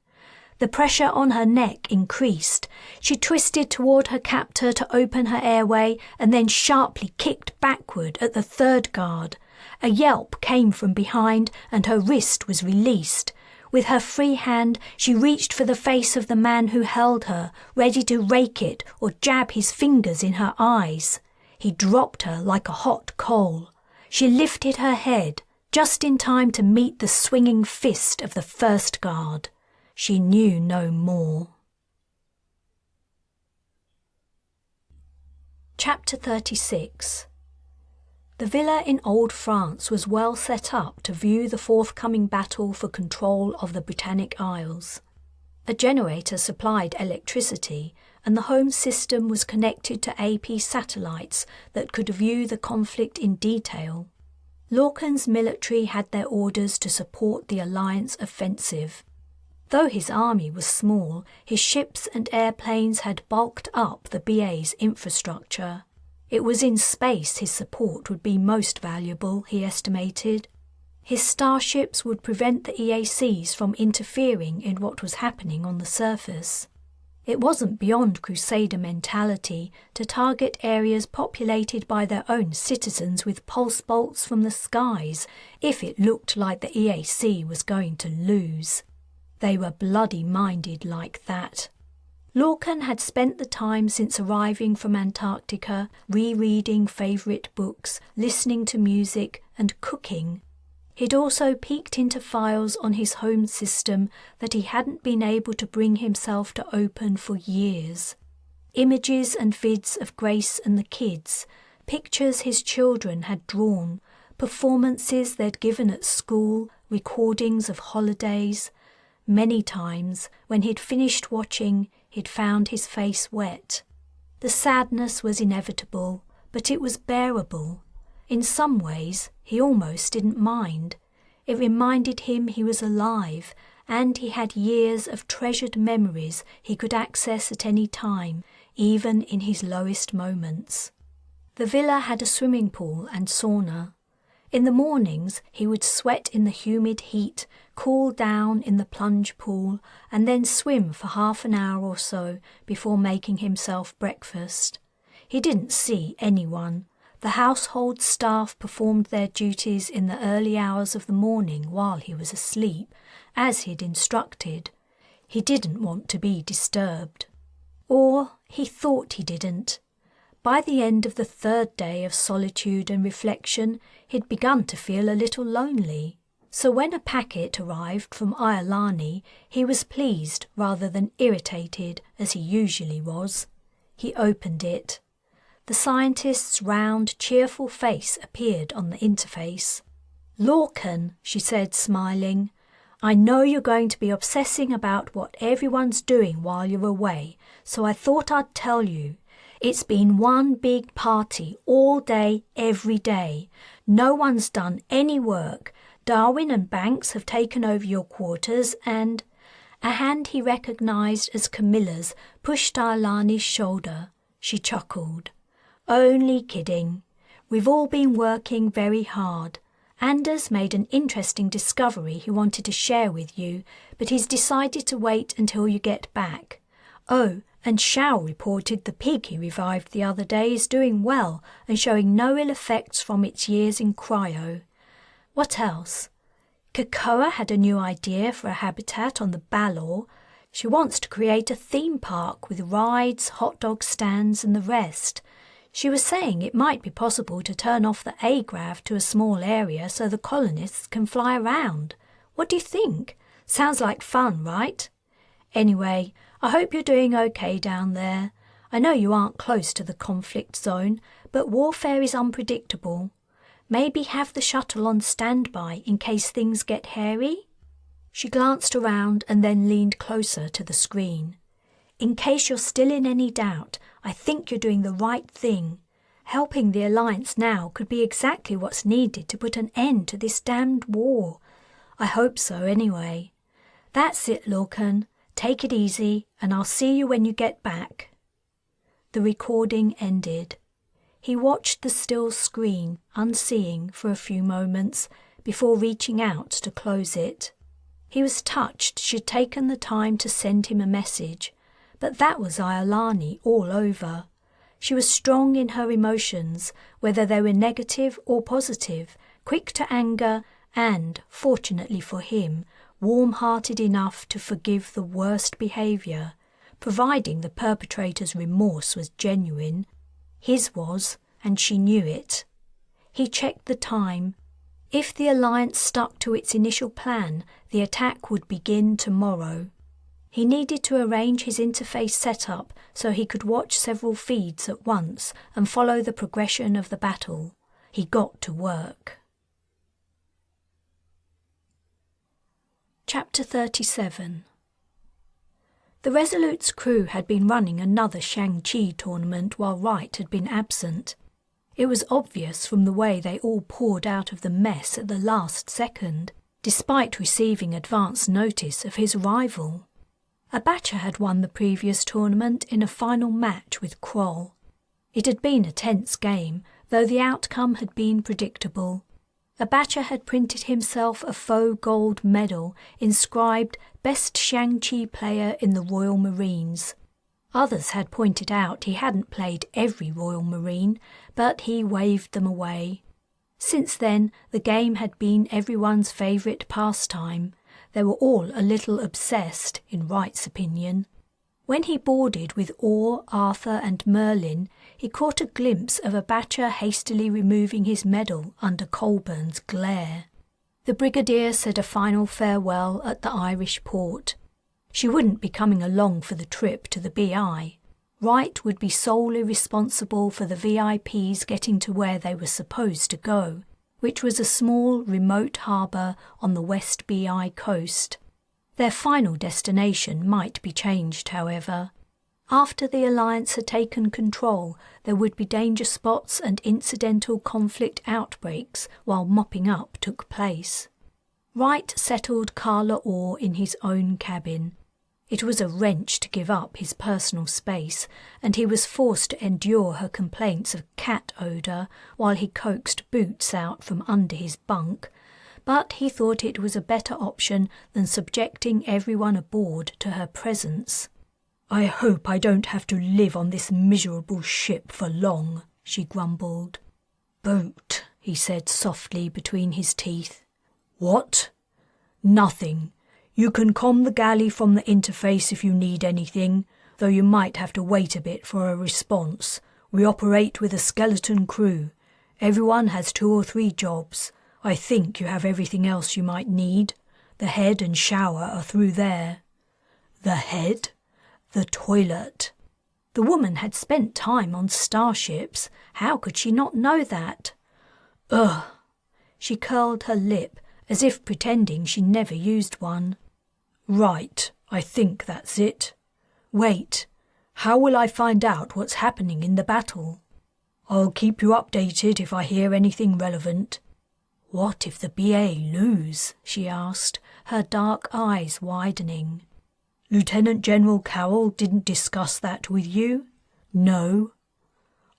The pressure on her neck increased. She twisted toward her captor to open her airway and then sharply kicked backward at the third guard. A yelp came from behind and her wrist was released. With her free hand, she reached for the face of the man who held her, ready to rake it or jab his fingers in her eyes. He dropped her like a hot coal. She lifted her head, just in time to meet the swinging fist of the first guard. She knew no more. Chapter 36. The villa in Old France was well set up to view the forthcoming battle for control of the Britannic Isles. A generator supplied electricity, and the home system was connected to AP satellites that could view the conflict in detail. Larkin's military had their orders to support the Alliance offensive. Though his army was small, his ships and airplanes had bulked up the BA's infrastructure. It was in space his support would be most valuable, he estimated. His starships would prevent the EACs from interfering in what was happening on the surface. It wasn't beyond Crusader mentality to target areas populated by their own citizens with pulse bolts from the skies if it looked like the EAC was going to lose. They were bloody-minded like that. Larkin had spent the time since arriving from Antarctica rereading favourite books, listening to music and cooking. He'd also peeked into files on his home system that he hadn't been able to bring himself to open for years. Images and vids of Grace and the kids, pictures his children had drawn, performances they'd given at school, recordings of holidays. Many times, when he'd finished watching, he'd found his face wet. The sadness was inevitable, but it was bearable. In some ways, he almost didn't mind. It reminded him he was alive, and he had years of treasured memories he could access at any time, even in his lowest moments. The villa had a swimming pool and sauna. In the mornings, he would sweat in the humid heat, cool down in the plunge pool, and then swim for half an hour or so before making himself breakfast. He didn't see anyone. The household staff performed their duties in the early hours of the morning while he was asleep, as he'd instructed. He didn't want to be disturbed. Or he thought he didn't. By the end of the third day of solitude and reflection, he'd begun to feel a little lonely. So when a packet arrived from Iolani, he was pleased rather than irritated, as he usually was. He opened it. The scientist's round, cheerful face appeared on the interface. "Larkin," she said, smiling, "I know you're going to be obsessing about what everyone's doing while you're away, so I thought I'd tell you. It's been one big party all day, every day. No one's done any work. Darwin and Banks have taken over your quarters and—" A hand he recognised as Camilla's pushed Iolani's shoulder. She chuckled. "Only kidding. We've all been working very hard. Anders made an interesting discovery he wanted to share with you, but he's decided to wait until you get back. Oh, and Shao reported the pig he revived the other day is doing well and showing no ill effects from its years in cryo. What else? Kakoa had a new idea for a habitat on the Balor. She wants to create a theme park with rides, hot dog stands and the rest. She was saying it might be possible to turn off the A-grav to a small area so the colonists can fly around. What do you think? Sounds like fun, right? Anyway, I hope you're doing okay down there. I know you aren't close to the conflict zone, but warfare is unpredictable. Maybe have the shuttle on standby in case things get hairy?" She glanced around and then leaned closer to the screen. "In case you're still in any doubt, I think you're doing the right thing. Helping the Alliance now could be exactly what's needed to put an end to this damned war. I hope so, anyway. That's it, Larkin. Take it easy, and I'll see you when you get back." The recording ended. He watched the still screen, unseeing, for a few moments, before reaching out to close it. He was touched she'd taken the time to send him a message, but that was Iolani all over. She was strong in her emotions, whether they were negative or positive, quick to anger, and, fortunately for him, warm-hearted enough to forgive the worst behaviour, providing the perpetrator's remorse was genuine. His was, and she knew it. He checked the time. If the Alliance stuck to its initial plan, the attack would begin tomorrow. He needed to arrange his interface setup so he could watch several feeds at once and follow the progression of the battle. He got to work. Chapter 37. The Resolute's crew had been running another Shang-Chi tournament while Wright had been absent. It was obvious from the way they all poured out of the mess at the last second, despite receiving advance notice of his arrival. Abacha had won the previous tournament in a final match with Kroll. It had been a tense game, though the outcome had been predictable. Abacha had printed himself a faux gold medal inscribed Best Shang-Chi Player in the Royal Marines. Others had pointed out he hadn't played every Royal Marine, but he waved them away. Since then, the game had been everyone's favourite pastime. They were all a little obsessed, in Wright's opinion. When he boarded with Orr, Arthur and Merlin, he caught a glimpse of a batcher hastily removing his medal under Colburn's glare. The Brigadier said a final farewell at the Irish port. She wouldn't be coming along for the trip to the BI. Wright would be solely responsible for the VIPs getting to where they were supposed to go, which was a small, remote harbour on the West BI coast. Their final destination might be changed, however. After the Alliance had taken control, there would be danger spots and incidental conflict outbreaks while mopping up took place. Wright settled Carla Orr in his own cabin. It was a wrench to give up his personal space, and he was forced to endure her complaints of cat odour while he coaxed Boots out from under his bunk, but he thought it was a better option than subjecting everyone aboard to her presence. "I hope I don't have to live on this miserable ship for long," she grumbled. "Boot," he said softly between his teeth. "What?" "Nothing. You can comm the galley from the interface if you need anything, though you might have to wait a bit for a response. We operate with a skeleton crew. Everyone has 2 or 3 jobs. I think you have everything else you might need. The head and shower are through there." The head? The toilet. The woman had spent time on starships. How could she not know that? Ugh! She curled her lip, as if pretending she never used one. "Right, I think that's it. Wait, how will I find out what's happening in the battle?" "I'll keep you updated if I hear anything relevant." "What if the BA lose?" she asked, her dark eyes widening. "Lieutenant General Carroll didn't discuss that with you?" "No."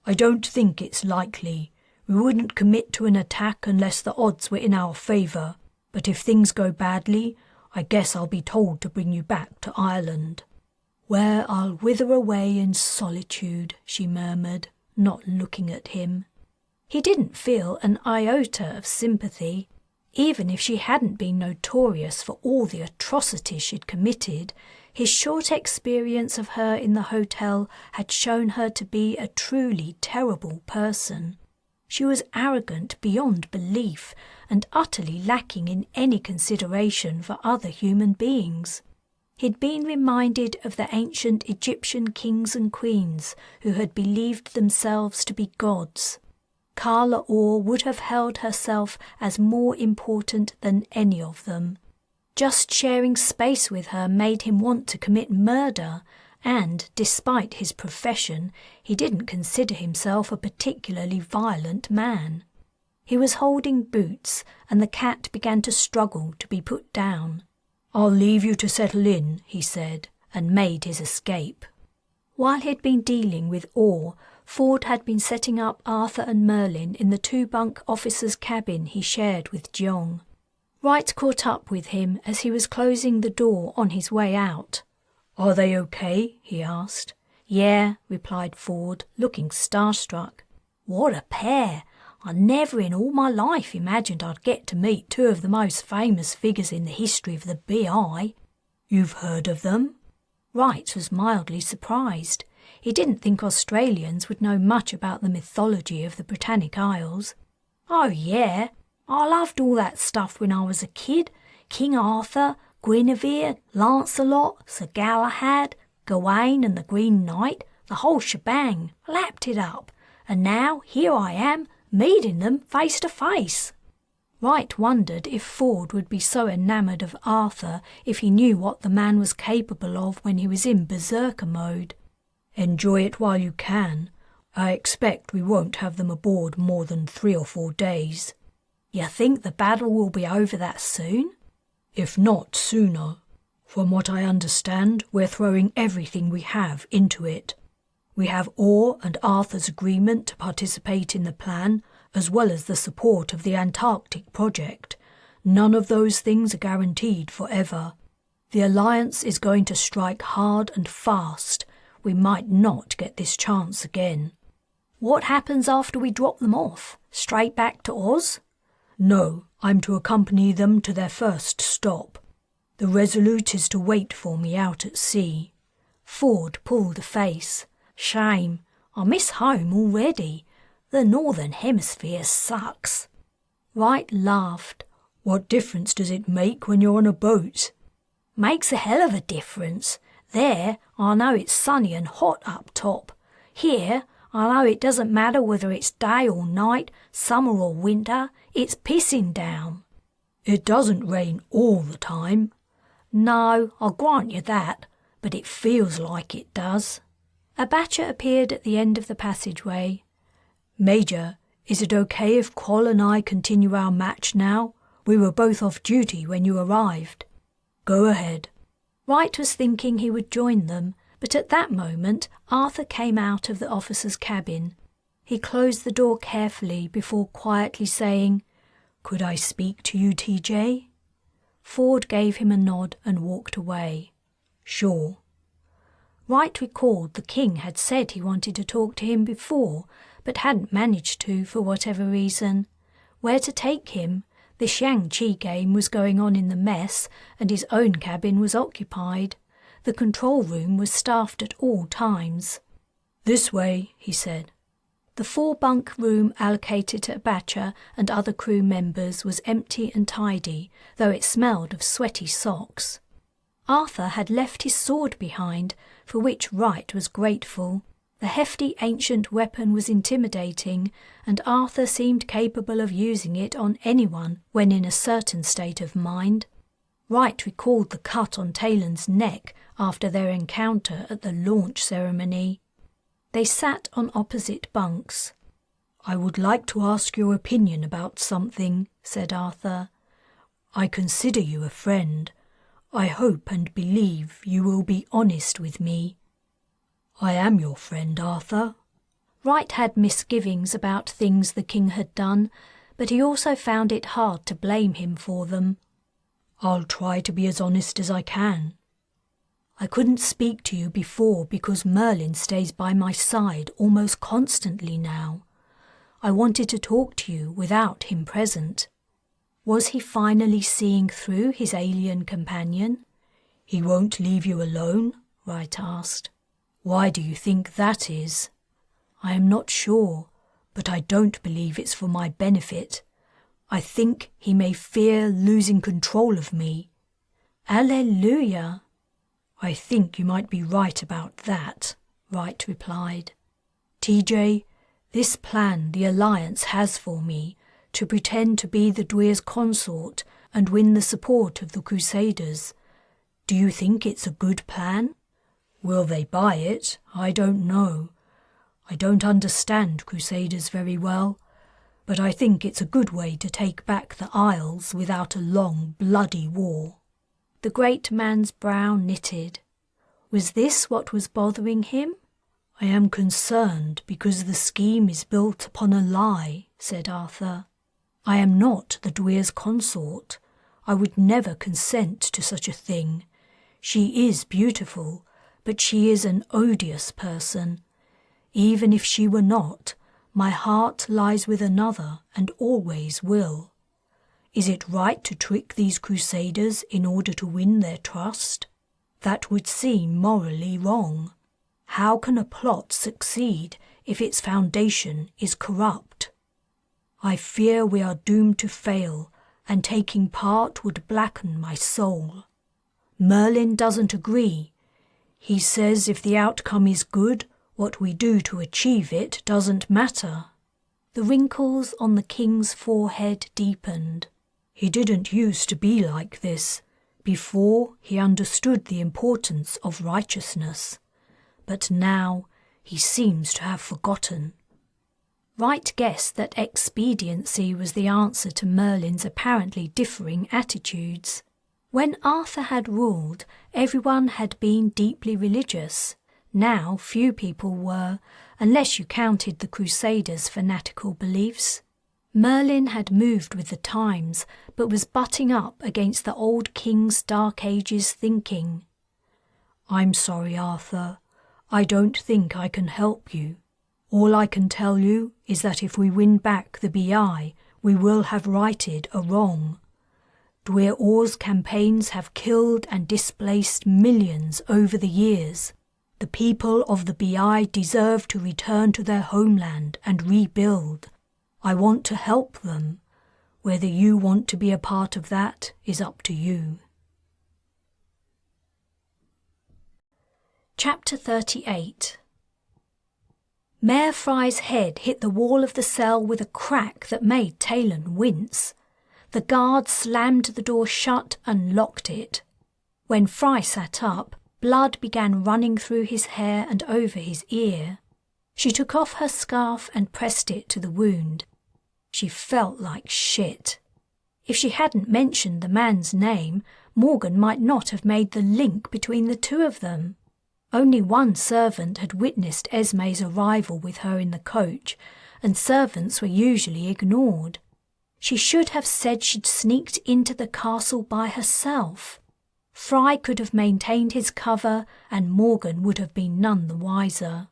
"I don't think it's likely. We wouldn't commit to an attack unless the odds were in our favour, but if things go badly, I guess I'll be told to bring you back to Ireland." "Where I'll wither away in solitude," she murmured, not looking at him. He didn't feel an iota of sympathy. Even if she hadn't been notorious for all the atrocities she'd committed, his short experience of her in the hotel had shown her to be a truly terrible person. She was arrogant beyond belief and utterly lacking in any consideration for other human beings. He'd been reminded of the ancient Egyptian kings and queens who had believed themselves to be gods. Carla Orr would have held herself as more important than any of them. Just sharing space with her made him want to commit murder, and, despite his profession, he didn't consider himself a particularly violent man. He was holding Boots, and the cat began to struggle to be put down. "I'll leave you to settle in," he said, and made his escape. While he'd been dealing with Orr, Ford had been setting up Arthur and Merlin in the 2-bunk officer's cabin he shared with Jeong. Wright caught up with him as he was closing the door on his way out. "Are they okay?" he asked. "Yeah," replied Ford, looking starstruck. "What a pair! I never in all my life imagined I'd get to meet 2 of the most famous figures in the history of the BI. "You've heard of them?" Wright was mildly surprised. He didn't think Australians would know much about the mythology of the Britannic Isles. "Oh yeah, I loved all that stuff when I was a kid. King Arthur, Guinevere, Lancelot, Sir Galahad, Gawain and the Green Knight, the whole shebang. I lapped it up. And now here I am, meeting them face to face." Wright wondered if Ford would be so enamoured of Arthur if he knew what the man was capable of when he was in berserker mode. "Enjoy it while you can. I expect we won't have them aboard more than 3 or 4 days. "You think the battle will be over that soon?" "If not sooner. From what I understand, we're throwing everything we have into it. We have Orr and Arthur's agreement to participate in the plan, as well as the support of the Antarctic project. None of those things are guaranteed forever. The Alliance is going to strike hard and fast. We might not get this chance again." "What happens after we drop them off? Straight back to Oz?" "No, I'm to accompany them to their first stop. The RESOLUTE is to wait for me out at sea. Ford pulled a face. Shame, I miss home already. The Northern Hemisphere sucks. Wright laughed. What difference does it make when you're on a boat? Makes a hell of a difference. There, I know it's sunny and hot up top. Here, I know it doesn't matter whether it's day or night, summer or winter, it's pissing down. It doesn't rain all the time. No, I'll grant you that, but it feels like it does. A batcher appeared at the end of the passageway. Major, is it okay if Col and I continue our match now? We were both off duty when you arrived. Go ahead. Wright was thinking he would join them, but at that moment Arthur came out of the officer's cabin. He closed the door carefully before quietly saying, "Could I speak to you, TJ?" Ford gave him a nod and walked away. Sure. Wright recalled the king had said he wanted to talk to him before, but hadn't managed to for whatever reason. Where to take him? The Shang-Chi game was going on in the mess, and his own cabin was occupied. The control room was staffed at all times. "This way," he said. The 4-bunk room allocated to Abacha and other crew members was empty and tidy, though it smelled of sweaty socks. Arthur had left his sword behind, for which Wright was grateful. The hefty ancient weapon was intimidating, and Arthur seemed capable of using it on anyone when in a certain state of mind. Wright recalled the cut on Taylan's neck after their encounter at the launch ceremony. They sat on opposite bunks. "I would like to ask your opinion about something," said Arthur. "I consider you a friend. I hope and believe you will be honest with me." "I am your friend, Arthur." Wright had misgivings about things the king had done, but he also found it hard to blame him for them. "I'll try to be as honest as I can. I couldn't speak to you before because Merlin stays by my side almost constantly now. I wanted to talk to you without him present." Was he finally seeing through his alien companion? "He won't leave you alone?" Wright asked. "Why do you think that is?" "I am not sure, but I don't believe it's for my benefit. I think he may fear losing control of me." "Alleluia!" "I think you might be right about that," Wright replied. "TJ, this plan the Alliance has for me, to pretend to be the Dweer's consort and win the support of the Crusaders. Do you think it's a good plan? Will they buy it? I don't know. I don't understand Crusaders very well, but I think it's a good way to take back the Isles without a long, bloody war." The great man's brow knitted. Was this what was bothering him? "I am concerned because the scheme is built upon a lie," said Arthur. "I am not the Dweer's consort. I would never consent to such a thing. She is beautiful, but she is an odious person. Even if she were not, my heart lies with another and always will. Is it right to trick these Crusaders in order to win their trust? That would seem morally wrong. How can a plot succeed if its foundation is corrupt? I fear we are doomed to fail, and taking part would blacken my soul. Merlin doesn't agree. He says if the outcome is good, what we do to achieve it doesn't matter." The wrinkles on the king's forehead deepened. "He didn't used to be like this. Before, he understood the importance of righteousness. But now, he seems to have forgotten." Wright guessed that expediency was the answer to Merlin's apparently differing attitudes. When Arthur had ruled, everyone had been deeply religious. Now few people were, unless you counted the Crusaders' fanatical beliefs. Merlin had moved with the times, but was butting up against the old king's Dark Ages thinking. "I'm sorry, Arthur. I don't think I can help you. All I can tell you is that if we win back the BI, we will have righted a wrong. Dweer Orr's campaigns have killed and displaced millions over the years. The people of the BI deserve to return to their homeland and rebuild. I want to help them. Whether you want to be a part of that is up to you. Chapter 38. Mayor Fry's head hit the wall of the cell with a crack that made Talon wince. The guard slammed the door shut and locked it. When Fry sat up, blood began running through his hair and over his ear. She took off her scarf and pressed it to the wound. She felt like shit. If she hadn't mentioned the man's name, Morgan might not have made the link between the two of them. Only one servant had witnessed Esme's arrival with her in the coach, and servants were usually ignored. She should have said she'd sneaked into the castle by herself. Fry could have maintained his cover, and Morgan would have been none the wiser.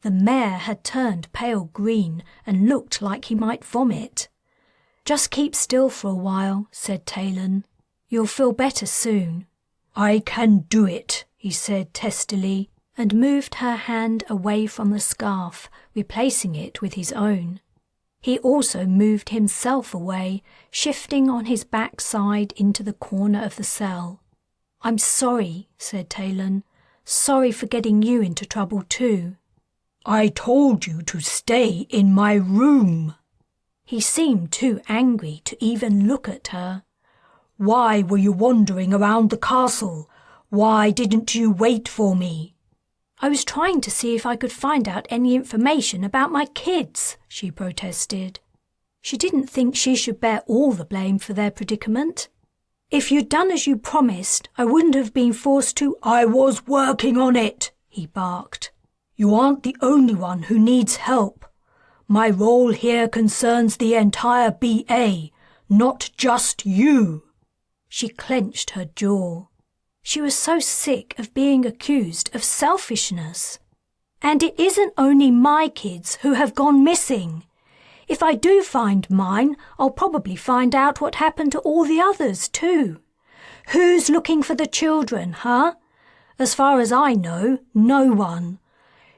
The mayor had turned pale green and looked like he might vomit. "Just keep still for a while," said Talon. "You'll feel better soon." "I can do it," he said testily, and moved her hand away from the scarf, replacing it with his own. He also moved himself away, shifting on his backside into the corner of the cell. "I'm sorry," said Talon. "Sorry for getting you into trouble too." "I told you to stay in my room." He seemed too angry to even look at her. "Why were you wandering around the castle? Why didn't you wait for me?" "I was trying to see if I could find out any information about my kids," she protested. She didn't think she should bear all the blame for their predicament. "If you'd done as you promised, I wouldn't have been forced to—" "I was working on it," he barked. "You aren't the only one who needs help. My role here concerns the entire BA, not just you." She clenched her jaw. She was so sick of being accused of selfishness. "And it isn't only my kids who have gone missing. If I do find mine, I'll probably find out what happened to all the others too. Who's looking for the children, huh? As far as I know, no one.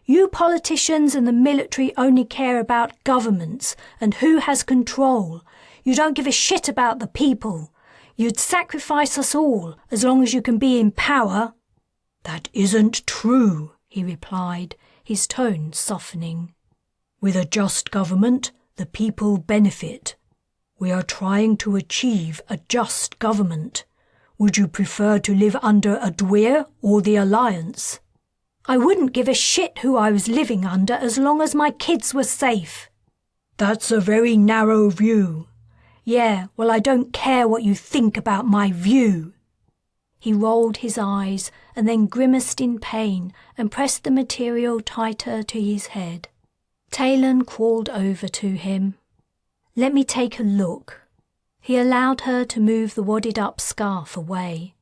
You politicians and the military only care about governments and who has control. You don't give a shit about the people. You'd sacrifice us all as long as you can be in power." "That isn't true," he replied, his tone softening. "With a just government, the people benefit. We are trying to achieve a just government. Would you prefer to live under a Dwyer or the Alliance?" "I wouldn't give a shit who I was living under as long as my kids were safe." "That's a very narrow view." "Yeah, well, I don't care what you think about my view." He rolled his eyes and then grimaced in pain and pressed the material tighter to his head. Talon crawled over to him. "Let me take a look." He allowed her to move the wadded-up scarf away.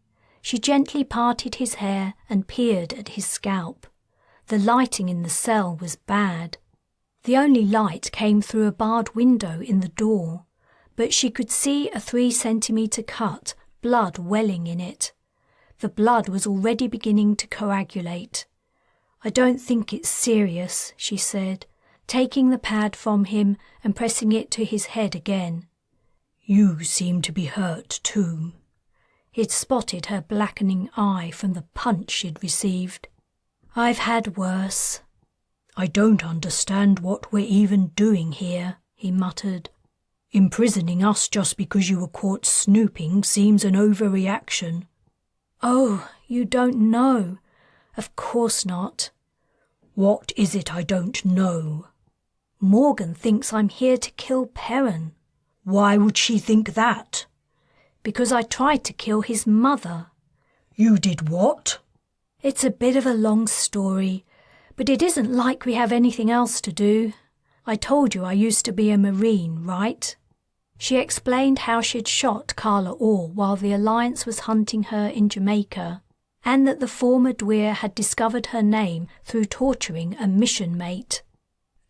She gently parted his hair and peered at his scalp. The lighting in the cell was bad. The only light came through a barred window in the door, but she could see a 3-centimetre cut, blood welling in it. The blood was already beginning to coagulate. "I don't think it's serious," she said, taking the pad from him and pressing it to his head again. "You seem to be hurt too." He'd spotted her blackening eye from the punch she'd received. "I've had worse." "I don't understand what we're even doing here," he muttered. "Imprisoning us just because you were caught snooping seems an overreaction." "Oh, you don't know. Of course not." "What is it I don't know?" "Morgan thinks I'm here to kill Perrin." "Why would she think that?" "Because I tried to kill his mother." "You did what?" "It's a bit of a long story, but it isn't like we have anything else to do. I told you I used to be a Marine, right?" She explained how she'd shot Carla Orr while the Alliance was hunting her in Jamaica, and that the former Dwyer had discovered her name through torturing a mission mate.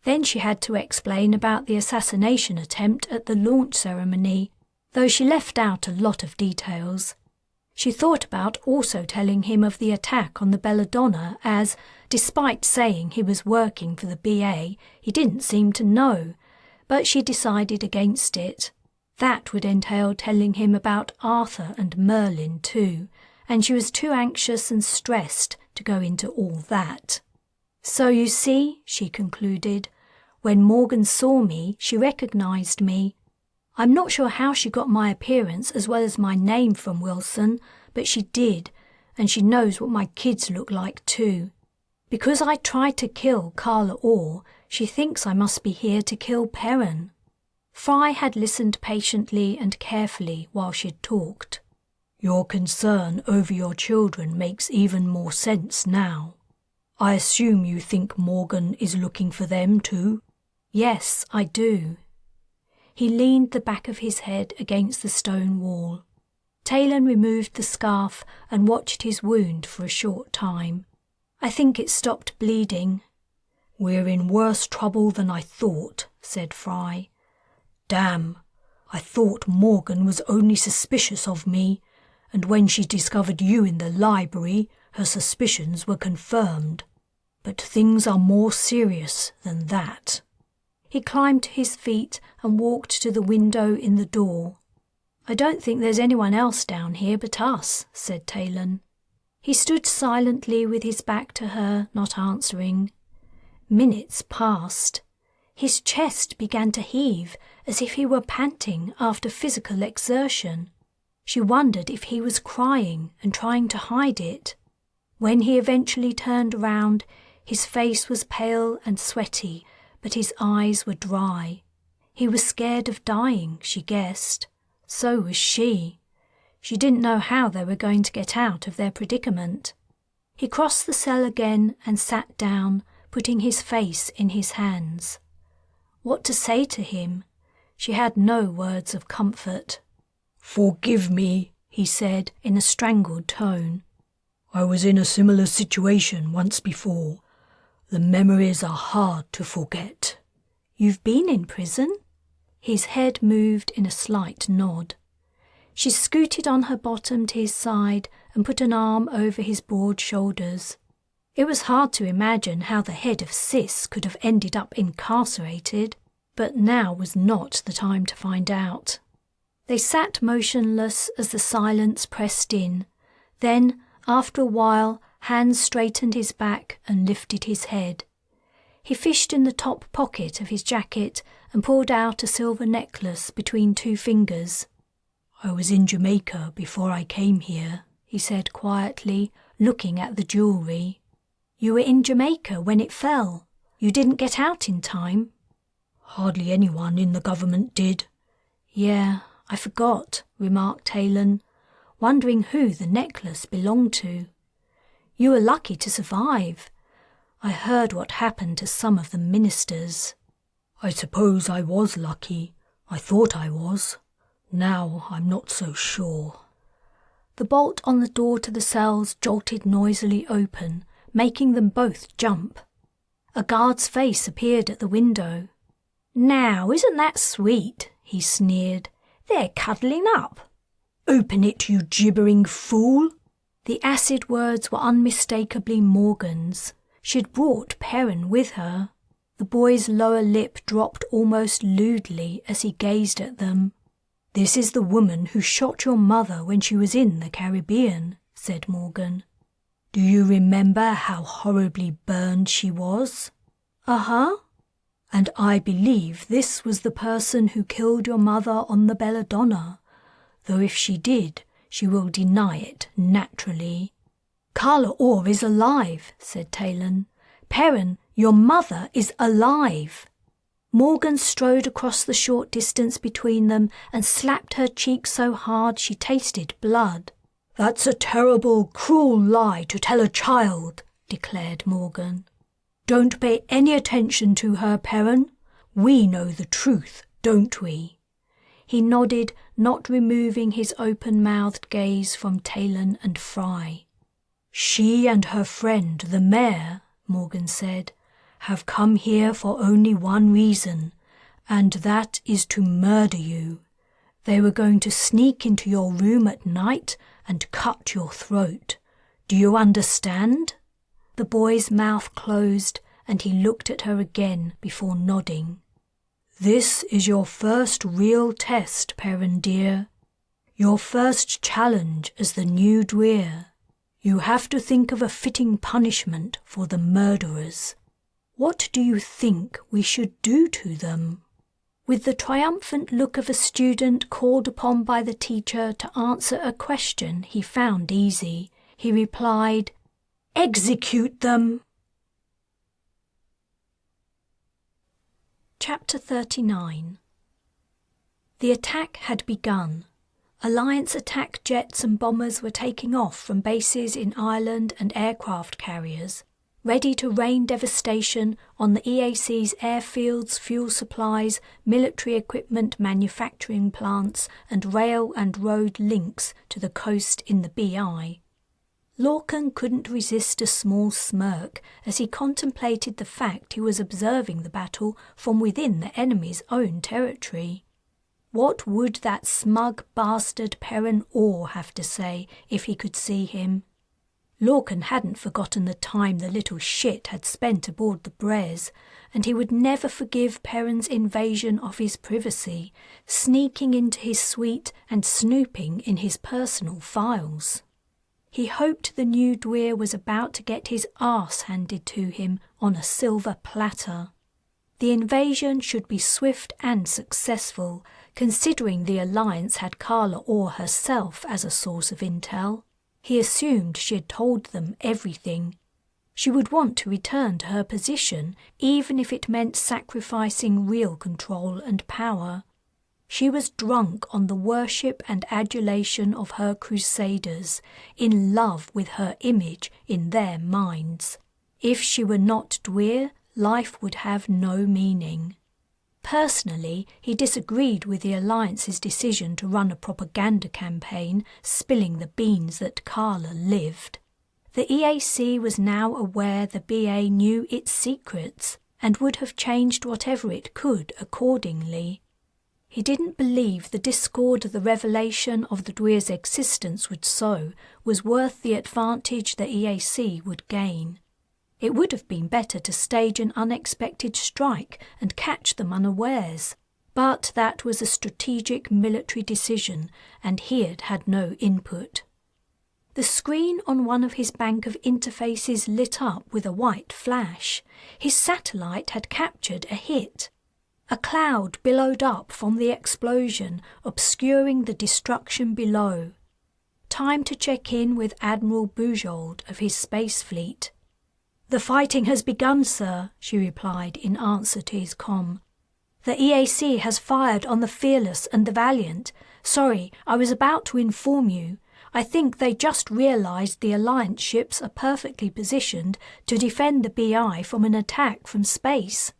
Then she had to explain about the assassination attempt at the launch ceremony, though she left out a lot of details. She thought about also telling him of the attack on the Belladonna as, despite saying he was working for the BA, he didn't seem to know, but she decided against it. That would entail telling him about Arthur and Merlin too, and she was too anxious and stressed to go into all that. So you see, she concluded, when Morgan saw me, she recognised me. I'm not sure how she got my appearance as well as my name from Wilson, but she did, and she knows what my kids look like too. Because I tried to kill Carla Orr, she thinks I must be here to kill Perrin. Fry had listened patiently and carefully while she'd talked. Your concern over your children makes even more sense now. I assume you think Morgan is looking for them too? Yes, I do. He leaned the back of his head against the stone wall. Taylan removed the scarf and watched his wound for a short time. I think it stopped bleeding. We're in worse trouble than I thought, said Fry. Damn, I thought Morgan was only suspicious of me, and when she discovered you in the library, her suspicions were confirmed. But things are more serious than that. He climbed to his feet and walked to the window in the door. I don't think there's anyone else down here but us, said Taylan. He stood silently with his back to her, not answering. Minutes passed. His chest began to heave as if he were panting after physical exertion. She wondered if he was crying and trying to hide it. When he eventually turned round, his face was pale and sweaty, but his eyes were dry. He was scared of dying, she guessed. So was she. She didn't know how they were going to get out of their predicament. He crossed the cell again and sat down, putting his face in his hands. What to say to him? She had no words of comfort. Forgive me, he said in a strangled tone. I was in a similar situation once before. The memories are hard to forget. You've been in prison? His head moved in a slight nod. She scooted on her bottom to his side and put an arm over his broad shoulders. It was hard to imagine how the head of Sis could have ended up incarcerated, but now was not the time to find out. They sat motionless as the silence pressed in. Then, after a while, Hans straightened his back and lifted his head. He fished in the top pocket of his jacket and pulled out a silver necklace between 2 fingers. I was in Jamaica before I came here, he said quietly, looking at the jewellery. You were in Jamaica when it fell. You didn't get out in time. Hardly anyone in the government did. Yeah, I forgot, remarked Talon, wondering who the necklace belonged to. You were lucky to survive. I heard what happened to some of the ministers. I suppose I was lucky. I thought I was. Now I'm not so sure. The bolt on the door to the cells jolted noisily open, making them both jump. A guard's face appeared at the window. Now, isn't that sweet? He sneered. They're cuddling up. Open it, you gibbering fool! The acid words were unmistakably Morgan's. She'd brought Perrin with her. The boy's lower lip dropped almost lewdly as he gazed at them. This is the woman who shot your mother when she was in the Caribbean, said Morgan. Do you remember how horribly burned she was? Uh-huh. And I believe this was the person who killed your mother on the Belladonna, though if she did, she will deny it naturally. Carla Orr is alive, said Taylan. Perrin, your mother is alive. Morgan strode across the short distance between them and slapped her cheek so hard she tasted blood. That's a terrible, cruel lie to tell a child, declared Morgan. Don't pay any attention to her, Perrin. We know the truth, don't we? He nodded, not removing his open-mouthed gaze from Talon and Fry. She and her friend, the mayor, Morgan said, have come here for only one reason, and that is to murder you. They were going to sneak into your room at night and cut your throat. Do you understand?" The boy's mouth closed and he looked at her again before nodding. "This is your first real test, Perrin dear. Your first challenge as the new Dweer. You have to think of a fitting punishment for the murderers. What do you think we should do to them?" With the triumphant look of a student called upon by the teacher to answer a question he found easy, he replied, "Execute them!" Chapter 39. The attack had begun. Alliance attack jets and bombers were taking off from bases in Ireland and aircraft carriers, ready to rain devastation on the EAC's airfields, fuel supplies, military equipment manufacturing plants, and rail and road links to the coast in the BI. Larkin couldn't resist a small smirk as he contemplated the fact he was observing the battle from within the enemy's own territory. What would that smug bastard Perrin Orr have to say if he could see him? Larkin hadn't forgotten the time the little shit had spent aboard the Brez, and he would never forgive Perrin's invasion of his privacy, sneaking into his suite and snooping in his personal files. He hoped the new Dweer was about to get his arse handed to him on a silver platter. The invasion should be swift and successful, considering the Alliance had Carla Orr herself as a source of intel. He assumed she had told them everything. She would want to return to her position, even if it meant sacrificing real control and power. She was drunk on the worship and adulation of her Crusaders, in love with her image in their minds. If she were not Dweer, life would have no meaning. Personally, he disagreed with the Alliance's decision to run a propaganda campaign spilling the beans that Carla lived. The EAC was now aware the BA knew its secrets and would have changed whatever it could accordingly. He didn't believe the discord the revelation of the Dweer's existence would sow was worth the advantage the EAC would gain. It would have been better to stage an unexpected strike and catch them unawares, but that was a strategic military decision and he had had no input. The screen on one of his bank of interfaces lit up with a white flash. His satellite had captured a hit. A cloud billowed up from the explosion, obscuring the destruction below. Time to check in with Admiral Bujold of his space fleet. "The fighting has begun, sir," she replied in answer to his comm. "The EAC has fired on the Fearless and the Valiant. Sorry, I was about to inform you. I think they just realised the Alliance ships are perfectly positioned to defend the BI from an attack from space."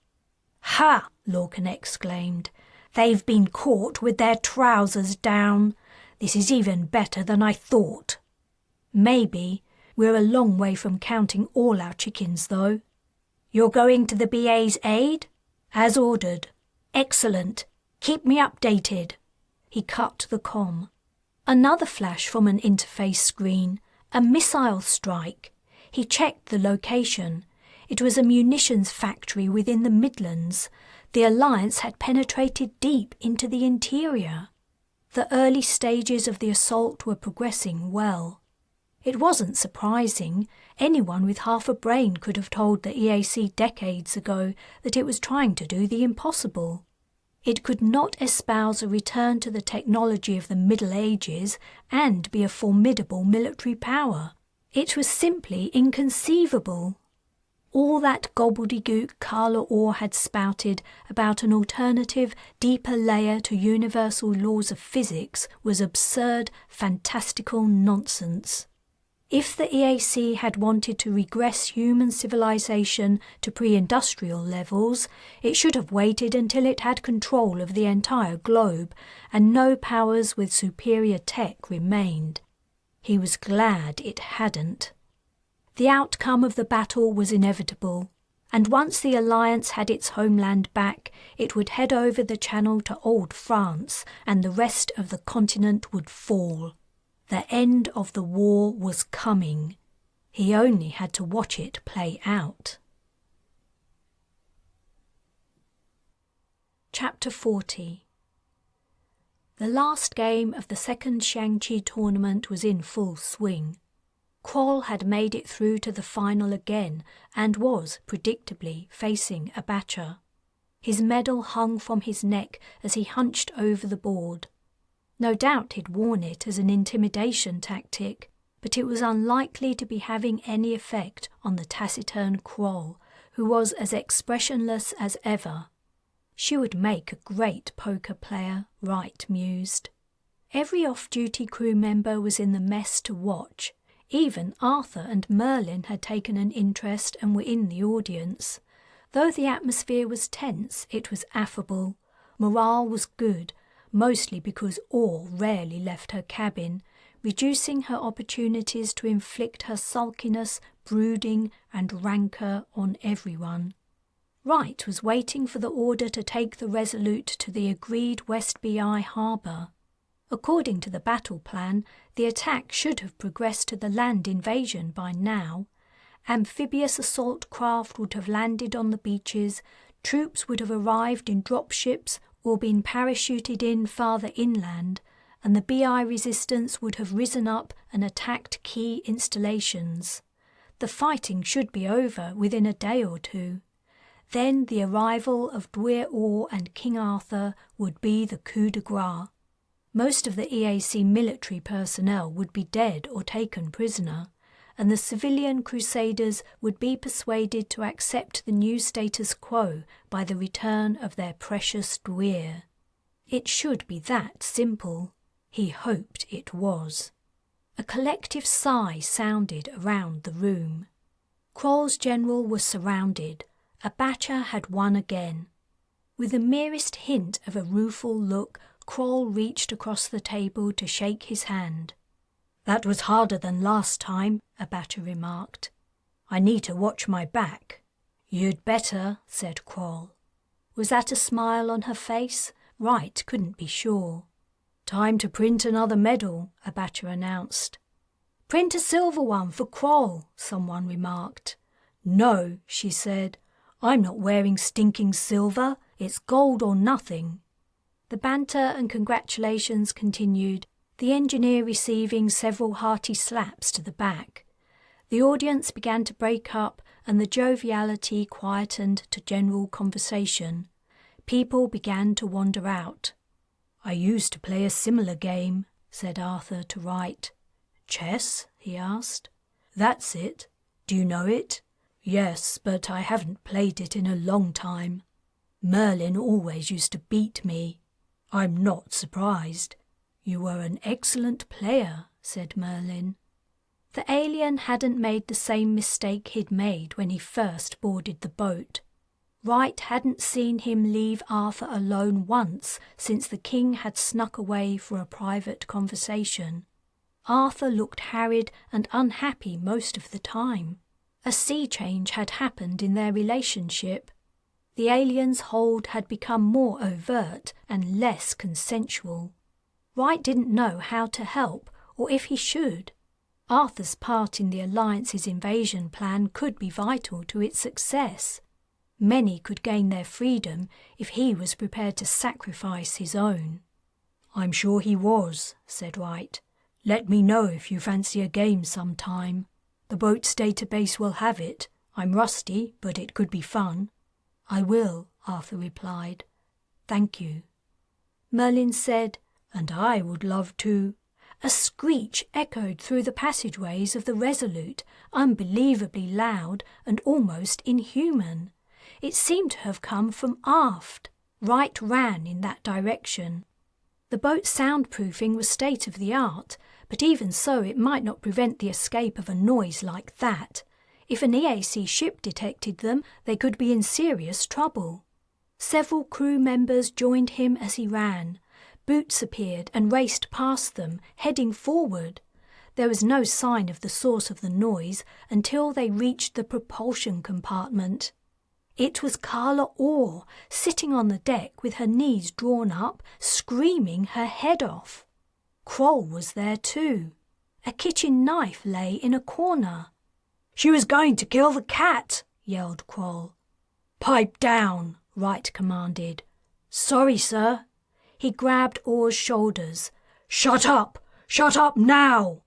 "Ha!" Larkin exclaimed. "They've been caught with their trousers down. This is even better than I thought." "Maybe. We're a long way from counting all our chickens, though." "You're going to the BA's aid?" "As ordered." "Excellent. Keep me updated." He cut the comm. Another flash from an interface screen. A missile strike. He checked the location. It was a munitions factory within the Midlands. The Alliance had penetrated deep into the interior. The early stages of the assault were progressing well. It wasn't surprising. Anyone with half a brain could have told the EAC decades ago that it was trying to do the impossible. It could not espouse a return to the technology of the Middle Ages and be a formidable military power. It was simply inconceivable. All that gobbledygook Carla Orr had spouted about an alternative, deeper layer to universal laws of physics was absurd, fantastical nonsense. If the EAC had wanted to regress human civilization to pre-industrial levels, it should have waited until it had control of the entire globe and no powers with superior tech remained. He was glad it hadn't. The outcome of the battle was inevitable. and once the Alliance had its homeland back, it would head over the Channel to Old France, and the rest of the continent would fall. The end of the war was coming. He only had to watch it play out. Chapter 40. The last game of the second Shang-Chi tournament was in full swing. Kroll had made it through to the final again and was, predictably, facing a batcher. His medal hung from his neck as he hunched over the board. No doubt he'd worn it as an intimidation tactic, but it was unlikely to be having any effect on the taciturn Kroll, who was as expressionless as ever. She would make a great poker player, Wright mused. Every off-duty crew member was in the mess to watch. Even Arthur and Merlin had taken an interest and were in the audience. Though the atmosphere was tense, it was affable. Morale was good, mostly because Orr rarely left her cabin, reducing her opportunities to inflict her sulkiness, brooding and rancour on everyone. Wright was waiting for the order to take the Resolute to the agreed West BI harbour. According to the battle plan, the attack should have progressed to the land invasion by now. Amphibious assault craft would have landed on the beaches, troops would have arrived in dropships or been parachuted in farther inland, and the BI resistance would have risen up and attacked key installations. The fighting should be over within a day or two. Then the arrival of Dwyer Orr and King Arthur would be the coup de grace. Most of the EAC military personnel would be dead or taken prisoner, and the civilian Crusaders would be persuaded to accept the new status quo by the return of their precious Dwyer. It should be that simple. He hoped it was. A collective sigh sounded around the room. Kroll's general was surrounded. A batcher had won again. With the merest hint of a rueful look, Kroll reached across the table to shake his hand. "That was harder than last time," a batcher remarked. "I need to watch my back." "You'd better," said Kroll. Was that a smile on her face? Wright couldn't be sure. "Time to print another medal," a batcher announced. "Print a silver one for Kroll," someone remarked. "No," she said. "I'm not wearing stinking silver. It's gold or nothing." The banter and congratulations continued, the engineer receiving several hearty slaps to the back. The audience began to break up and the joviality quietened to general conversation. People began to wander out. "I used to play a similar game," said Arthur to Wright. "Chess?" he asked. "That's it. Do you know it?" "Yes, but I haven't played it in a long time. Merlin always used to beat me." "I'm not surprised. You were an excellent player," said Merlin. The alien hadn't made the same mistake he'd made when he first boarded the boat. Wright hadn't seen him leave Arthur alone once since the king had snuck away for a private conversation. Arthur looked harried and unhappy most of the time. A sea change had happened in their relationship. The alien's hold had become more overt and less consensual. Wright didn't know how to help or if he should. Arthur's part in the Alliance's invasion plan could be vital to its success. Many could gain their freedom if he was prepared to sacrifice his own. "I'm sure he was," said Wright. "Let me know if you fancy a game sometime. The boat's database will have it. I'm rusty, but it could be fun." "I will," Arthur replied. "Thank you." Merlin said, "And I would love to." A screech echoed through the passageways of the Resolute, unbelievably loud and almost inhuman. It seemed to have come from aft. Wright ran in that direction. The boat's soundproofing was state-of-the-art, but even so it might not prevent the escape of a noise like that. If an EAC ship detected them, they could be in serious trouble. Several crew members joined him as he ran. Boots appeared and raced past them, heading forward. There was no sign of the source of the noise until they reached the propulsion compartment. It was Carla Orr, sitting on the deck with her knees drawn up, screaming her head off. Kroll was there too. A kitchen knife lay in a corner. "She was going to kill the cat," yelled Kroll. "Pipe down," Wright commanded. "Sorry, sir." He grabbed Orr's shoulders. Shut up! Shut up now!"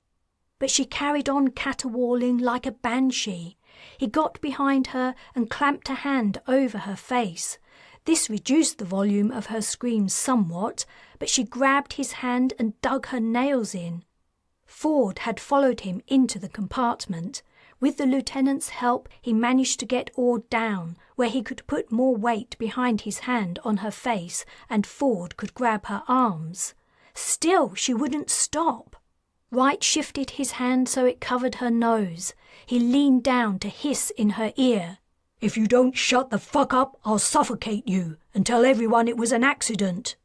But she carried on caterwauling like a banshee. He got behind her and clamped a hand over her face. This reduced the volume of her screams somewhat, but she grabbed his hand and dug her nails in. Ford had followed him into the compartment. With the lieutenant's help, he managed to get Orr down, where he could put more weight behind his hand on her face, and Ford could grab her arms. Still, she wouldn't stop. Wright shifted his hand so it covered her nose. He leaned down to hiss in her ear. "If you don't shut the fuck up, I'll suffocate you and tell everyone it was an accident."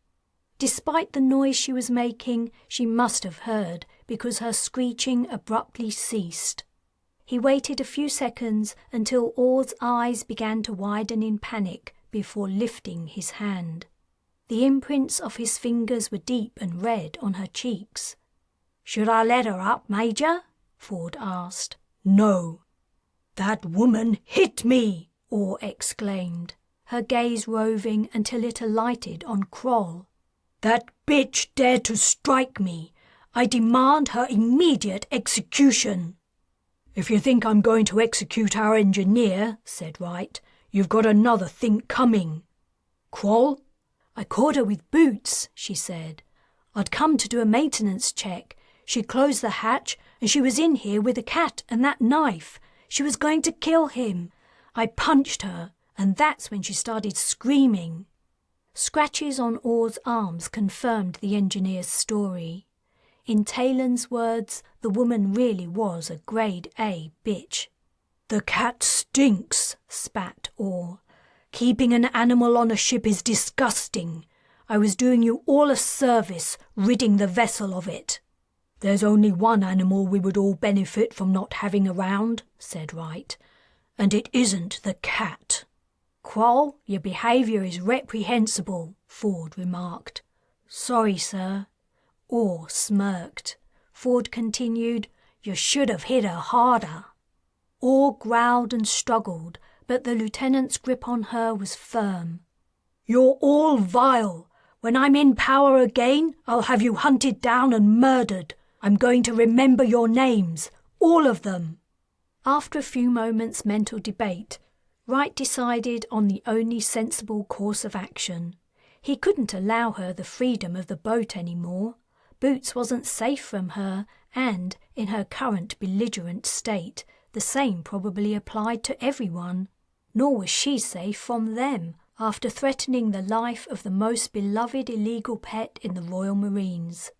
Despite the noise she was making, she must have heard, because her screeching abruptly ceased. He waited a few seconds until Orr's eyes began to widen in panic before lifting his hand. The imprints of his fingers were deep and red on her cheeks. "Should I let her up, Major?" Ford asked. "No." "That woman hit me!" Orr exclaimed, her gaze roving until it alighted on Kroll. "That bitch dared to strike me. I demand her immediate execution." "If you think I'm going to execute our engineer," said Wright, "you've got another think coming." "Kroll?" "I caught her with boots," she said. "I'd come to do a maintenance check. She closed the hatch and she was in here with a cat and that knife. She was going to kill him. I punched her, and that's when she started screaming." Scratches on Orr's arms confirmed the engineer's story. In Taylan's words, the woman really was a grade A bitch. "The cat stinks," spat Orr. "Keeping an animal on a ship is disgusting. I was doing you all a service, ridding the vessel of it." "There's only one animal we would all benefit from not having around," said Wright, "and it isn't the cat." "Kroll, your behaviour is reprehensible," Ford remarked. "Sorry, sir." Orr smirked. Ford continued, "You should have hit her harder." Orr growled and struggled, but the lieutenant's grip on her was firm. "You're all vile. When I'm in power again, I'll have you hunted down and murdered. I'm going to remember your names, all of them." After a few moments' mental debate, Wright decided on the only sensible course of action. He couldn't allow her the freedom of the boat anymore. Boots wasn't safe from her, and, in her current belligerent state, the same probably applied to everyone. Nor was she safe from them, after threatening the life of the most beloved illegal pet in the Royal Marines.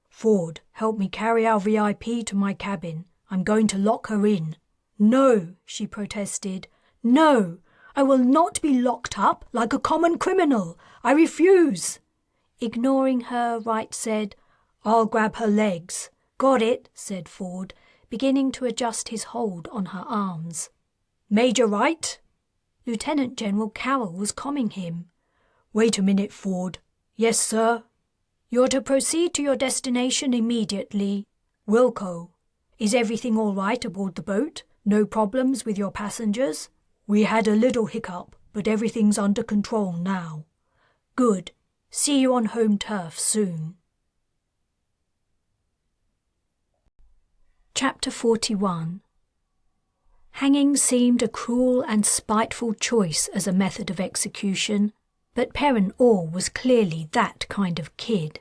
"Ford, help me carry our VIP to my cabin. I'm going to lock her in." "No," she protested. "No, I will not be locked up like a common criminal. I refuse." Ignoring her, Wright said, "I'll grab her legs." "Got it," said Ford, beginning to adjust his hold on her arms. "Major Wright?" Lieutenant General Carroll was calling him. "Wait a minute, Ford." "Yes, sir." "You're to proceed to your destination immediately. Wilco, is everything all right aboard the boat? No problems with your passengers?" "We had a little hiccup, but everything's under control now." "Good. See you on home turf soon." Chapter 41. Hanging seemed a cruel and spiteful choice as a method of execution, but Perrin Orr was clearly that kind of kid.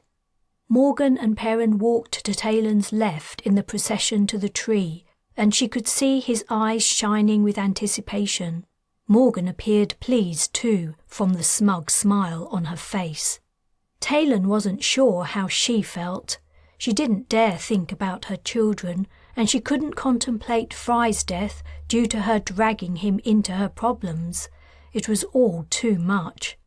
Morgan and Perrin walked to Taylan's left in the procession to the tree, and she could see his eyes shining with anticipation. Morgan appeared pleased too, from the smug smile on her face. Taylan wasn't sure how she felt. She didn't dare think about her children, and she couldn't contemplate Fry's death due to her dragging him into her problems. It was all too much.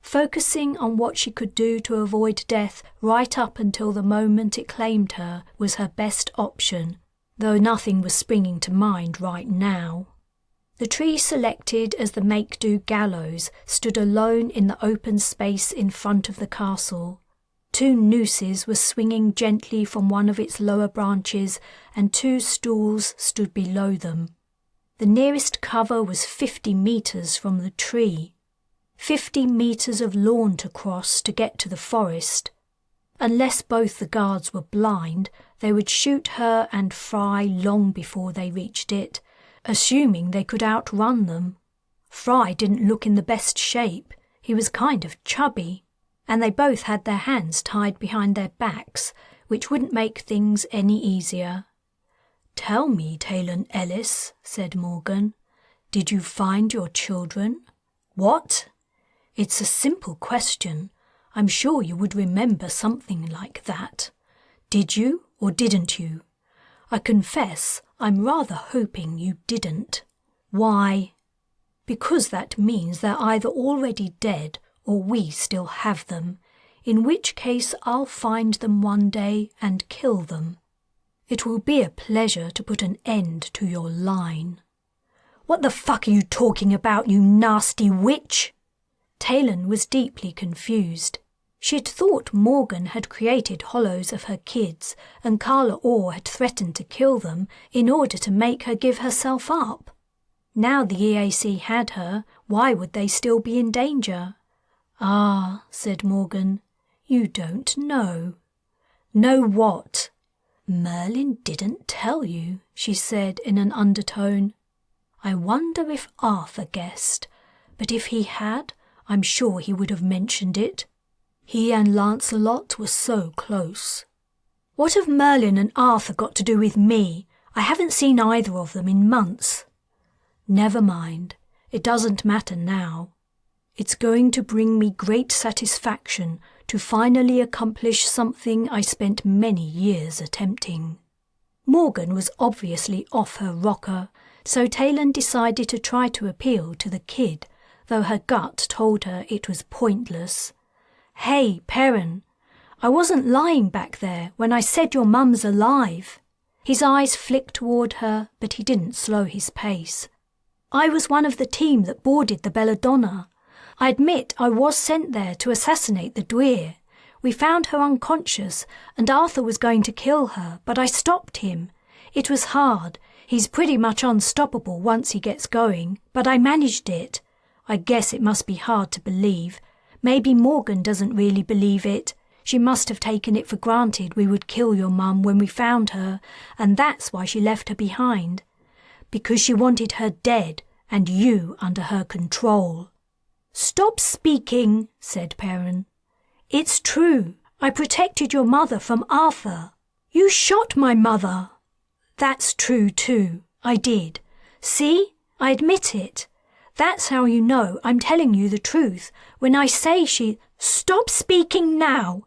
Focusing on what she could do to avoid death right up until the moment it claimed her was her best option, though nothing was springing to mind right now. The tree selected as the make-do gallows stood alone in the open space in front of the castle. 2 nooses were swinging gently from one of its lower branches, and 2 stools stood below them. The nearest cover was 50 metres from the tree. 50 metres of lawn to cross to get to the forest. Unless both the guards were blind, they would shoot her and Fry long before they reached it, assuming they could outrun them. Fry didn't look in the best shape. He was kind of chubby, and they both had their hands tied behind their backs, which wouldn't make things any easier. "Tell me, Taylan Ellis," said Morgan, "did you find your children?" "What?" "It's a simple question. I'm sure you would remember something like that. Did you or didn't you? I confess I'm rather hoping you didn't." "Why?" "Because that means they're either already dead or we still have them, in which case I'll find them one day and kill them. It will be a pleasure to put an end to your line." "What the fuck are you talking about, you nasty witch?" Taylan was deeply confused. She'd thought Morgan had created hollows of her kids, and Carla Orr had threatened to kill them in order to make her give herself up. Now the EAC had her, why would they still be in danger? "Ah," said Morgan, "you don't know." "Know what?" "Merlin didn't tell you," she said in an undertone. "I wonder if Arthur guessed, but if he had, I'm sure he would have mentioned it. He and Lancelot were so close." "What have Merlin and Arthur got to do with me? I haven't seen either of them in months." "Never mind. It doesn't matter now. It's going to bring me great satisfaction to finally accomplish something I spent many years attempting." Morgan was obviously off her rocker, so Taylan decided to try to appeal to the kid, though her gut told her it was pointless. "Hey, Perrin, I wasn't lying back there when I said your mum's alive." His eyes flicked toward her, but he didn't slow his pace. "I was one of the team that boarded the Belladonna. I admit I was sent there to assassinate the Dwyer. We found her unconscious, and Arthur was going to kill her, but I stopped him. It was hard. He's pretty much unstoppable once he gets going, but I managed it. I guess it must be hard to believe. Maybe Morgan doesn't really believe it. She must have taken it for granted we would kill your mum when we found her, and that's why she left her behind. Because she wanted her dead and you under her control." "Stop speaking," said Perrin. "It's true. I protected your mother from Arthur." "You shot my mother." "That's true too. I did. See? I admit it. That's how you know I'm telling you the truth when I say she—" "Stop speaking now!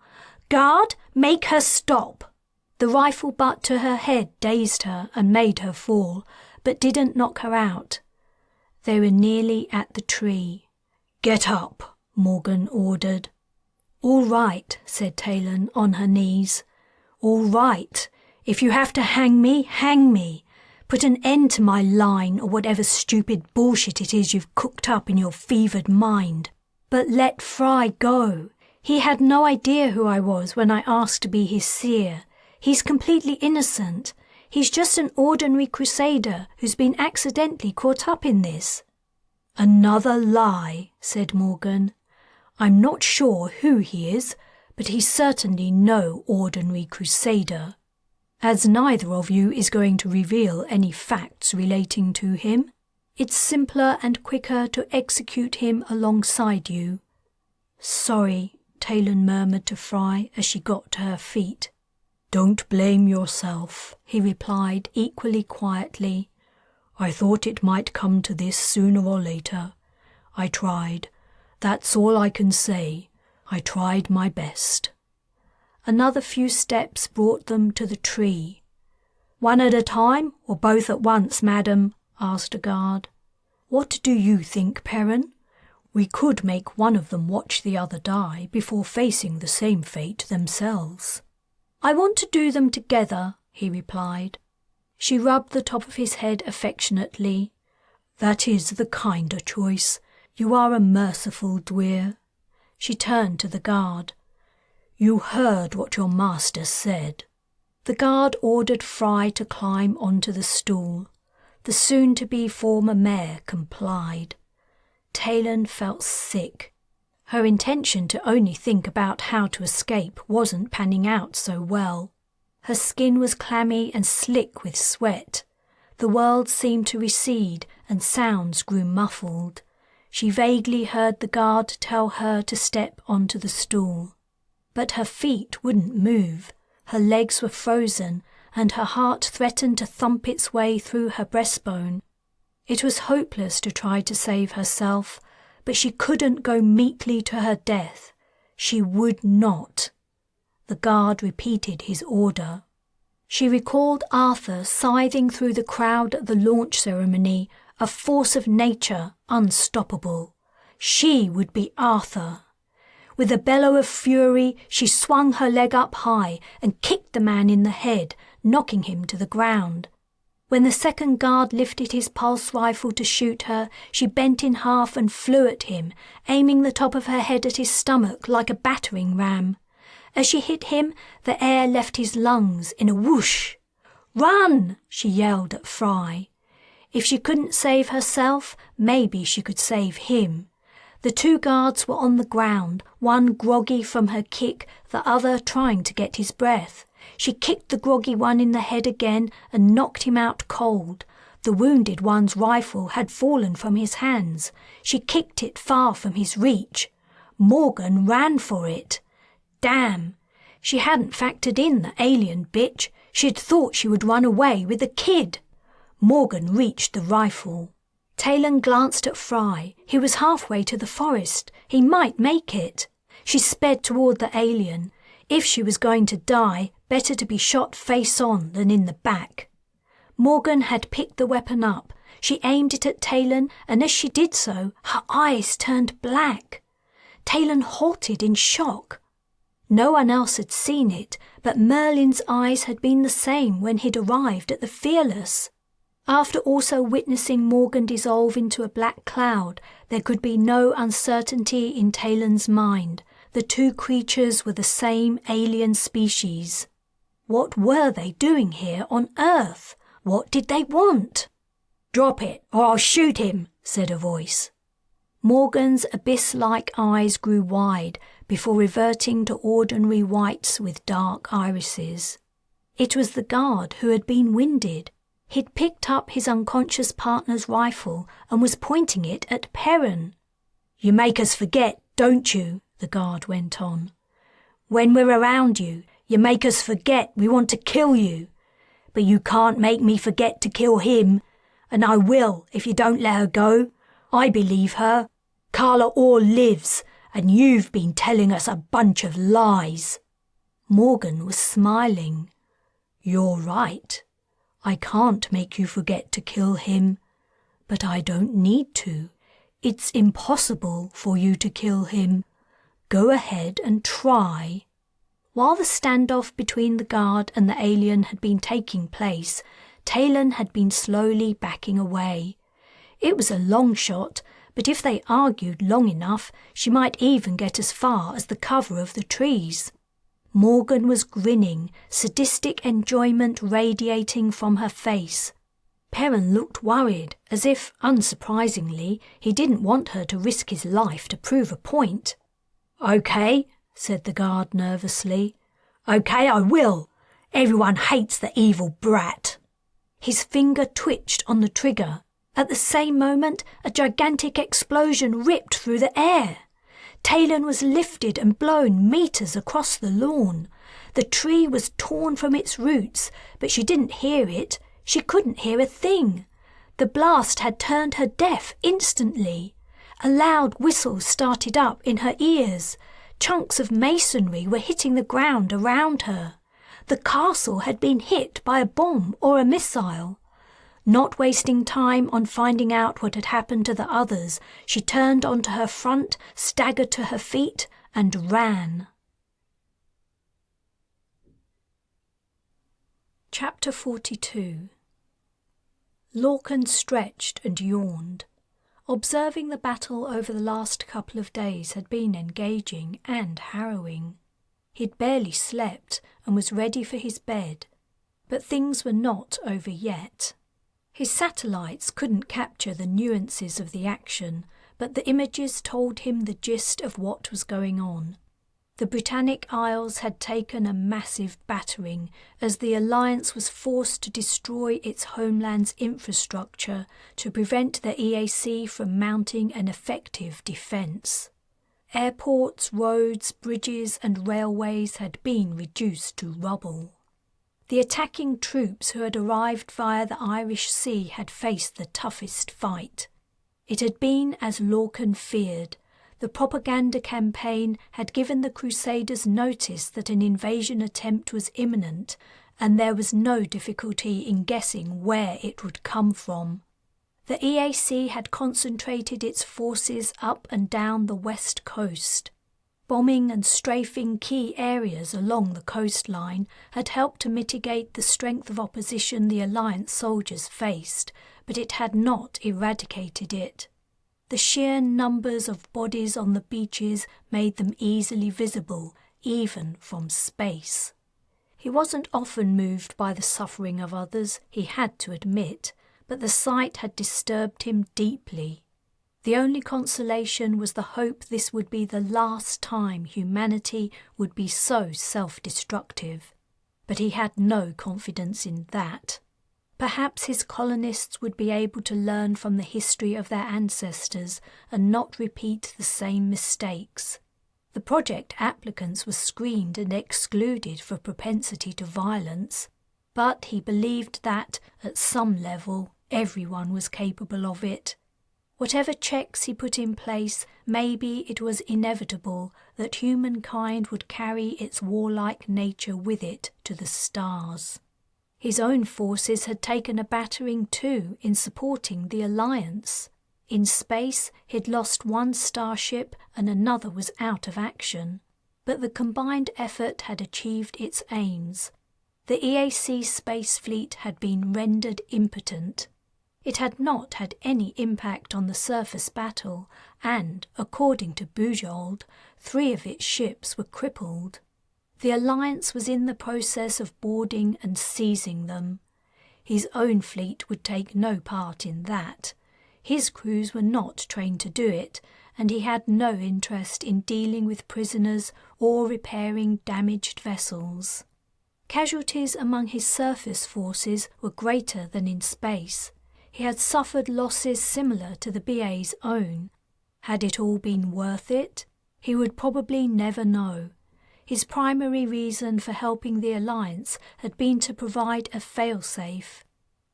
Guard, make her stop!" The rifle butt to her head dazed her and made her fall, but didn't knock her out. They were nearly at the tree. "Get up," Morgan ordered. "All right," said Taylan on her knees. "All right. If you have to hang me, hang me. Put an end to my line or whatever stupid bullshit it is you've cooked up in your fevered mind. But let Fry go. He had no idea who I was when I asked to be his seer. He's completely innocent. He's just an ordinary Crusader who's been accidentally caught up in this." "Another lie," said Morgan. "I'm not sure who he is, but he's certainly no ordinary Crusader. As neither of you is going to reveal any facts relating to him, it's simpler and quicker to execute him alongside you." "Sorry," Talon murmured to Fry as she got to her feet. "Don't blame yourself," he replied equally quietly. "I thought it might come to this sooner or later. I tried. That's all I can say. I tried my best." Another few steps brought them to the tree. "One at a time, or both at once, madam?" asked a guard. "What do you think, Perrin? We could make one of them watch the other die before facing the same fate themselves." "I want to do them together," he replied. She rubbed the top of his head affectionately. That is the kinder choice. You are a merciful dear. She turned to the guard. You heard what your master said. The guard ordered Fry to climb onto the stool. The soon-to-be former mayor complied. Taylan felt sick. Her intention to only think about how to escape wasn't panning out so well. Her skin was clammy and slick with sweat. The world seemed to recede and sounds grew muffled. She vaguely heard the guard tell her to step onto the stool. But her feet wouldn't move. Her legs were frozen, and her heart threatened to thump its way through her breastbone. It was hopeless to try to save herself, but she couldn't go meekly to her death. She would not. The guard repeated his order. She recalled Arthur scything through the crowd at the launch ceremony, a force of nature, unstoppable. She would be Arthur. With a bellow of fury, she swung her leg up high and kicked the man in the head, knocking him to the ground. When the second guard lifted his pulse rifle to shoot her, she bent in half and flew at him, aiming the top of her head at his stomach like a battering ram. As she hit him, the air left his lungs in a whoosh. "Run!" she yelled at Fry. If she couldn't save herself, maybe she could save him. The two guards were on the ground, one groggy from her kick, the other trying to get his breath. She kicked the groggy one in the head again and knocked him out cold. The wounded one's rifle had fallen from his hands. She kicked it far from his reach. Morgan ran for it. Damn! She hadn't factored in the alien bitch. She'd thought she would run away with the kid. Morgan reached the rifle. Taylan glanced at Fry. He was halfway to the forest. He might make it. She sped toward the alien. If she was going to die, better to be shot face on than in the back. Morgan had picked the weapon up. She aimed it at Taylan, and as she did so, her eyes turned black. Taylan halted in shock. No one else had seen it, but Merlin's eyes had been the same when he'd arrived at the Fearless. After also witnessing Morgan dissolve into a black cloud, there could be no uncertainty in Taylan's mind. The two creatures were the same alien species. What were they doing here on Earth? What did they want? "Drop it, or I'll shoot him," said a voice. Morgan's abyss-like eyes grew wide before reverting to ordinary whites with dark irises. It was the guard who had been winded. He'd picked up his unconscious partner's rifle and was pointing it at Perrin. "You make us forget, don't you?" the guard went on. "When we're around you, you make us forget we want to kill you. But you can't make me forget to kill him, and I will if you don't let her go. I believe her. Carla Orr lives, and you've been telling us a bunch of lies." Morgan was smiling. "You're right. I can't make you forget to kill him, but I don't need to. It's impossible for you to kill him. Go ahead and try." While the standoff between the guard and the alien had been taking place, Taylan had been slowly backing away. It was a long shot, but if they argued long enough, she might even get as far as the cover of the trees. Morgan was grinning, sadistic enjoyment radiating from her face. Perrin looked worried, as if, unsurprisingly, he didn't want her to risk his life to prove a point. "Okay," said the guard nervously. "Okay, I will. Everyone hates the evil brat." His finger twitched on the trigger. At the same moment, a gigantic explosion ripped through the air. Taylan was lifted and blown meters across the lawn. The tree was torn from its roots, but she didn't hear it. She couldn't hear a thing. The blast had turned her deaf instantly. A loud whistle started up in her ears. Chunks of masonry were hitting the ground around her. The castle had been hit by a bomb or a missile. Not wasting time on finding out what had happened to the others, she turned onto her front, staggered to her feet, and ran. Chapter 42. Larkin stretched and yawned. Observing the battle over the last couple of days had been engaging and harrowing. He'd barely slept and was ready for his bed, but things were not over yet. His satellites couldn't capture the nuances of the action, but the images told him the gist of what was going on. The Britannic Isles had taken a massive battering as the Alliance was forced to destroy its homeland's infrastructure to prevent the EAC from mounting an effective defence. Airports, roads, bridges and railways had been reduced to rubble. The attacking troops who had arrived via the Irish Sea had faced the toughest fight. It had been as Larkin feared. The propaganda campaign had given the Crusaders notice that an invasion attempt was imminent, and there was no difficulty in guessing where it would come from. The EAC had concentrated its forces up and down the west coast. Bombing and strafing key areas along the coastline had helped to mitigate the strength of opposition the Alliance soldiers faced, but it had not eradicated it. The sheer numbers of bodies on the beaches made them easily visible, even from space. He wasn't often moved by the suffering of others, he had to admit, but the sight had disturbed him deeply. The only consolation was the hope this would be the last time humanity would be so self-destructive. But he had no confidence in that. Perhaps his colonists would be able to learn from the history of their ancestors and not repeat the same mistakes. The project applicants were screened and excluded for propensity to violence, but he believed that, at some level, everyone was capable of it. Whatever checks he put in place, maybe it was inevitable that humankind would carry its warlike nature with it to the stars. His own forces had taken a battering too in supporting the Alliance. In space, he'd lost one starship and another was out of action. But the combined effort had achieved its aims. The EAC space fleet had been rendered impotent. It had not had any impact on the surface battle, and, according to Bujold, 3 of its ships were crippled. The Alliance was in the process of boarding and seizing them. His own fleet would take no part in that. His crews were not trained to do it, and he had no interest in dealing with prisoners or repairing damaged vessels. Casualties among his surface forces were greater than in space. He had suffered losses similar to the BA's own. Had it all been worth it? He would probably never know. His primary reason for helping the Alliance had been to provide a failsafe.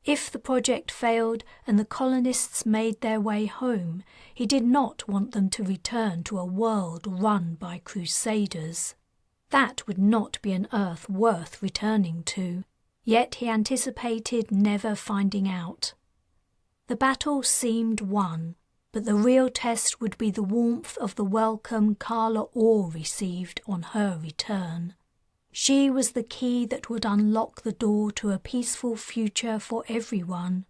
If the project failed and the colonists made their way home, he did not want them to return to a world run by Crusaders. That would not be an Earth worth returning to, yet he anticipated never finding out. The battle seemed won, but the real test would be the warmth of the welcome Carla received on her return. She was the key that would unlock the door to a peaceful future for everyone.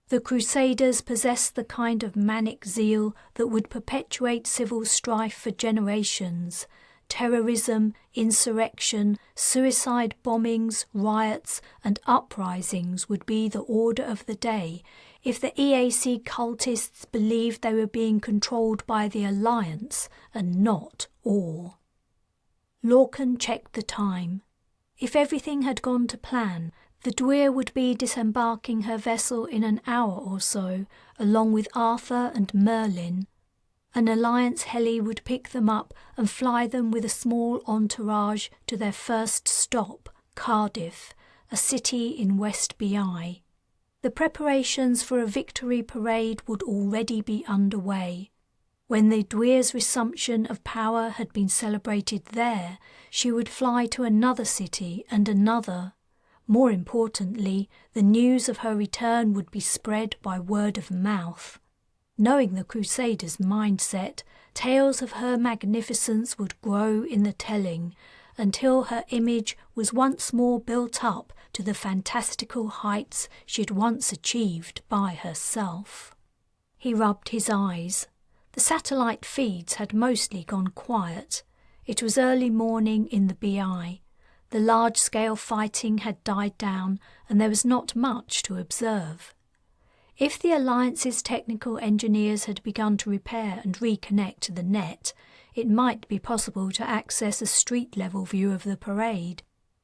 The Crusaders possessed the kind of manic zeal that would perpetuate civil strife for generations. Terrorism, insurrection, suicide bombings, riots and uprisings would be the order of the day if the EAC cultists believed they were being controlled by the Alliance and not all. Larkin checked the time. If everything had gone to plan, the Dwyer would be disembarking her vessel in an hour or so, along with Arthur and Merlin. An Alliance heli would pick them up and fly them with a small entourage to their first stop, Cardiff, a city in West BI. The preparations for a victory parade would already be underway. When the Dwyer's resumption of power had been celebrated there, she would fly to another city and another. More importantly, the news of her return would be spread by word of mouth. Knowing the Crusaders' mindset, tales of her magnificence would grow in the telling, until her image was once more built up to the fantastical heights she'd once achieved by herself. He rubbed his eyes. The satellite feeds had mostly gone quiet. It was early morning in the BI. The large-scale fighting had died down and there was not much to observe. If the Alliance's technical engineers had begun to repair and reconnect the net, it might be possible to access a street-level view of the parade.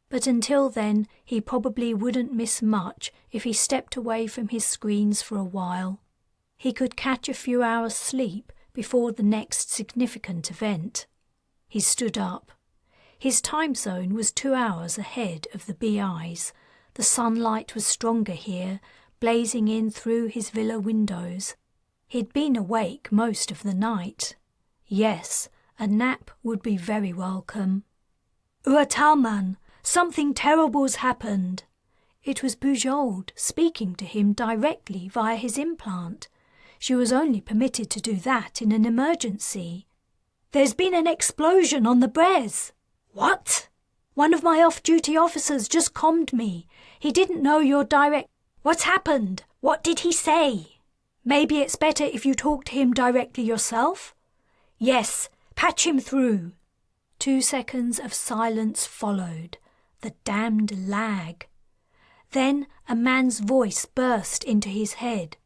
But until then, he probably wouldn't miss much if he stepped away from his screens for a while. He could catch a few hours' sleep before the next significant event. He stood up. His time zone was 2 hours ahead of the BI's. The sunlight was stronger here, blazing in through his villa windows. He'd been awake most of the night. Yes, a nap would be very welcome. "Talman, something terrible's happened." It was Bujold speaking to him directly via his implant. She was only permitted to do that in an emergency. "There's been an explosion on the Brez." "What?" "One of my off-duty officers just commed me. He didn't know your direct—" "What's happened? What did he say?" "Maybe it's better if you talk to him directly yourself?" "Yes, patch him through." 2 seconds of silence followed. The damned lag. Then a man's voice burst into his head.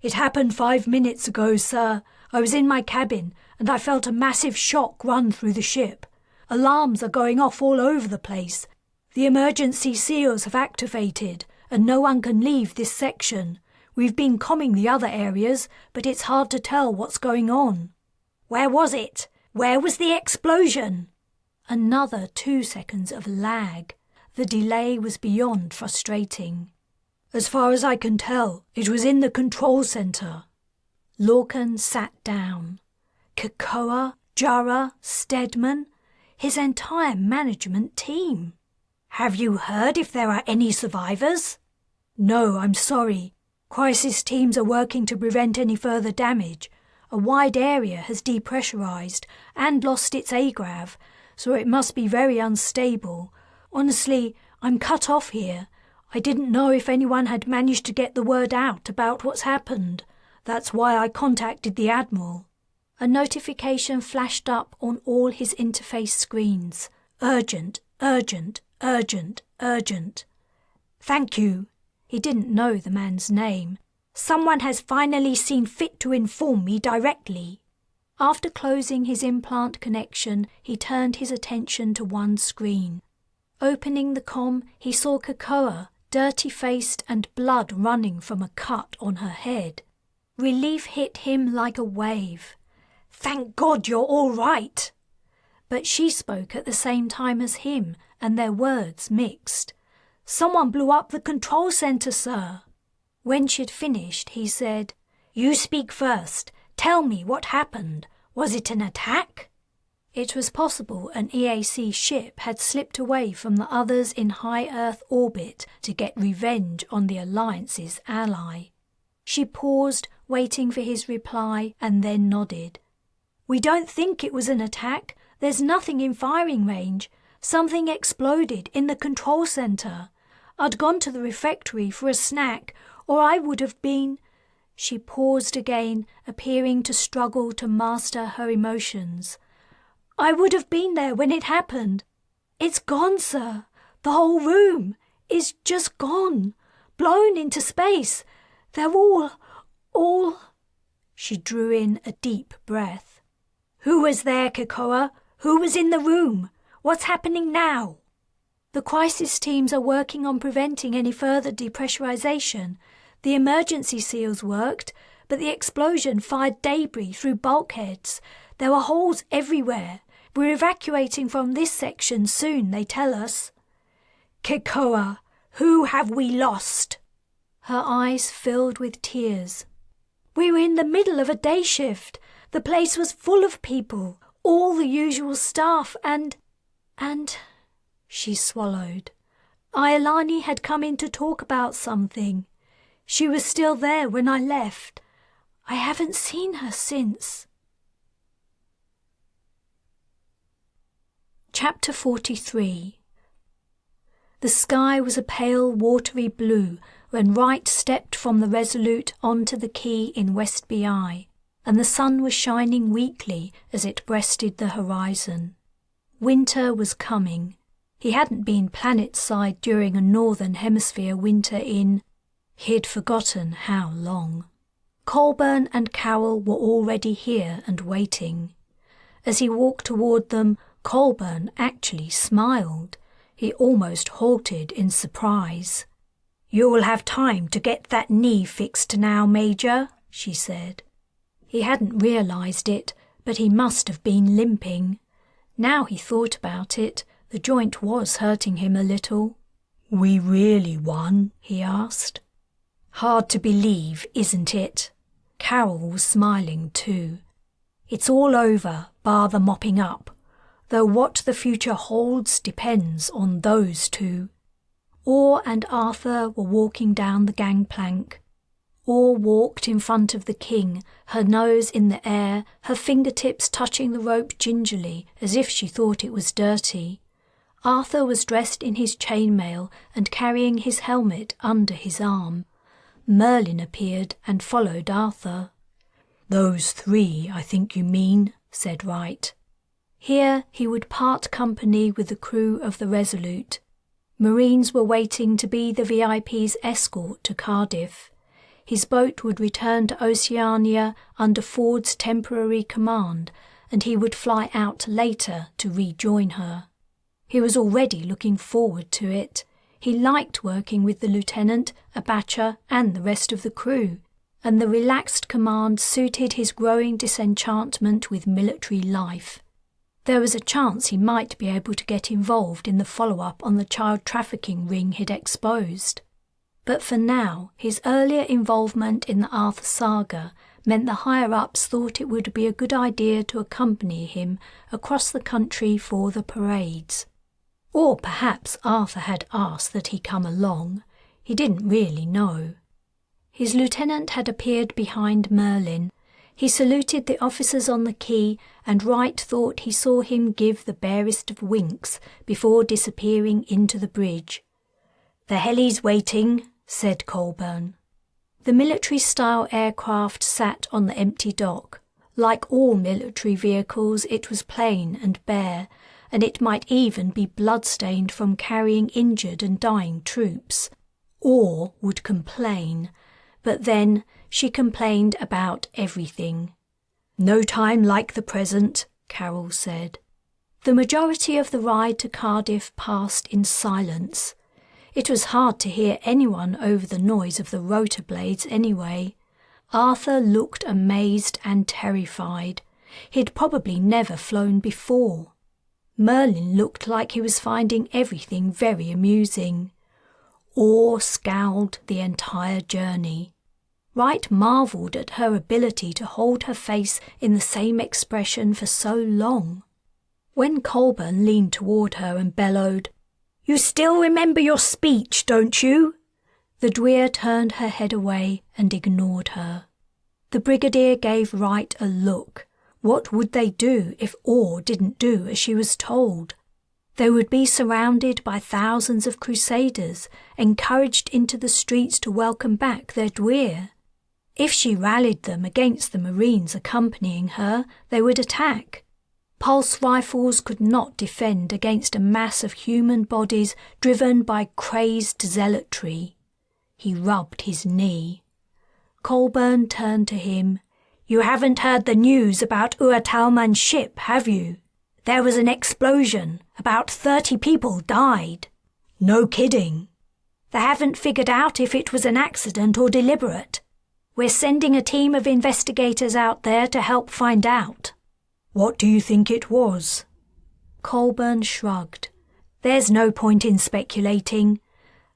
"It happened 5 minutes ago, sir. I was in my cabin and I felt a massive shock run through the ship. Alarms are going off all over the place. The emergency seals have activated and no one can leave this section. We've been combing the other areas, but it's hard to tell what's going on." "Where was it? Where was the explosion?" Another 2 seconds of lag. The delay was beyond frustrating. "As far as I can tell, it was in the control center." Larkin sat down. Kekoa, Jara, Stedman, his entire management team. "Have you heard if there are any survivors?" "No, I'm sorry. Crisis teams are working to prevent any further damage. A wide area has depressurized and lost its agrav, so it must be very unstable. Honestly, I'm cut off here. I didn't know if anyone had managed to get the word out about what's happened. That's why I contacted the Admiral." A notification flashed up on all his interface screens. Urgent, urgent, urgent, urgent. "Thank you." He didn't know the man's name. "Someone has finally seen fit to inform me directly." After closing his implant connection, he turned his attention to one screen. Opening the comm, he saw Kekoa, dirty-faced and blood running from a cut on her head. Relief hit him like a wave. "Thank God you're all right." But she spoke at the same time as him, and their words mixed. "Someone blew up the control center, sir." When she'd finished, he said, "You speak first. Tell me what happened. Was it an attack?" It was possible an EAC ship had slipped away from the others in high Earth orbit to get revenge on the Alliance's ally. She paused, waiting for his reply, and then nodded. "We don't think it was an attack. There's nothing in firing range. Something exploded in the control center. I'd gone to the refectory for a snack, or I would have been—" She paused again, appearing to struggle to master her emotions. "I would have been there when it happened. It's gone, sir. The whole room is just gone. Blown into space. They're all... She drew in a deep breath. "Who was there, Kekoa? Who was in the room? What's happening now?" "The crisis teams are working on preventing any further depressurization. The emergency seals worked, but the explosion fired debris through bulkheads. There were holes everywhere. We're evacuating from this section soon, they tell us." "Kekoa, who have we lost?" Her eyes filled with tears. "We were in the middle of a day shift. The place was full of people, all the usual staff, and... She swallowed. Iolani had come in to talk about something. She was still there when I left. I haven't seen her since." Chapter 43. The sky was a pale, watery blue when Wright stepped from the Resolute onto the quay in West Britannic, and the sun was shining weakly as it breasted the horizon. Winter was coming. He hadn't been planet-side during a northern hemisphere winter in... he'd forgotten how long. Colburn and Carol were already here and waiting. As he walked toward them, Colburn actually smiled. He almost halted in surprise. "You'll have time to get that knee fixed now, Major," she said. He hadn't realized it, but he must have been limping. Now he thought about it, the joint was hurting him a little. "We really won?" he asked. "Hard to believe, isn't it?" Carol was smiling too. "It's all over, bar the mopping up, though what the future holds depends on those two." Orr and Arthur were walking down the gangplank. Orr walked in front of the king, her nose in the air, her fingertips touching the rope gingerly, as if she thought it was dirty. Arthur was dressed in his chainmail and carrying his helmet under his arm. Merlin appeared and followed Arthur. "Those three, I think you mean," said Wright. Here he would part company with the crew of the Resolute. Marines were waiting to be the VIP's escort to Cardiff. His boat would return to Oceania under Ford's temporary command, and he would fly out later to rejoin her. He was already looking forward to it. He liked working with the lieutenant, Abacha, and the rest of the crew, and the relaxed command suited his growing disenchantment with military life. There was a chance he might be able to get involved in the follow-up on the child trafficking ring he'd exposed. But for now, his earlier involvement in the Arthur saga meant the higher-ups thought it would be a good idea to accompany him across the country for the parades. Or perhaps Arthur had asked that he come along. He didn't really know. His lieutenant had appeared behind Merlin. He saluted the officers on the quay, and Wright thought he saw him give the barest of winks before disappearing into the bridge. "The heli's waiting," said Colburn. The military-style aircraft sat on the empty dock. Like all military vehicles, it was plain and bare, and it might even be blood-stained from carrying injured and dying troops. Orr would complain, but then she complained about everything. "No time like the present," Carol said. The majority of the ride to Cardiff passed in silence. It was hard to hear anyone over the noise of the rotor blades anyway. Arthur looked amazed and terrified. He'd probably never flown before. Merlin looked like he was finding everything very amusing. Orr scowled the entire journey. Wright marvelled at her ability to hold her face in the same expression for so long. When Colburn leaned toward her and bellowed, "You still remember your speech, don't you?" the Dwyer turned her head away and ignored her. The Brigadier gave Wright a look. What would they do if Orr didn't do as she was told? They would be surrounded by thousands of Crusaders, encouraged into the streets to welcome back their Dwyer. If she rallied them against the Marines accompanying her, they would attack. Pulse rifles could not defend against a mass of human bodies driven by crazed zealotry. He rubbed his knee. Colburn turned to him. "You haven't heard the news about Talman's ship, have you? There was an explosion. About 30 people died." "No kidding." "They haven't figured out if it was an accident or deliberate. We're sending a team of investigators out there to help find out." "What do you think it was?" Colburn shrugged. "There's no point in speculating.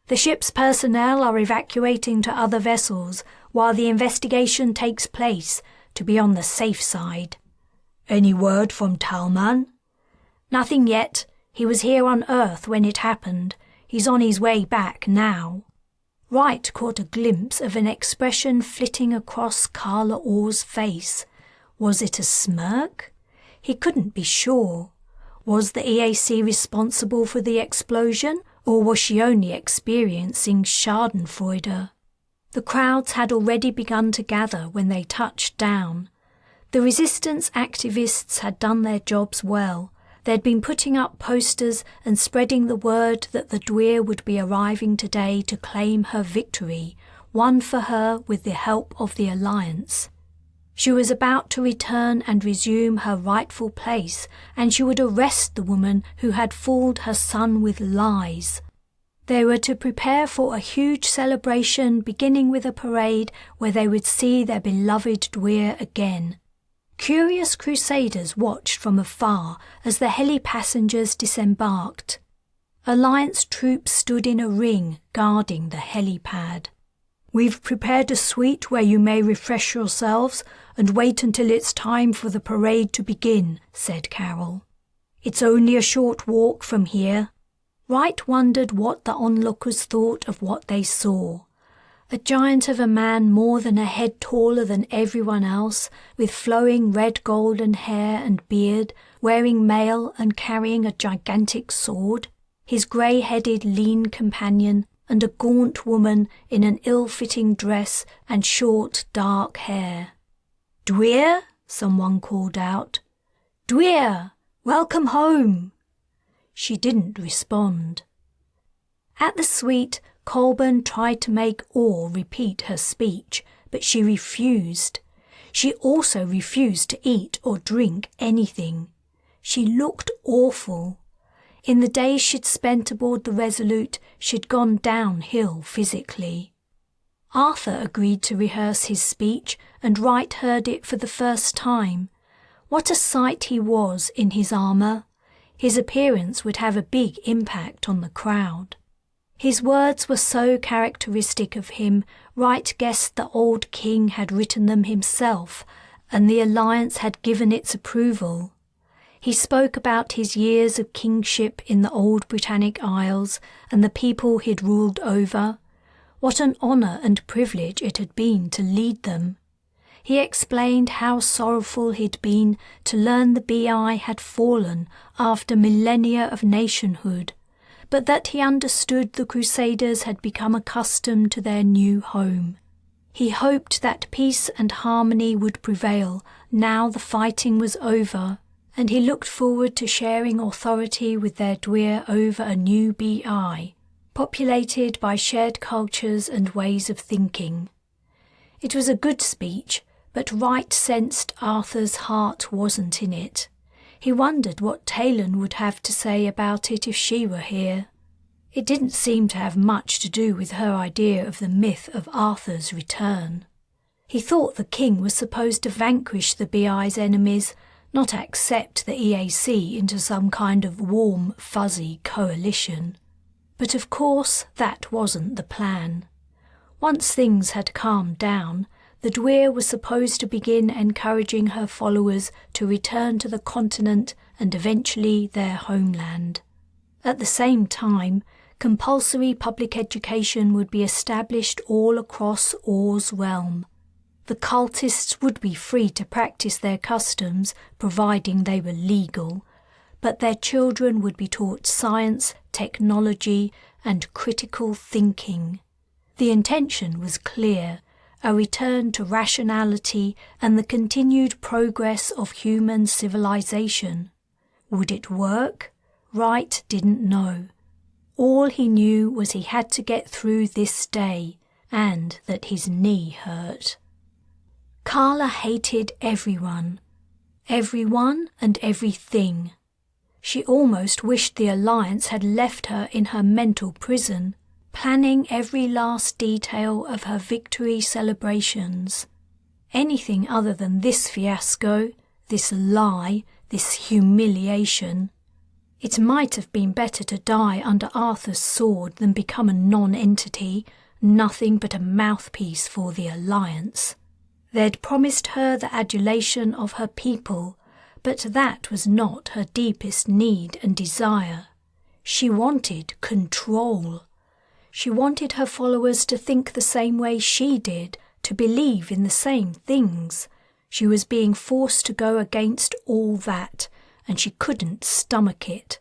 The ship's personnel are evacuating to other vessels while the investigation takes place, to be on the safe side." "Any word from Talman?" "Nothing yet. He was here on Earth when it happened. He's on his way back now." Wright caught a glimpse of an expression flitting across Carla Orr's face. Was it a smirk? He couldn't be sure. Was the EAC responsible for the explosion, or was she only experiencing schadenfreude? The crowds had already begun to gather when they touched down. The resistance activists had done their jobs well. They'd been putting up posters and spreading the word that the Dwyer would be arriving today to claim her victory, won for her with the help of the Alliance. She was about to return and resume her rightful place, and she would arrest the woman who had fooled her son with lies. They were to prepare for a huge celebration, beginning with a parade where they would see their beloved Dwyer again. Curious Crusaders watched from afar as the heli passengers disembarked. Alliance troops stood in a ring guarding the helipad. "We've prepared a suite where you may refresh yourselves and wait until it's time for the parade to begin," said Carol. "It's only a short walk from here." Wright wondered what the onlookers thought of what they saw. A giant of a man more than a head taller than everyone else, with flowing red golden hair and beard, wearing mail and carrying a gigantic sword, his grey-headed lean companion, and a gaunt woman in an ill-fitting dress and short, dark hair. "Dwyer?" someone called out. "Dwyer! Welcome home!" She didn't respond. At the suite, Colburn tried to make Orr repeat her speech, but she refused. She also refused to eat or drink anything. She looked awful. In the days she'd spent aboard the Resolute, she'd gone downhill physically. Arthur agreed to rehearse his speech, and Wright heard it for the first time. What a sight he was in his armour. His appearance would have a big impact on the crowd. His words were so characteristic of him, Wright guessed the old king had written them himself, and the Alliance had given its approval. He spoke about his years of kingship in the old Britannic Isles and the people he'd ruled over. What an honour and privilege it had been to lead them. He explained how sorrowful he'd been to learn the BI had fallen after millennia of nationhood, but that he understood the Crusaders had become accustomed to their new home. He hoped that peace and harmony would prevail now the fighting was over, and he looked forward to sharing authority with their Dwyer over a new BI, populated by shared cultures and ways of thinking. It was a good speech, but Wright sensed Arthur's heart wasn't in it. He wondered what Taylan would have to say about it if she were here. It didn't seem to have much to do with her idea of the myth of Arthur's return. He thought the king was supposed to vanquish the BI's enemies, not accept the EAC into some kind of warm, fuzzy coalition. But of course that wasn't the plan. Once things had calmed down, the Dwyer was supposed to begin encouraging her followers to return to the continent and eventually their homeland. At the same time, compulsory public education would be established all across Orr's realm. The cultists would be free to practice their customs, providing they were legal, but their children would be taught science, technology, and critical thinking. The intention was clear: a return to rationality and the continued progress of human civilization. Would it work? Wright didn't know. All he knew was he had to get through this day, and that his knee hurt. Carla hated everyone and everything. She almost wished the Alliance had left her in her mental prison, planning every last detail of her victory celebrations. Anything other than this fiasco, this lie, this humiliation. It might have been better to die under Arthur's sword than become a non-entity, nothing but a mouthpiece for the Alliance. They'd promised her the adulation of her people, but that was not her deepest need and desire. She wanted control. She wanted her followers to think the same way she did, to believe in the same things. She was being forced to go against all that, and she couldn't stomach it.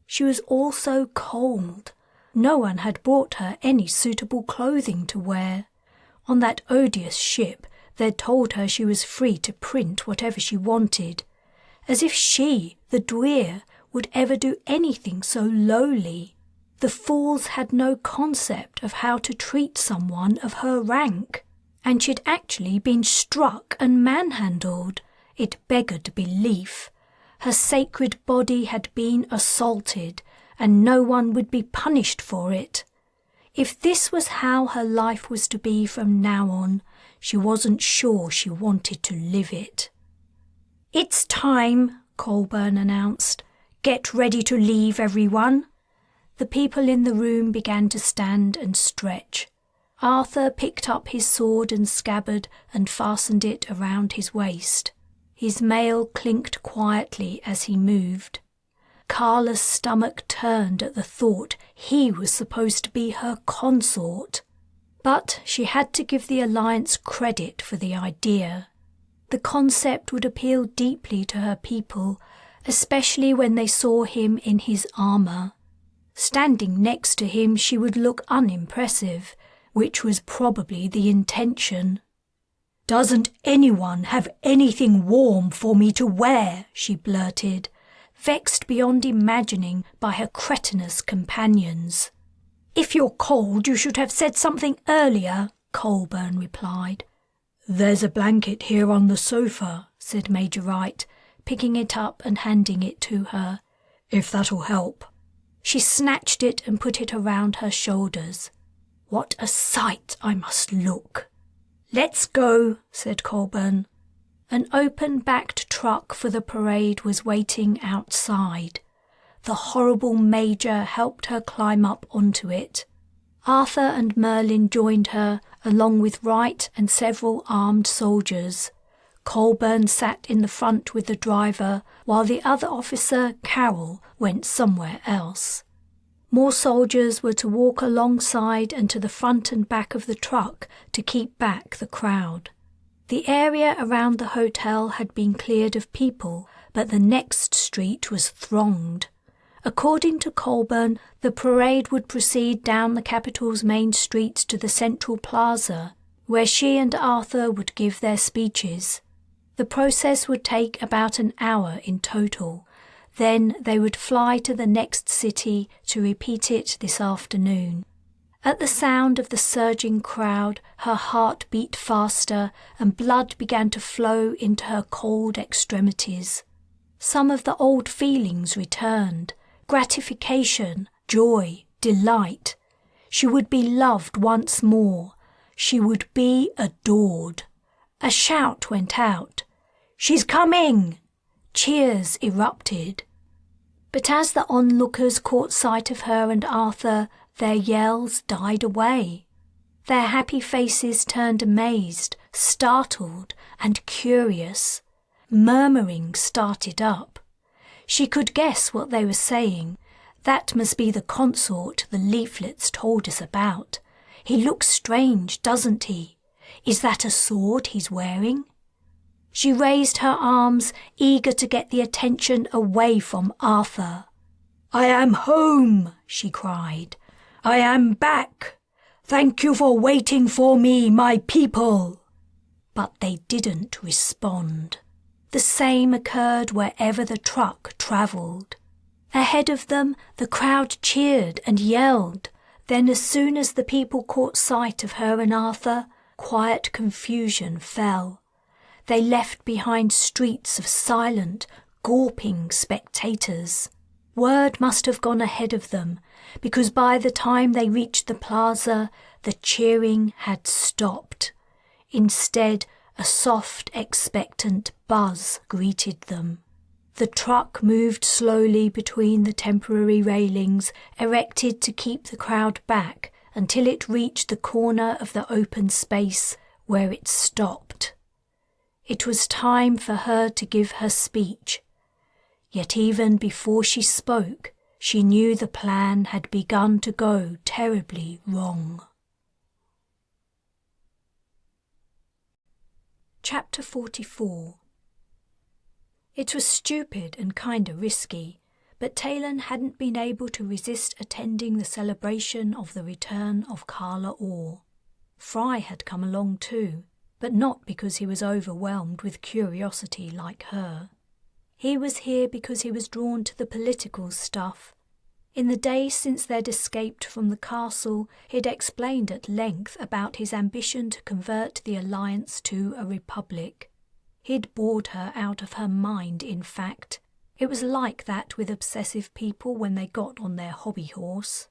She was also cold. No one had brought her any suitable clothing to wear. On that odious ship, they'd told her she was free to print whatever she wanted. As if she, the Dweer, would ever do anything so lowly. The fools had no concept of how to treat someone of her rank. And she'd actually been struck and manhandled. It beggared belief. Her sacred body had been assaulted, and no one would be punished for it. If this was how her life was to be from now on, she wasn't sure she wanted to live it. "It's time," Colburn announced. "Get ready to leave, everyone." The people in the room began to stand and stretch. Arthur picked up his sword and scabbard and fastened it around his waist. His mail clinked quietly as he moved. Carla's stomach turned at the thought he was supposed to be her consort. But she had to give the Alliance credit for the idea. The concept would appeal deeply to her people, especially when they saw him in his armour. Standing next to him she would look unimpressive, which was probably the intention. "Doesn't anyone have anything warm for me to wear?" she blurted, vexed beyond imagining by her cretinous companions. "If you're cold, you should have said something earlier," Colburn replied. "There's a blanket here on the sofa," said Major Wright, picking it up and handing it to her. "If that'll help." She snatched it and put it around her shoulders. "What a sight I must look!" "Let's go," said Colburn. An open-backed truck for the parade was waiting outside. The horrible Major helped her climb up onto it. Arthur and Merlin joined her, along with Wright and several armed soldiers. Colburn sat in the front with the driver, while the other officer, Carol, went somewhere else. More soldiers were to walk alongside and to the front and back of the truck to keep back the crowd. The area around the hotel had been cleared of people, but the next street was thronged. According to Colburn, the parade would proceed down the capital's main streets to the central plaza, where she and Arthur would give their speeches. The process would take about an hour in total. Then they would fly to the next city to repeat it this afternoon. At the sound of the surging crowd, her heart beat faster and blood began to flow into her cold extremities. Some of the old feelings returned: gratification, joy, delight. She would be loved once more. She would be adored. A shout went out. "She's coming!" Cheers erupted. But as the onlookers caught sight of her and Arthur, their yells died away. Their happy faces turned amazed, startled, and curious. Murmuring started up. She could guess what they were saying. That must be the consort the leaflets told us about. He looks strange, doesn't he? Is that a sword he's wearing? She raised her arms, eager to get the attention away from Arthur. "I am home," she cried. "I am back. Thank you for waiting for me, my people." But they didn't respond. The same occurred wherever the truck travelled. Ahead of them, the crowd cheered and yelled. Then, as soon as the people caught sight of her and Arthur, quiet confusion fell. They left behind streets of silent, gawping spectators. Word must have gone ahead of them, because by the time they reached the plaza, the cheering had stopped. Instead, a soft, expectant buzz greeted them. The truck moved slowly between the temporary railings, erected to keep the crowd back, until it reached the corner of the open space, where it stopped. It was time for her to give her speech. Yet even before she spoke, she knew the plan had begun to go terribly wrong. Chapter 44. It was stupid and kinda risky, but Taylan hadn't been able to resist attending the celebration of the return of Carla Orr. Fry had come along too, but not because he was overwhelmed with curiosity like her. He was here because he was drawn to the political stuff. In the days since they'd escaped from the castle, he'd explained at length about his ambition to convert the Alliance to a republic. He'd bored her out of her mind, in fact. It was like that with obsessive people when they got on their hobby horse.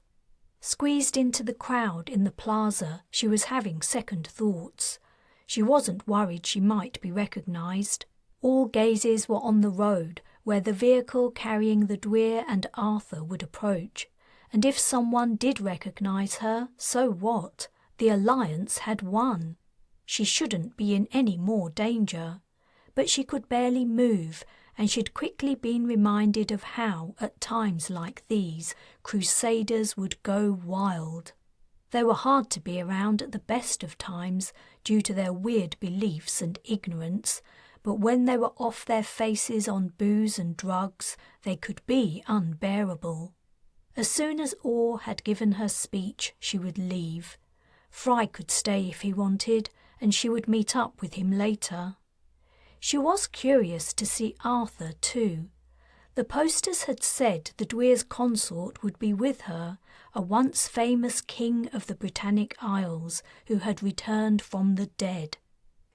Squeezed into the crowd in the plaza, she was having second thoughts. She wasn't worried she might be recognised. All gazes were on the road, where the vehicle carrying the Dwyer and Arthur would approach. And if someone did recognise her, so what? The Alliance had won. She shouldn't be in any more danger. But she could barely move, and she'd quickly been reminded of how, at times like these, Crusaders would go wild. They were hard to be around at the best of times due to their weird beliefs and ignorance, but when they were off their faces on booze and drugs, they could be unbearable. As soon as Orr had given her speech, she would leave. Fry could stay if he wanted, and she would meet up with him later. She was curious to see Arthur too. The posters had said the Dwyer's consort would be with her, a once famous king of the Britannic Isles who had returned from the dead.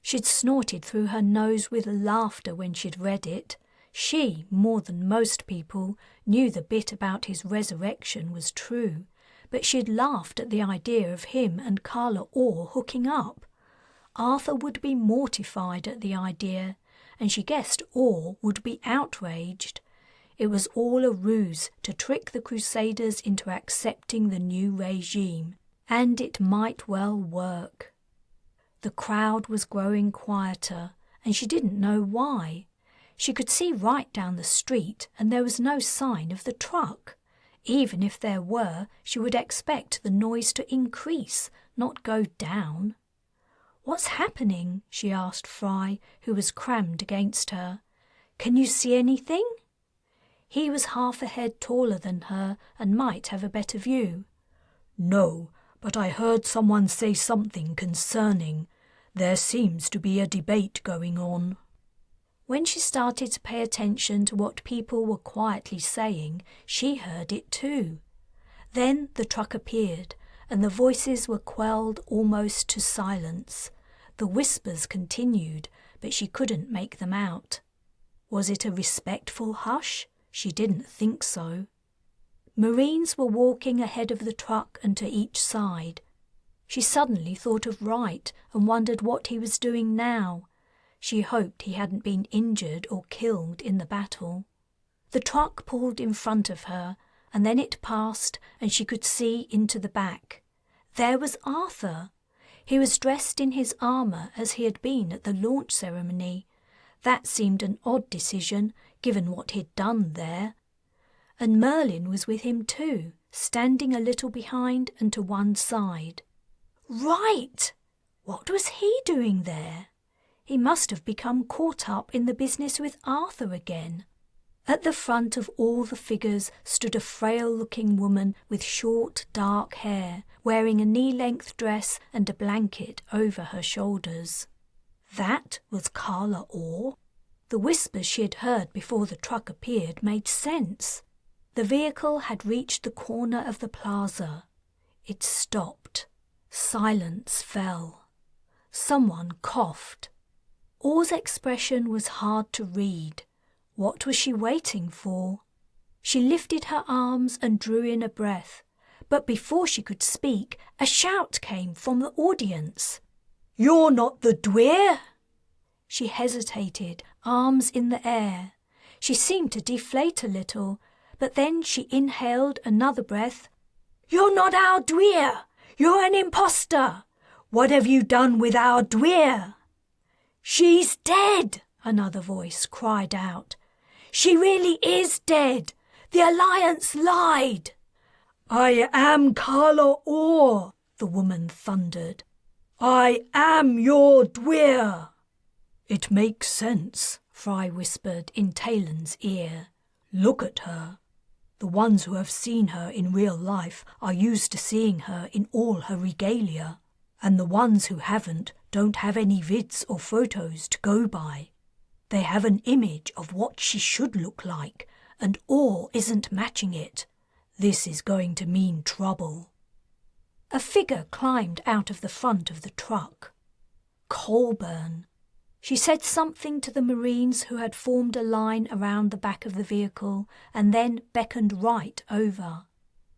She'd snorted through her nose with laughter when she'd read it. She, more than most people, knew the bit about his resurrection was true, but she'd laughed at the idea of him and Carla Orr hooking up. Arthur would be mortified at the idea, and she guessed Orr would be outraged. It was all a ruse to trick the Crusaders into accepting the new regime, and it might well work. The crowd was growing quieter, and she didn't know why. She could see right down the street, and there was no sign of the truck. Even if there were, she would expect the noise to increase, not go down. "What's happening?" she asked Fry, who was crammed against her. "Can you see anything?" He was half a head taller than her and might have a better view. "No, but I heard someone say something concerning. There seems to be a debate going on." When she started to pay attention to what people were quietly saying, she heard it too. Then the truck appeared, and the voices were quelled almost to silence. The whispers continued, but she couldn't make them out. Was it a respectful hush? She didn't think so. Marines were walking ahead of the truck and to each side. She suddenly thought of Wright and wondered what he was doing now. She hoped he hadn't been injured or killed in the battle. The truck pulled in front of her, and then it passed and she could see into the back. There was Arthur. He was dressed in his armour as he had been at the launch ceremony. That seemed an odd decision, given what he'd done there. And Merlin was with him too, standing a little behind and to one side. Right! What was he doing there? He must have become caught up in the business with Arthur again. At the front of all the figures stood a frail-looking woman with short, dark hair, wearing a knee-length dress and a blanket over her shoulders. That was Carla Orr. The whispers she had heard before the truck appeared made sense. The vehicle had reached the corner of the plaza. It stopped. Silence fell. Someone coughed. Orr's expression was hard to read. What was she waiting for? She lifted her arms and drew in a breath, but before she could speak, a shout came from the audience. "You're not the Dwyer?" She hesitated, arms in the air. She seemed to deflate a little, but then she inhaled another breath. "You're not our Dwyer! You're an imposter! What have you done with our Dwyer?" "She's dead!" another voice cried out. "She really is dead! The Alliance lied!" "I am Carla Orr," the woman thundered. "I am your Dwyer." "It makes sense," Fry whispered in Talon's ear. "Look at her. The ones who have seen her in real life are used to seeing her in all her regalia, and the ones who haven't don't have any vids or photos to go by. They have an image of what she should look like, and all isn't matching it. This is going to mean trouble." A figure climbed out of the front of the truck. Colburn. She said something to the Marines who had formed a line around the back of the vehicle and then beckoned Wright over.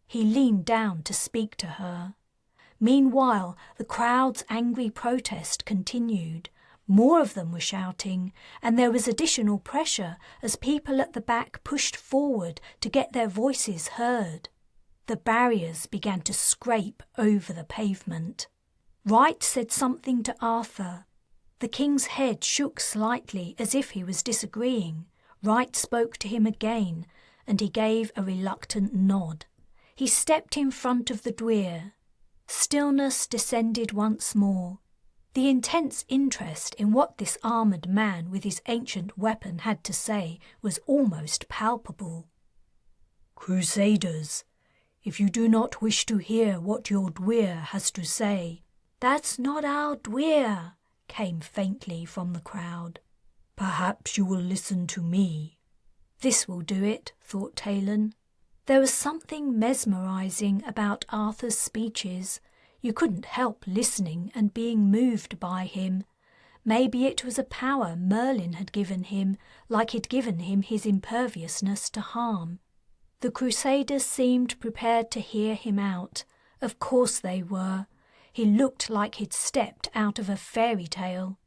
He leaned down to speak to her. Meanwhile, the crowd's angry protest continued. More of them were shouting, and there was additional pressure as people at the back pushed forward to get their voices heard. The barriers began to scrape over the pavement. Wright said something to Arthur. The king's head shook slightly as if he was disagreeing. Wright spoke to him again, and he gave a reluctant nod. He stepped in front of the Dwyer. Stillness descended once more. The intense interest in what this armoured man with his ancient weapon had to say was almost palpable. "Crusaders, if you do not wish to hear what your Dwyer has to say—" "That's not our Dwyer," came faintly from the crowd. "Perhaps you will listen to me." This will do it, thought Talon. There was something mesmerising about Arthur's speeches. You couldn't help listening and being moved by him. Maybe it was a power Merlin had given him, like he'd given him his imperviousness to harm. The Crusaders seemed prepared to hear him out. Of course they were. He looked like he'd stepped out of a fairy tale.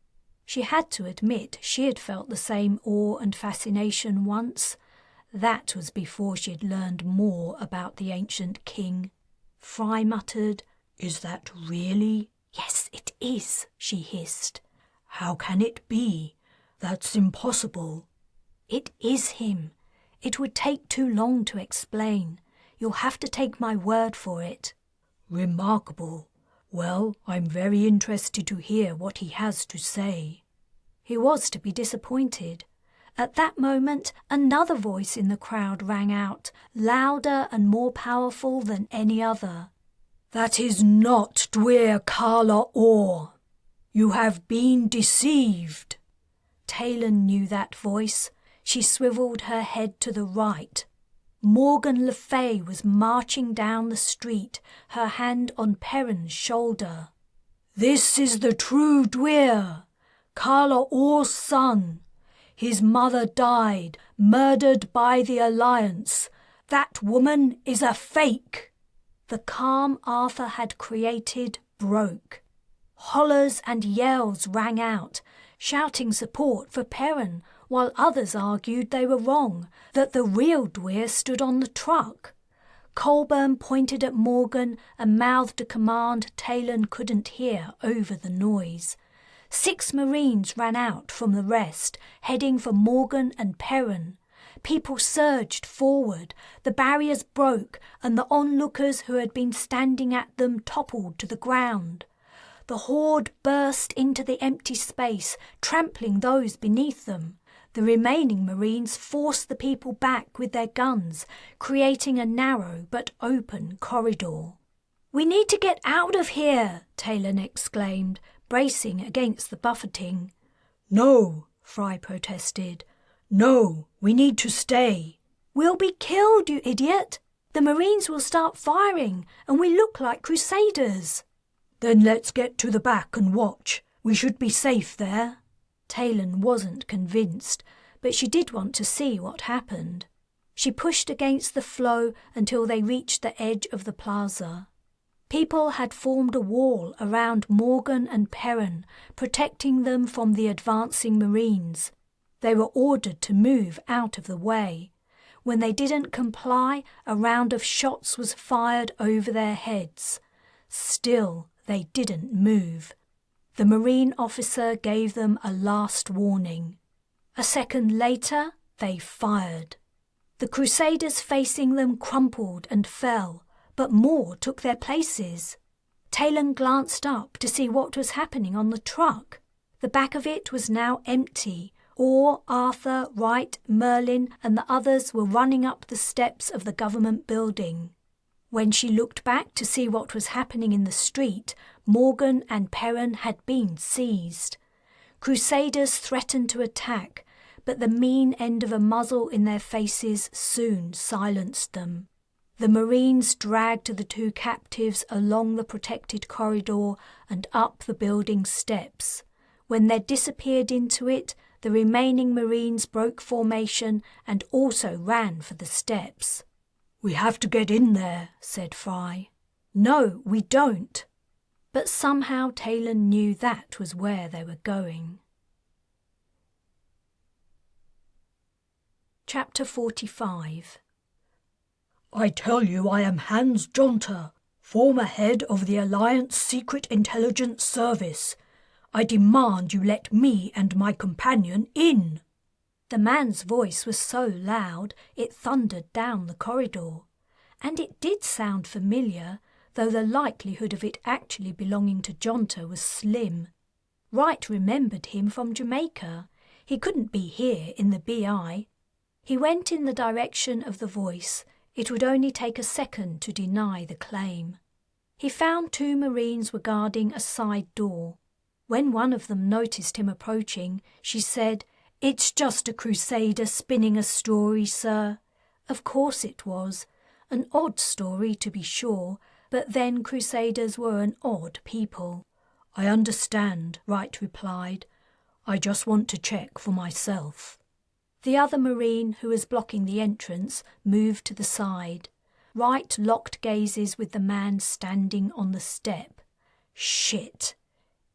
She had to admit she had felt the same awe and fascination once. That was before she had learned more about the ancient king. Fry muttered, "Is that really?" "Yes, it is," she hissed. "How can it be? That's impossible." "It is him. It would take too long to explain. You'll have to take my word for it." "Remarkable. Well, I'm very interested to hear what he has to say." He was to be disappointed. At that moment, another voice in the crowd rang out, louder and more powerful than any other. "That is not Dwyer Carla Orr. You have been deceived." Taylan knew that voice. She swivelled her head to the right. Morgan Le Fay was marching down the street, her hand on Perrin's shoulder. "This is the true Dwyer, Carla Orr's son. His mother died, murdered by the Alliance. That woman is a fake." The calm Arthur had created broke. Hollers and yells rang out, shouting support for Perrin, while others argued they were wrong, that the real Dwyer stood on the truck. Colburn pointed at Morgan and mouthed a command Taylan couldn't hear over the noise. 6 Marines ran out from the rest, heading for Morgan and Perrin. People surged forward, the barriers broke, and the onlookers who had been standing at them toppled to the ground. The horde burst into the empty space, trampling those beneath them. The remaining Marines forced the people back with their guns, creating a narrow but open corridor. "We need to get out of here," Taylan exclaimed, bracing against the buffeting. "No," Fry protested. "No, we need to stay." "We'll be killed, you idiot. The Marines will start firing, and we look like Crusaders." "Then let's get to the back and watch. We should be safe there." Taylan wasn't convinced, but she did want to see what happened. She pushed against the flow until they reached the edge of the plaza. People had formed a wall around Morgan and Perrin, protecting them from the advancing Marines. They were ordered to move out of the way. When they didn't comply, a round of shots was fired over their heads. Still, they didn't move. The Marine officer gave them a last warning. A second later, they fired. The Crusaders facing them crumpled and fell, but more took their places. Taylan glanced up to see what was happening on the truck. The back of it was now empty. Orr, Arthur, Wright, Merlin and the others were running up the steps of the government building. When she looked back to see what was happening in the street, Morgan and Perrin had been seized. Crusaders threatened to attack, but the mean end of a muzzle in their faces soon silenced them. The Marines dragged the two captives along the protected corridor and up the building steps. When they disappeared into it, the remaining Marines broke formation and also ran for the steps. "We have to get in there," said Fry. "No, we don't." But somehow Taylan knew that was where they were going. Chapter 45. "I tell you I am Hans Jonter, former head of the Alliance Secret Intelligence Service. I demand you let me and my companion in." The man's voice was so loud it thundered down the corridor. And it did sound familiar, though the likelihood of it actually belonging to Jonter was slim. Wright remembered him from Jamaica. He couldn't be here in the BI. He went in the direction of the voice. It would only take a second to deny the claim. He found two Marines were guarding a side door. When one of them noticed him approaching, she said, "It's just a Crusader spinning a story, sir." Of course it was. An odd story, to be sure, but then Crusaders were an odd people. "I understand," Wright replied. "I just want to check for myself." The other Marine, who was blocking the entrance, moved to the side. Wright locked gazes with the man standing on the step. Shit!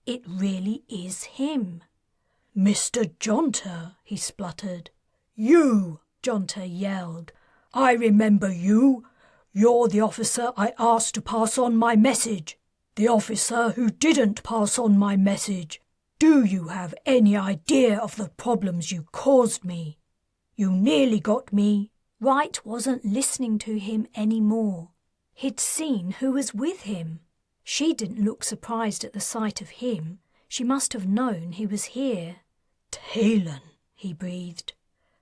It really is him. "Mr. Jonter," he spluttered. "You!" Jonter yelled. "I remember you. You're the officer I asked to pass on my message. The officer who didn't pass on my message. Do you have any idea of the problems you caused me? You nearly got me." Wright wasn't listening to him anymore. He'd seen who was with him. She didn't look surprised at the sight of him. She must have known he was here. "Taylan," he breathed.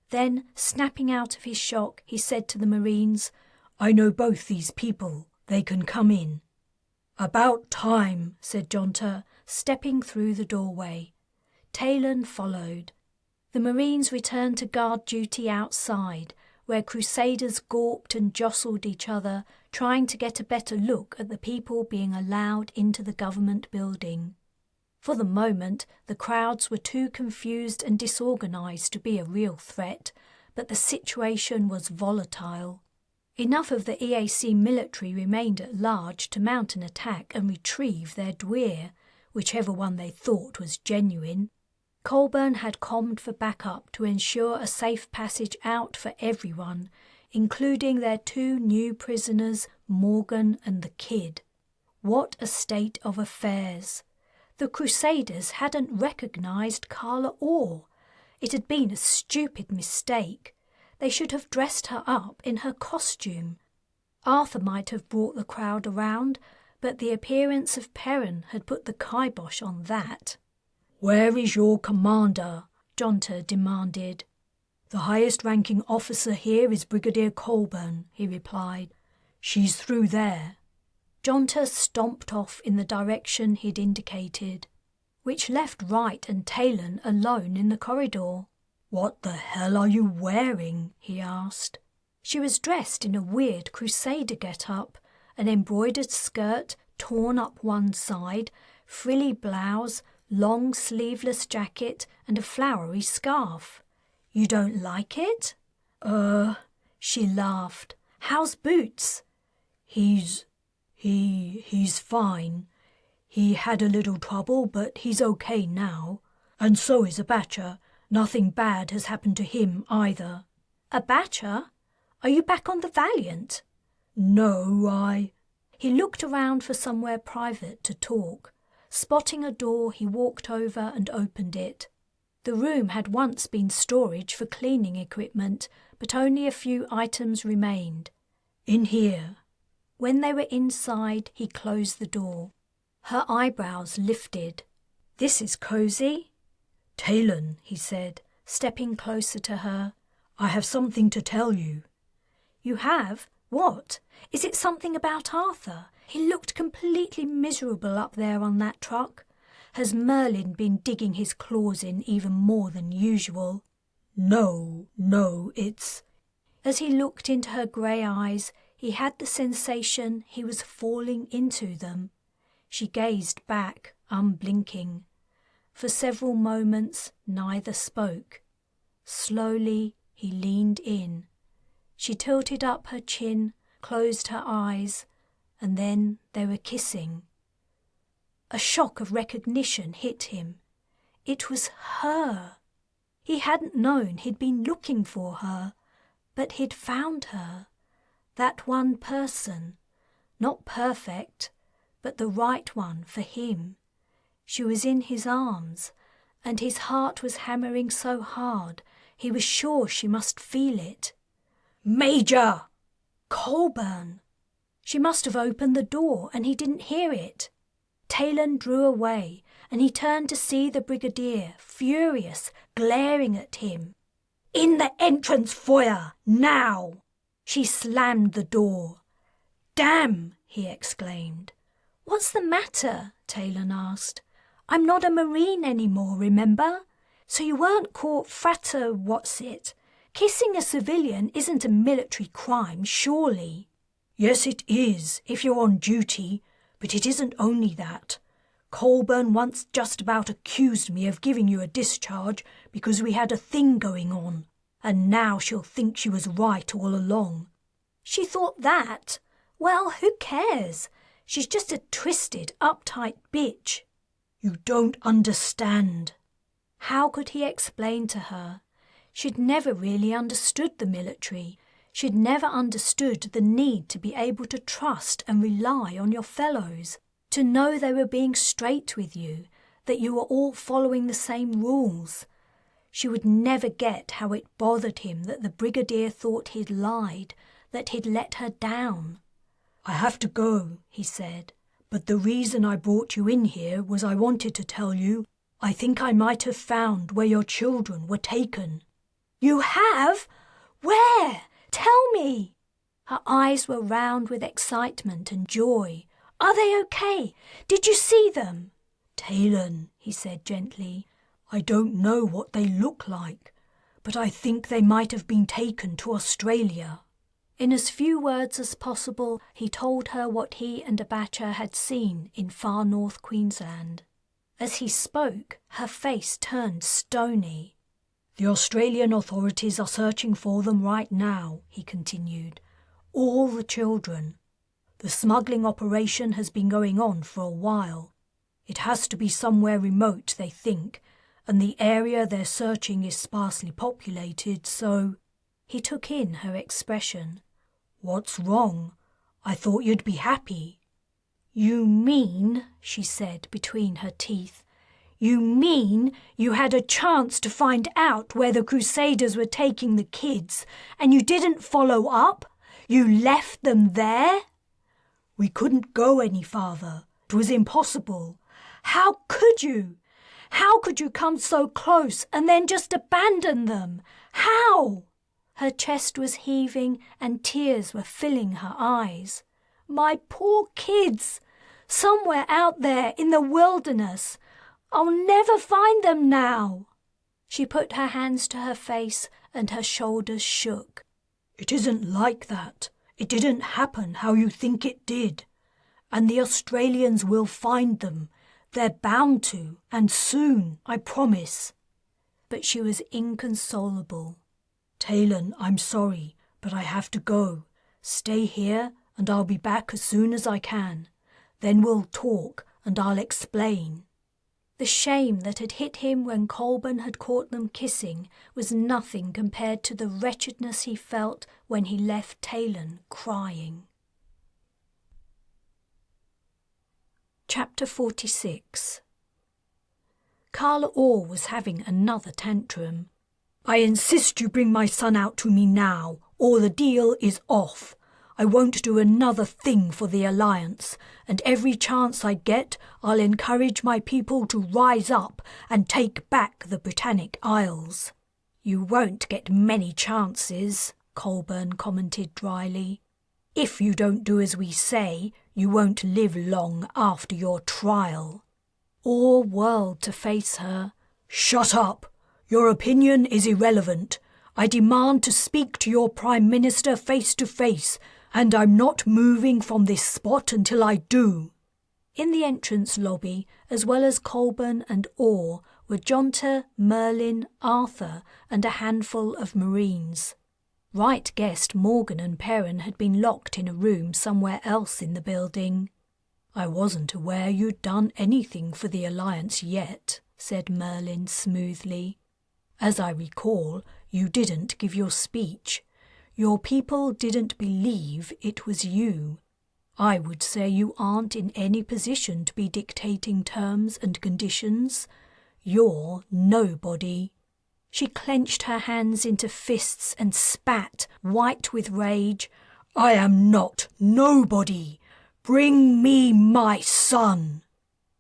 Then, snapping out of his shock, he said to the Marines, "I know both these people. They can come in." "About time," said Jonter, stepping through the doorway. Taylan followed. The Marines returned to guard duty outside, where Crusaders gawped and jostled each other, trying to get a better look at the people being allowed into the government building. For the moment, the crowds were too confused and disorganized to be a real threat, but the situation was volatile. Enough of the EAC military remained at large to mount an attack and retrieve their dweer, whichever one they thought was genuine. Colburn had commed for backup to ensure a safe passage out for everyone, including their two new prisoners, Morgan and the Kid. What a state of affairs! The Crusaders hadn't recognised Carla Orr. It had been a stupid mistake. They should have dressed her up in her costume. Arthur might have brought the crowd around, but the appearance of Perrin had put the kibosh on that. "Where is your commander?" Jonter demanded. "The highest-ranking officer here is Brigadier Colburn," he replied. "She's through there." Jonter stomped off in the direction he'd indicated, which left Wright and Taylan alone in the corridor. "What the hell are you wearing?" he asked. She was dressed in a weird Crusader get-up, an embroidered skirt torn up one side, frilly blouse, long sleeveless jacket and a flowery scarf. "You don't like it?" She laughed. "How's Boots?" He's fine. He had a little trouble, but he's okay now. And so is Abacha. Nothing bad has happened to him either." "Abacha? Are you back on the Valiant?" "No, He looked around for somewhere private to talk. Spotting a door, he walked over and opened it. The room had once been storage for cleaning equipment, but only a few items remained. "In here." When they were inside, he closed the door. Her eyebrows lifted. "This is cosy." "Taylan," he said, stepping closer to her. "I have something to tell you." "You have? What? Is it something about Arthur? He looked completely miserable up there on that truck. Has Merlin been digging his claws in even more than usual?" No, it's—" As he looked into her grey eyes, he had the sensation he was falling into them. She gazed back, unblinking. For several moments neither spoke. Slowly he leaned in. She tilted up her chin, closed her eyes, and then they were kissing. A shock of recognition hit him. It was her. He hadn't known he'd been looking for her, but he'd found her. That one person, not perfect, but the right one for him. She was in his arms, and his heart was hammering so hard he was sure she must feel it. "Major!" Colburn! She must have opened the door and he didn't hear it. Taylan drew away, and he turned to see the brigadier, furious, glaring at him. "In the entrance foyer, now!" She slammed the door. "Damn!" he exclaimed. "What's the matter?" Taylan asked. "I'm not a Marine anymore, remember? So you weren't caught what's-it? Kissing a civilian isn't a military crime, surely." "Yes, it is, if you're on duty, but it isn't only that. Colburn once just about accused me of giving you a discharge because we had a thing going on, and now she'll think she was right all along." "She thought that? Well, who cares? She's just a twisted, uptight bitch." "You don't understand." How could he explain to her? She'd never really understood the military. She'd never understood the need to be able to trust and rely on your fellows, to know they were being straight with you, that you were all following the same rules. She would never get how it bothered him that the brigadier thought he'd lied, that he'd let her down. "I have to go," he said, "but the reason I brought you in here was I wanted to tell you I think I might have found where your children were taken." "You have? Where? Tell me!" Her eyes were round with excitement and joy. "Are they okay? Did you see them?" "Taylan," he said gently, "I don't know what they look like, but I think they might have been taken to Australia." In as few words as possible, he told her what he and Abacha had seen in far north Queensland. As he spoke, her face turned stony. "The Australian authorities are searching for them right now," he continued. "All the children. The smuggling operation has been going on for a while. It has to be somewhere remote, they think, and the area they're searching is sparsely populated, so—" He took in her expression. "What's wrong? I thought you'd be happy." "You mean," she said between her teeth, "you mean you had a chance to find out where the Crusaders were taking the kids, and you didn't follow up? You left them there?" "We couldn't go any farther. It was impossible." "How could you? How could you come so close and then just abandon them? How?" Her chest was heaving and tears were filling her eyes. "My poor kids! Somewhere out there in the wilderness. I'll never find them now." She put her hands to her face and her shoulders shook. "It isn't like that. It didn't happen how you think it did. And the Australians will find them. They're bound to, and soon, I promise." But she was inconsolable. "Taylan, I'm sorry, but I have to go. Stay here, and I'll be back as soon as I can. Then we'll talk, and I'll explain." The shame that had hit him when Colburn had caught them kissing was nothing compared to the wretchedness he felt when he left Taylan crying. Chapter 46. Carla Orr was having another tantrum. "I insist you bring my son out to me now, or the deal is off. I won't do another thing for the Alliance, and every chance I get, I'll encourage my people to rise up and take back the Britannic Isles." You won't get many chances, Colburn commented dryly. If you don't do as we say, you won't live long after your trial. Orr whirled to face her. Shut up! Your opinion is irrelevant. I demand to speak to your Prime Minister face to face, and I'm not moving from this spot until I do. In the entrance lobby, as well as Colburn and Orr, were Jonta, Merlin, Arthur, and a handful of Marines. Wright guessed Morgan and Perrin had been locked in a room somewhere else in the building. I wasn't aware you'd done anything for the Alliance yet, said Merlin smoothly. As I recall, you didn't give your speech. Your people didn't believe it was you. I would say you aren't in any position to be dictating terms and conditions. You're nobody. She clenched her hands into fists and spat, white with rage. I am not nobody. Bring me my son.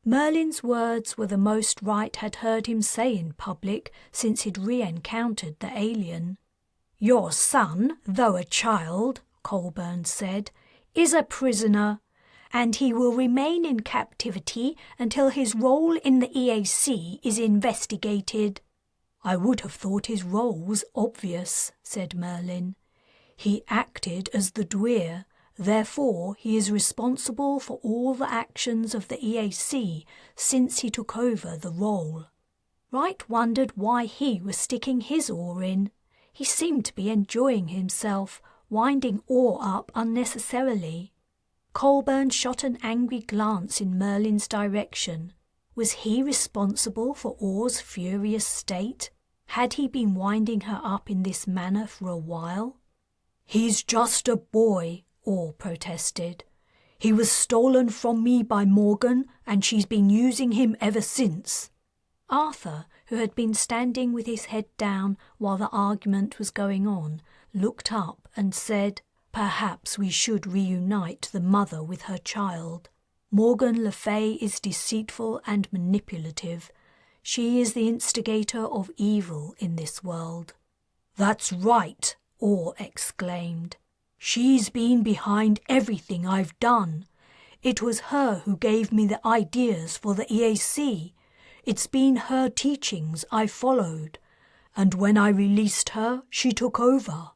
Merlin's words were the most Wright had heard him say in public since he'd re-encountered the alien. Your son, though a child, Colburn said, is a prisoner, and he will remain in captivity until his role in the EAC is investigated. I would have thought his role was obvious, said Merlin. He acted as the Dwyer, therefore he is responsible for all the actions of the EAC since he took over the role. Wright wondered why he was sticking his oar in. He seemed to be enjoying himself, winding Orr up unnecessarily. Colburn shot an angry glance in Merlin's direction. Was he responsible for Orr's furious state? Had he been winding her up in this manner for a while? He's just a boy, Orr protested. He was stolen from me by Morgan, and she's been using him ever since. Arthur, who had been standing with his head down while the argument was going on, looked up and said, Perhaps we should reunite the mother with her child. Morgan Le Fay is deceitful and manipulative. She is the instigator of evil in this world. That's right, Orr exclaimed. She's been behind everything I've done. It was her who gave me the ideas for the EAC. It's been her teachings I followed. And when I released her, she took over.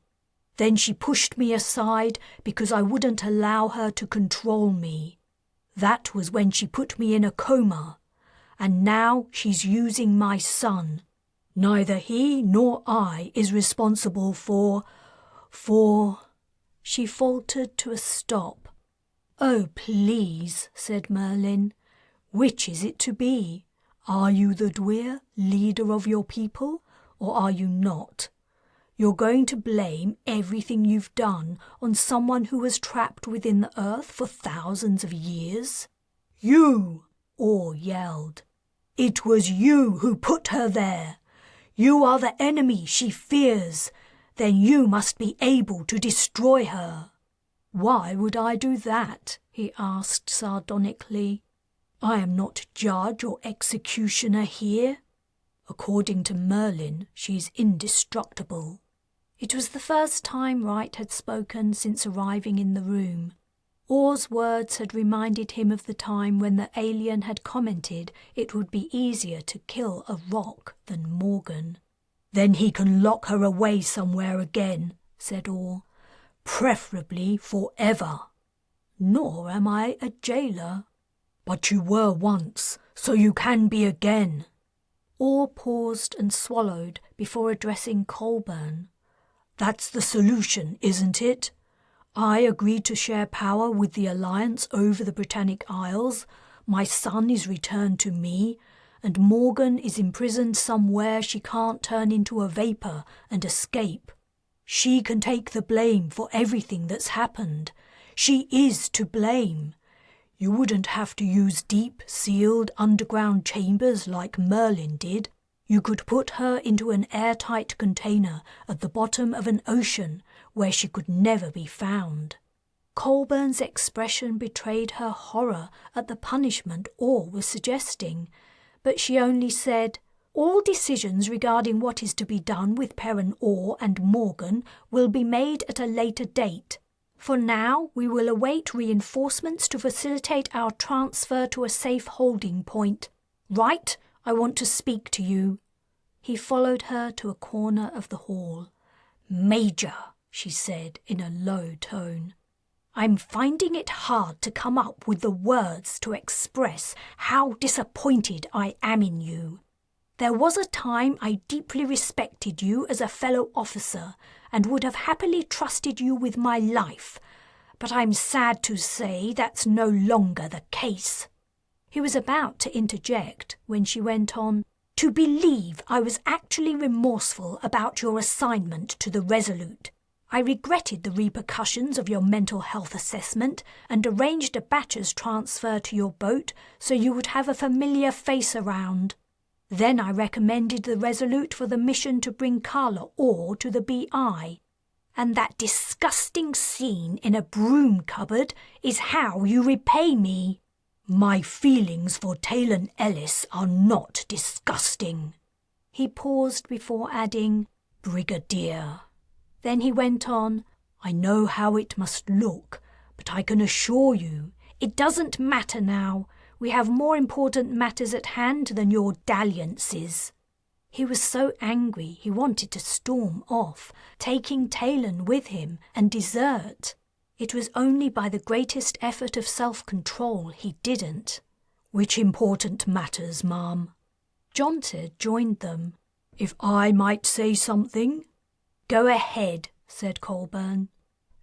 Then she pushed me aside because I wouldn't allow her to control me. That was when she put me in a coma. And now she's using my son. Neither he nor I is responsible for... She faltered to a stop. Oh, please, said Merlin. Which is it to be? Are you the Dwyer, leader of your people, or are you not? You're going to blame everything you've done on someone who was trapped within the earth for thousands of years? You, Orr yelled. It was you who put her there. You are the enemy she fears. Then you must be able to destroy her. Why would I do that? He asked sardonically. I am not judge or executioner here. According to Merlin, she's indestructible. It was the first time Wright had spoken since arriving in the room. Orr's words had reminded him of the time when the alien had commented it would be easier to kill a rock than Morgan. Then he can lock her away somewhere again, said Orr. Preferably forever. Nor am I a jailer. But you were once, so you can be again. Orr paused and swallowed before addressing Colburn. That's the solution, isn't it? I agreed to share power with the Alliance over the Britannic Isles. My son is returned to me, and Morgan is imprisoned somewhere she can't turn into a vapour and escape. She can take the blame for everything that's happened. She is to blame. You wouldn't have to use deep, sealed underground chambers like Merlin did. You could put her into an airtight container at the bottom of an ocean where she could never be found. Colburn's expression betrayed her horror at the punishment Orr was suggesting, but she only said, All decisions regarding what is to be done with Perrin Orr and Morgan will be made at a later date. For now, we will await reinforcements to facilitate our transfer to a safe holding point. Wright, I want to speak to you." He followed her to a corner of the hall. "Major," she said in a low tone, "I'm finding it hard to come up with the words to express how disappointed I am in you. There was a time I deeply respected you as a fellow officer and would have happily trusted you with my life, but I'm sad to say that's no longer the case." He was about to interject when she went on, "To believe I was actually remorseful about your assignment to the Resolute. I regretted the repercussions of your mental health assessment and arranged a bachelor's transfer to your boat so you would have a familiar face around. Then I recommended the Resolute for the mission to bring Carla Orr to the BI. And that disgusting scene in a broom cupboard is how you repay me." "My feelings for Taylan Ellis are not disgusting." He paused before adding, "Brigadier." Then he went on, "I know how it must look, but I can assure you it doesn't matter now. We have more important matters at hand than your dalliances." He was so angry he wanted to storm off, taking Talon with him and desert. It was only by the greatest effort of self-control he didn't. "Which important matters, ma'am?" Jonter joined them. "If I might say something?" "Go ahead," said Colburn.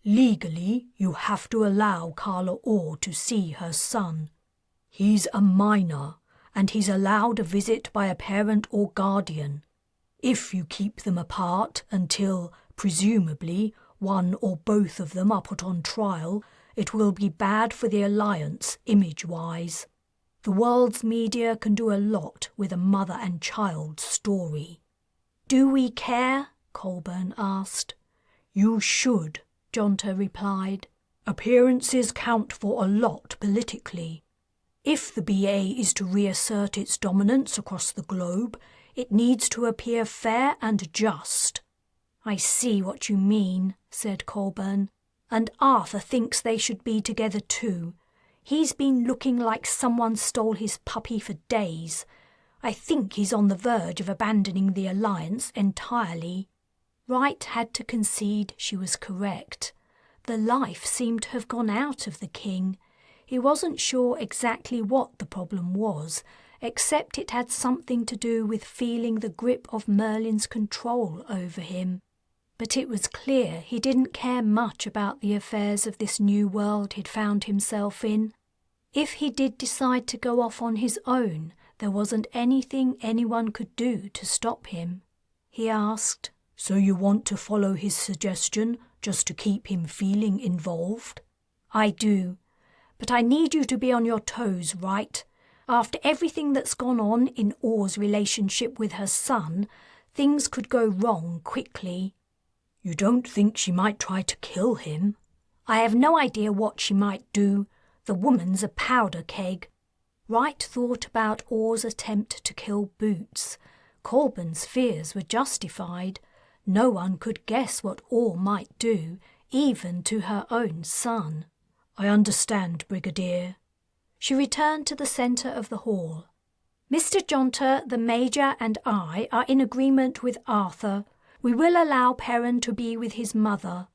"Legally, you have to allow Carla Orr to see her son. He's a minor, and he's allowed a visit by a parent or guardian. If you keep them apart until, presumably, one or both of them are put on trial, it will be bad for the alliance image-wise. The world's media can do a lot with a mother and child story." "Do we care?" Colburn asked. "You should," Jonter replied. "Appearances count for a lot politically. If the BA is to reassert its dominance across the globe, it needs to appear fair and just." "I see what you mean," said Colburn. "And Arthur thinks they should be together too. He's been looking like someone stole his puppy for days. I think he's on the verge of abandoning the alliance entirely." Wright had to concede she was correct. The life seemed to have gone out of the king. He wasn't sure exactly what the problem was, except it had something to do with feeling the grip of Merlin's control over him. But it was clear he didn't care much about the affairs of this new world he'd found himself in. If he did decide to go off on his own, there wasn't anything anyone could do to stop him. He asked, "So you want to follow his suggestion just to keep him feeling involved?" "I do. But I need you to be on your toes, Wright. After everything that's gone on in Orr's relationship with her son, things could go wrong quickly." "You don't think she might try to kill him?" "I have no idea what she might do. The woman's a powder keg." Wright thought about Orr's attempt to kill Boots. Colburn's fears were justified. No one could guess what Orr might do, even to her own son. "I understand, Brigadier." She returned to the centre of the hall. "Mr. Jonter, the Major and I are in agreement with Arthur. We will allow Perrin to be with his mother."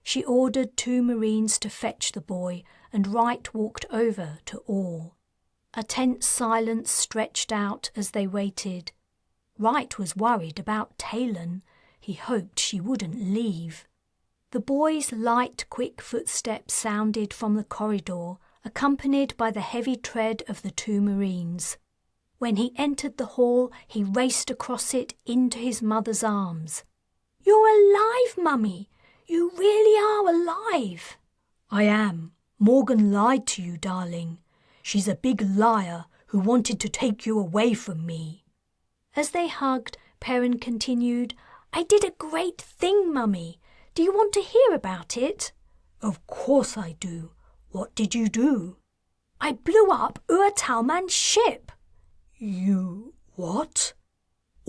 She ordered 2 Marines to fetch the boy, and Wright walked over to Orr. A tense silence stretched out as they waited. Wright was worried about Talon. He hoped she wouldn't leave. The boy's light, quick footsteps sounded from the corridor, accompanied by the heavy tread of the 2 Marines. When he entered the hall, he raced across it into his mother's arms. "You're alive, Mummy! You really are alive!" "I am. Morgan lied to you, darling. She's a big liar who wanted to take you away from me." As they hugged, Perrin continued, "I did a great thing, Mummy. Do you want to hear about it?" "Of course I do. What did you do?" "I blew up Talman's ship." "You what?"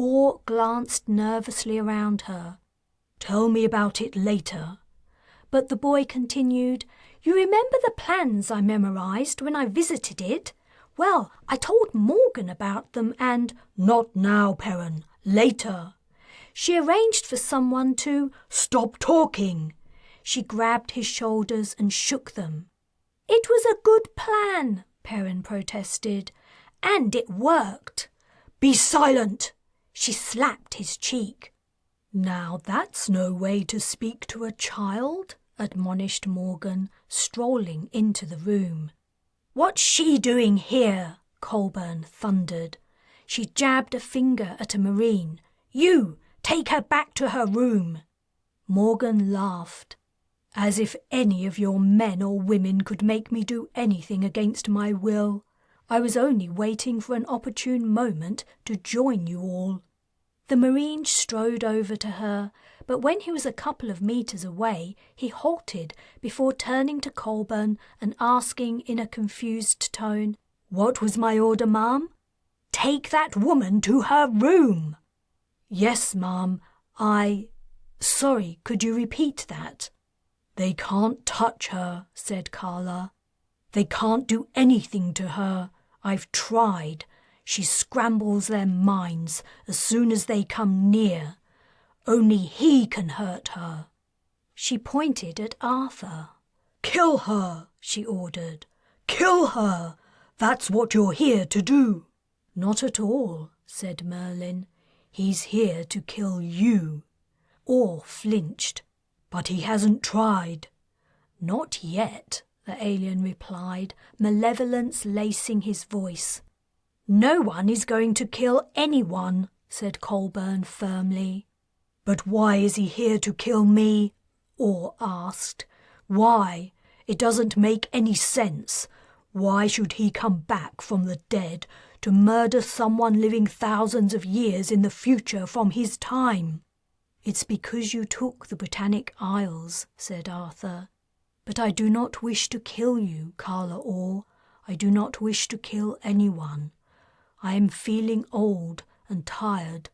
Or glanced nervously around her. "Tell me about it later." But the boy continued, "You remember the plans I memorized when I visited it? Well, I told Morgan about them and—" "Not now, Perrin. Later." "She arranged for someone to—" "Stop talking." She grabbed his shoulders and shook them. "It was a good plan," Perrin protested, "and it worked." "Be silent!" She slapped his cheek. "Now that's no way to speak to a child," admonished Morgan, strolling into the room. "What's she doing here?" Colburn thundered. She jabbed a finger at a Marine. "You, take her back to her room." Morgan laughed. "As if any of your men or women could make me do anything against my will. I was only waiting for an opportune moment to join you all." The Marine strode over to her, but when he was a couple of meters away, he halted before turning to Colburn and asking in a confused tone, "What was my order, ma'am?" "Take that woman to her room." "Yes, ma'am, Sorry, could you repeat that?" "They can't touch her," said Carla. "They can't do anything to her. I've tried. She scrambles their minds as soon as they come near. Only he can hurt her." She pointed at Arthur. "Kill her," she ordered. "Kill her. That's what you're here to do." "Not at all," said Merlin. "He's here to kill you." Orr flinched. "But he hasn't tried." "Not yet," the alien replied, malevolence lacing his voice. "No one is going to kill anyone," said Colburn firmly. "But why is he here to kill me?" Orr asked. "Why? It doesn't make any sense. Why should he come back from the dead to murder someone living thousands of years in the future from his time?" "It's because you took the Britannic Isles," said Arthur. "But I do not wish to kill you, Carla Orr. I do not wish to kill anyone. I am feeling old and tired,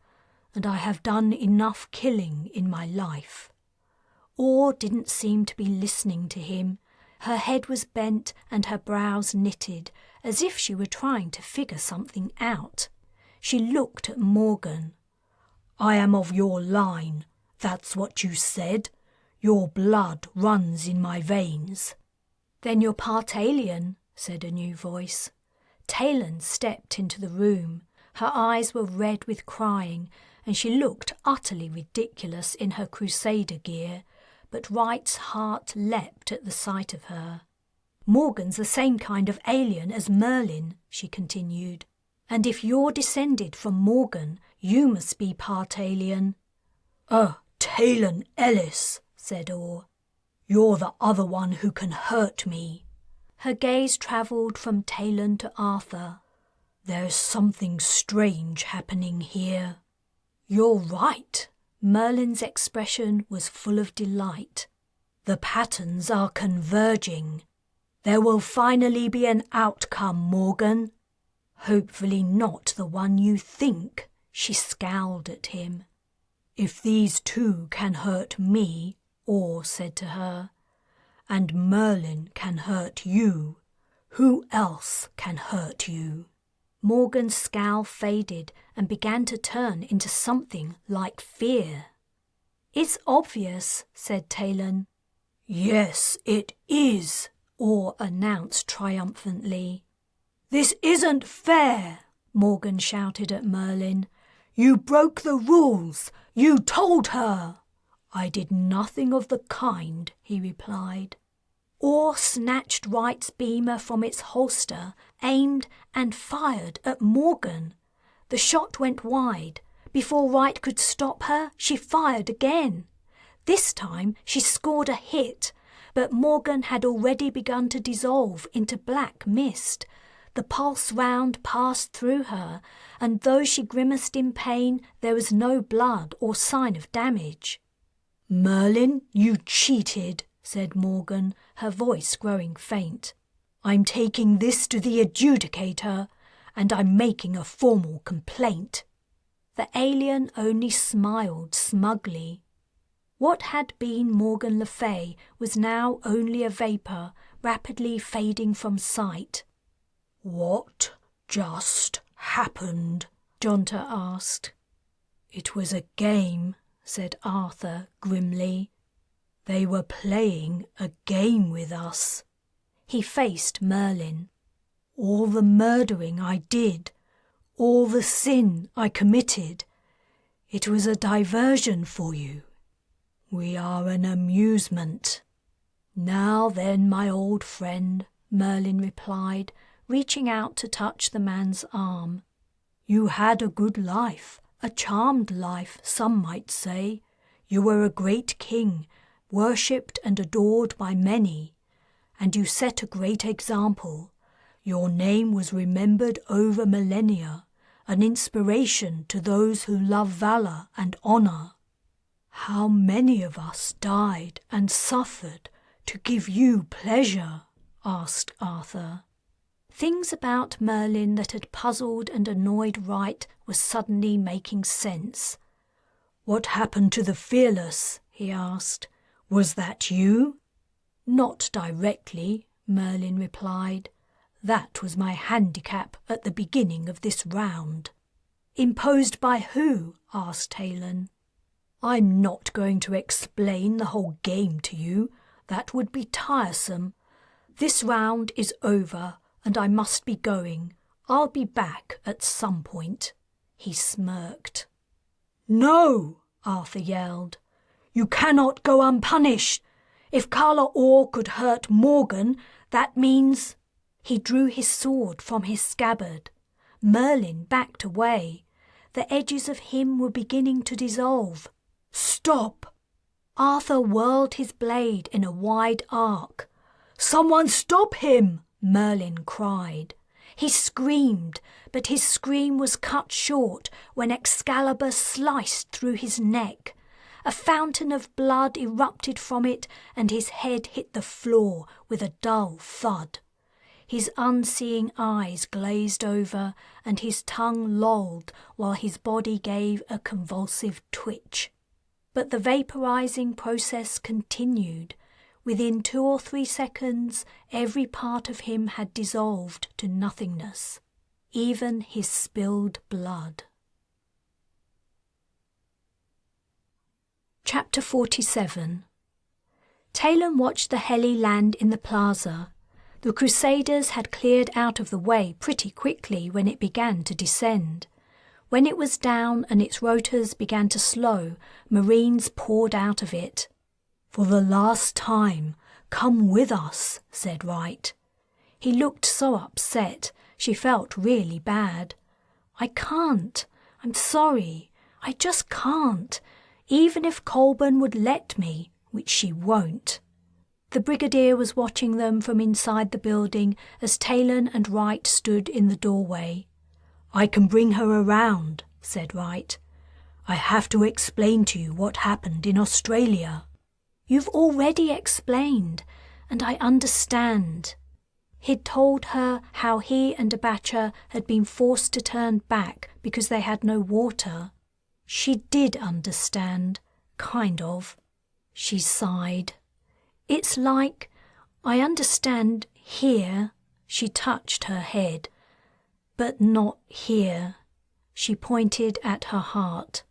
and I have done enough killing in my life." Orr didn't seem to be listening to him. Her head was bent and her brows knitted, as if she were trying to figure something out. She looked at Morgan. "I am of your line. That's what you said. Your blood runs in my veins." "Then you're part alien," said a new voice. Taylan stepped into the room. Her eyes were red with crying, and she looked utterly ridiculous in her Crusader gear, but Wright's heart leapt at the sight of her. "Morgan's the same kind of alien as Merlin," she continued. "And if you're descended from Morgan, you must be part alien." "Taylan Ellis," said Orr. "You're the other one who can hurt me." Her gaze travelled from Talon to Arthur. "There's something strange happening here." "You're right." Merlin's expression was full of delight. "The patterns are converging. There will finally be an outcome, Morgan. Hopefully not the one you think." She scowled at him. "If these two can hurt me," Orr said to her, "and Merlin can hurt you, who else can hurt you?" Morgan's scowl faded and began to turn into something like fear. "It's obvious," said Talon. "Yes, it is," Orr announced triumphantly. "This isn't fair," Morgan shouted at Merlin. "You broke the rules. You told her." "I did nothing of the kind," he replied. Orr snatched Wright's beamer from its holster, aimed and fired at Morgan. The shot went wide. Before Wright could stop her, she fired again. This time she scored a hit, but Morgan had already begun to dissolve into black mist. The pulse round passed through her, and though she grimaced in pain, there was no blood or sign of damage. "Merlin, you cheated," said Morgan, her voice growing faint. "I'm taking this to the adjudicator, and I'm making a formal complaint." The alien only smiled smugly. What had been Morgan Le Fay was now only a vapour, rapidly fading from sight. "What just happened?" Jonta asked. "It was a game," said Arthur grimly. "They were playing a game with us." He faced Merlin. "All the murdering I did, all the sin I committed, it was a diversion for you. We are an amusement." "Now then, my old friend," Merlin replied, reaching out to touch the man's arm. "You had a good life, a charmed life, some might say. You were a great king, worshipped and adored by many, and you set a great example. Your name was remembered over millennia, an inspiration to those who love valor and honor. How many of us died and suffered to give you pleasure?" asked Arthur. Things about Merlin that had puzzled and annoyed Wright were suddenly making sense. "What happened to the Fearless?" he asked. "Was that you?" "Not directly," Merlin replied. "That was my handicap at the beginning of this round." "Imposed by who?" asked Taylan. "I'm not going to explain the whole game to you. That would be tiresome. This round is over, and I must be going. I'll be back at some point." He smirked. "No!" Arthur yelled. "You cannot go unpunished. If Carla Orr could hurt Morgan, that means—" He drew his sword from his scabbard. Merlin backed away. The edges of him were beginning to dissolve. "Stop!" Arthur whirled his blade in a wide arc. "Someone stop him!" Merlin cried. He screamed, but his scream was cut short when Excalibur sliced through his neck. A fountain of blood erupted from it, and his head hit the floor with a dull thud. His unseeing eyes glazed over, and his tongue lolled while his body gave a convulsive twitch. But the vaporizing process continued. Within 2 or 3 seconds, every part of him had dissolved to nothingness, even his spilled blood. Chapter 47. Talon watched the heli land in the plaza. The Crusaders had cleared out of the way pretty quickly when it began to descend. When it was down and its rotors began to slow, Marines poured out of it. "For the last time, come with us," said Wright. He looked so upset, she felt really bad. "I can't. I'm sorry. I just can't. Even if Colburn would let me, which she won't." The Brigadier was watching them from inside the building as Talon and Wright stood in the doorway. "I can bring her around," said Wright. "I have to explain to you what happened in Australia." "You've already explained, and I understand." He'd told her how he and Abacha had been forced to turn back because they had no water. She did understand, kind of. She sighed. "It's like, I understand here," she touched her head, "but not here." She pointed at her heart.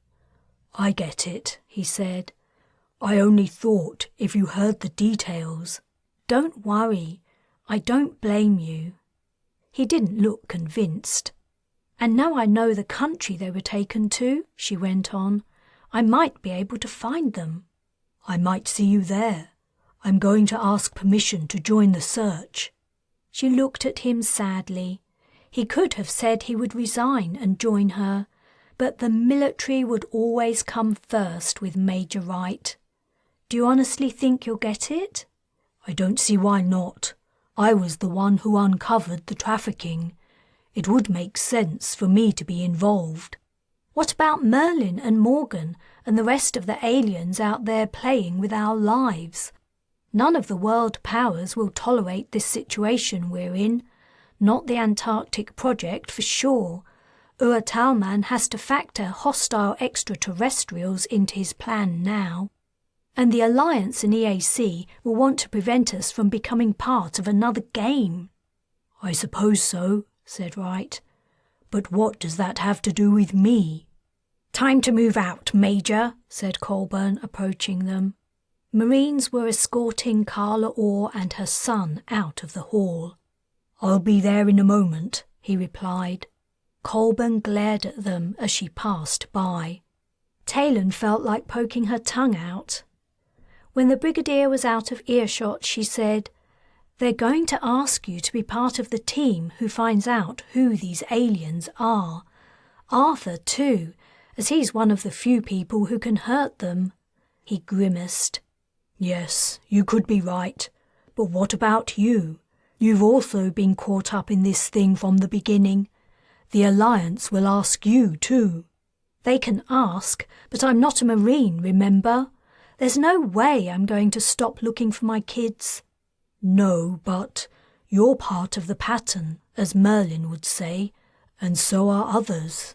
"I get it," he said. "I only thought if you heard the details." "Don't worry. I don't blame you." He didn't look convinced. "And now I know the country they were taken to," she went on, "I might be able to find them." "I might see you there. I'm going to ask permission to join the search." She looked at him sadly. He could have said he would resign and join her, but the military would always come first with Major Wright. "Do you honestly think you'll get it?" "I don't see why not. I was the one who uncovered the trafficking. It would make sense for me to be involved." "What about Merlin and Morgan and the rest of the aliens out there playing with our lives? None of the world powers will tolerate this situation we're in. Not the Antarctic Project for sure. Talman has to factor hostile extraterrestrials into his plan now, and the Alliance and EAC will want to prevent us from becoming part of another game. I suppose so, said Wright. But what does that have to do with me? Time to move out, Major, said Colburn, approaching them. Marines were escorting Carla Orr and her son out of the hall. I'll be there in a moment, he replied. Colburn glared at them as she passed by. Taylan felt like poking her tongue out. When the Brigadier was out of earshot, she said, "They're going to ask you to be part of the team who finds out who these aliens are. Arthur, too, as he's one of the few people who can hurt them." He grimaced. Yes, you could be right. But what about you? You've also been caught up in this thing from the beginning. The Alliance will ask you too. They can ask, but I'm not a Marine, remember? There's no way I'm going to stop looking for my kids. No, but you're part of the pattern, as Merlin would say, and so are others.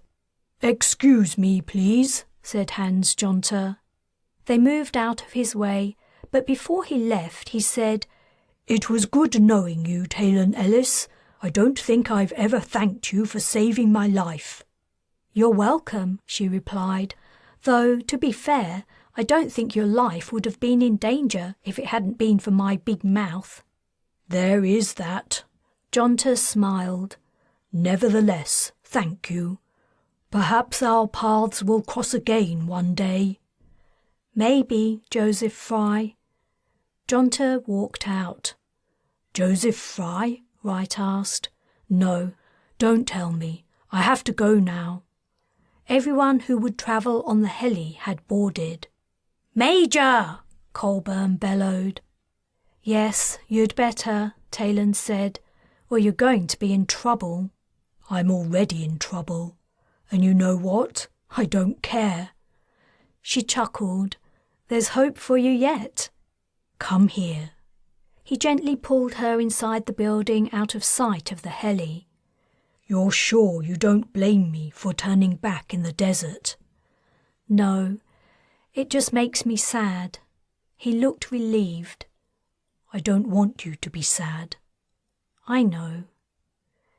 Excuse me, please, said Hans Jonter. They moved out of his way, but before he left, he said, "It was good knowing you, Taylan Ellis. I don't think I've ever thanked you for saving my life." "You're welcome," she replied, "though, to be fair, I don't think your life would have been in danger if it hadn't been for my big mouth." "There is that." Jonter smiled. "Nevertheless, thank you. Perhaps our paths will cross again one day." "Maybe, Joseph Fry." Jonter walked out. "Joseph Fry?" Wright asked. "No, don't tell me. I have to go now." Everyone who would travel on the heli had boarded. "Major!" Colburn bellowed. "Yes, you'd better," Taylan said, "or you're going to be in trouble." "I'm already in trouble. And you know what? I don't care." She chuckled. "There's hope for you yet." "Come here." He gently pulled her inside the building out of sight of the heli. "You're sure you don't blame me for turning back in the desert?" "No, it just makes me sad." He looked relieved. "I don't want you to be sad." "I know."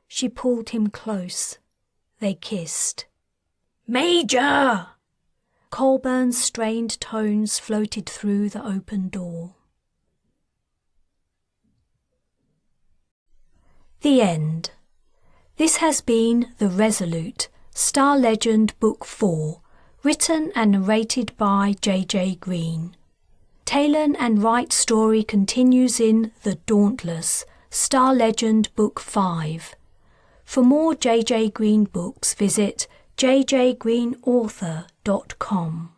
She pulled him close. They kissed. "Major!" Colburn's strained tones floated through the open door. The end. This has been The Resolute, Star Legend Book 4, written and narrated by J.J. Green. Talon and Wright's story continues in The Dauntless, Star Legend Book 5. For more J.J. Green books, visit jjgreenauthor.com.